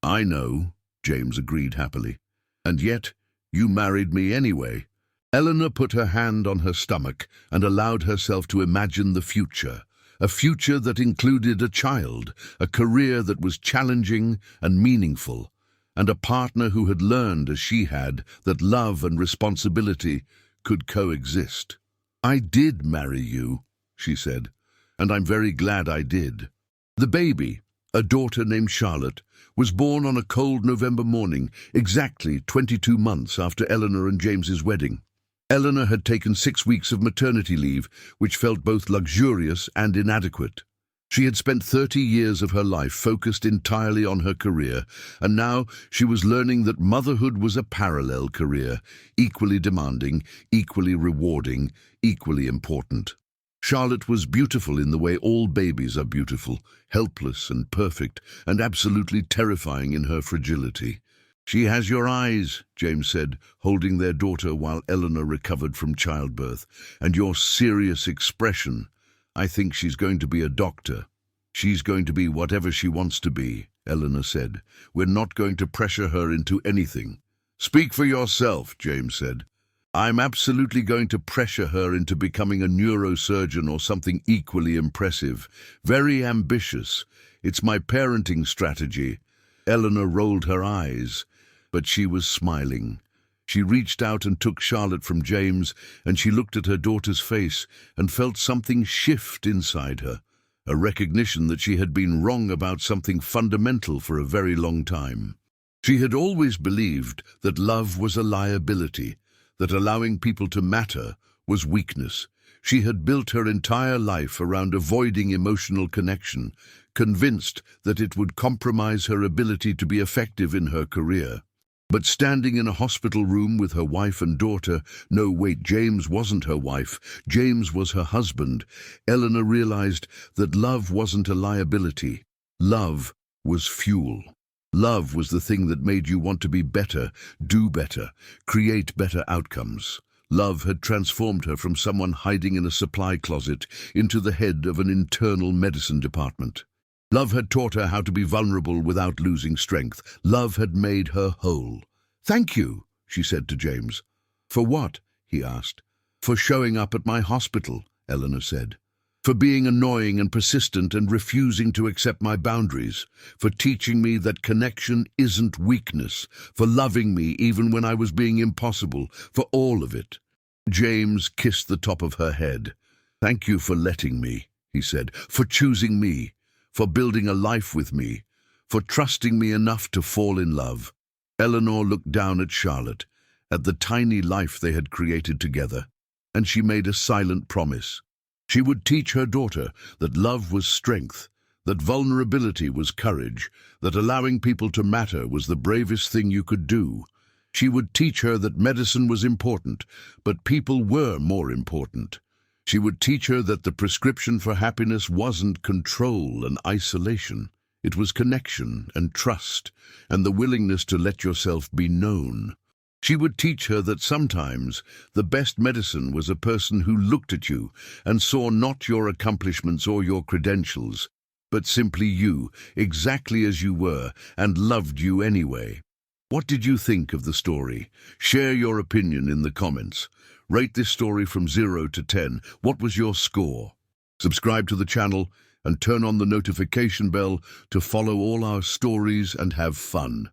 "I know," James agreed happily. "And yet, you married me anyway." Eleanor put her hand on her stomach and allowed herself to imagine the future, a future that included a child, a career that was challenging and meaningful, and a partner who had learned, as she had, that love and responsibility could coexist. "I did marry you," she said, "and I'm very glad I did." The baby, a daughter named Charlotte, was born on a cold November morning, exactly 22 months after Eleanor and James's wedding. Eleanor had taken 6 weeks of maternity leave, which felt both luxurious and inadequate. She had spent 30 years of her life focused entirely on her career, and now she was learning that motherhood was a parallel career, equally demanding, equally rewarding, equally important. Charlotte was beautiful in the way all babies are beautiful, helpless and perfect, and absolutely terrifying in her fragility. "She has your eyes," James said, holding their daughter while Eleanor recovered from childbirth, "and your serious expression. I think she's going to be a doctor." "She's going to be whatever she wants to be," Eleanor said. "We're not going to pressure her into anything." "Speak for yourself," James said. "I'm absolutely going to pressure her into becoming a neurosurgeon or something equally impressive. Very ambitious. It's my parenting strategy." Eleanor rolled her eyes, but she was smiling. She reached out and took Charlotte from James, and she looked at her daughter's face and felt something shift inside her, a recognition that she had been wrong about something fundamental for a very long time. She had always believed that love was a liability, that allowing people to matter was weakness. She had built her entire life around avoiding emotional connection, convinced that it would compromise her ability to be effective in her career. But standing in a hospital room with her wife and daughter, no, wait, James wasn't her wife, James was her husband, Eleanor realized that love wasn't a liability. Love was fuel. Love was the thing that made you want to be better, do better, create better outcomes. Love had transformed her from someone hiding in a supply closet into the head of an internal medicine department. Love had taught her how to be vulnerable without losing strength. Love had made her whole. "Thank you," she said to James. "For what?" he asked. "For showing up at my hospital," Eleanor said. "For being annoying and persistent and refusing to accept my boundaries. For teaching me that connection isn't weakness. For loving me even when I was being impossible. For all of it." James kissed the top of her head. "Thank you for letting me," he said. "For choosing me. For building a life with me, for trusting me enough to fall in love." Eleanor looked down at Charlotte, at the tiny life they had created together, and she made a silent promise. She would teach her daughter that love was strength, that vulnerability was courage, that allowing people to matter was the bravest thing you could do. She would teach her that medicine was important, but people were more important. She would teach her that the prescription for happiness wasn't control and isolation. It was connection and trust, and the willingness to let yourself be known. She would teach her that sometimes the best medicine was a person who looked at you and saw not your accomplishments or your credentials, but simply you, exactly as you were, and loved you anyway. What did you think of the story? Share your opinion in the comments. Rate this story from 0 to 10. What was your score? Subscribe to the channel and turn on the notification bell to follow all our stories and have fun.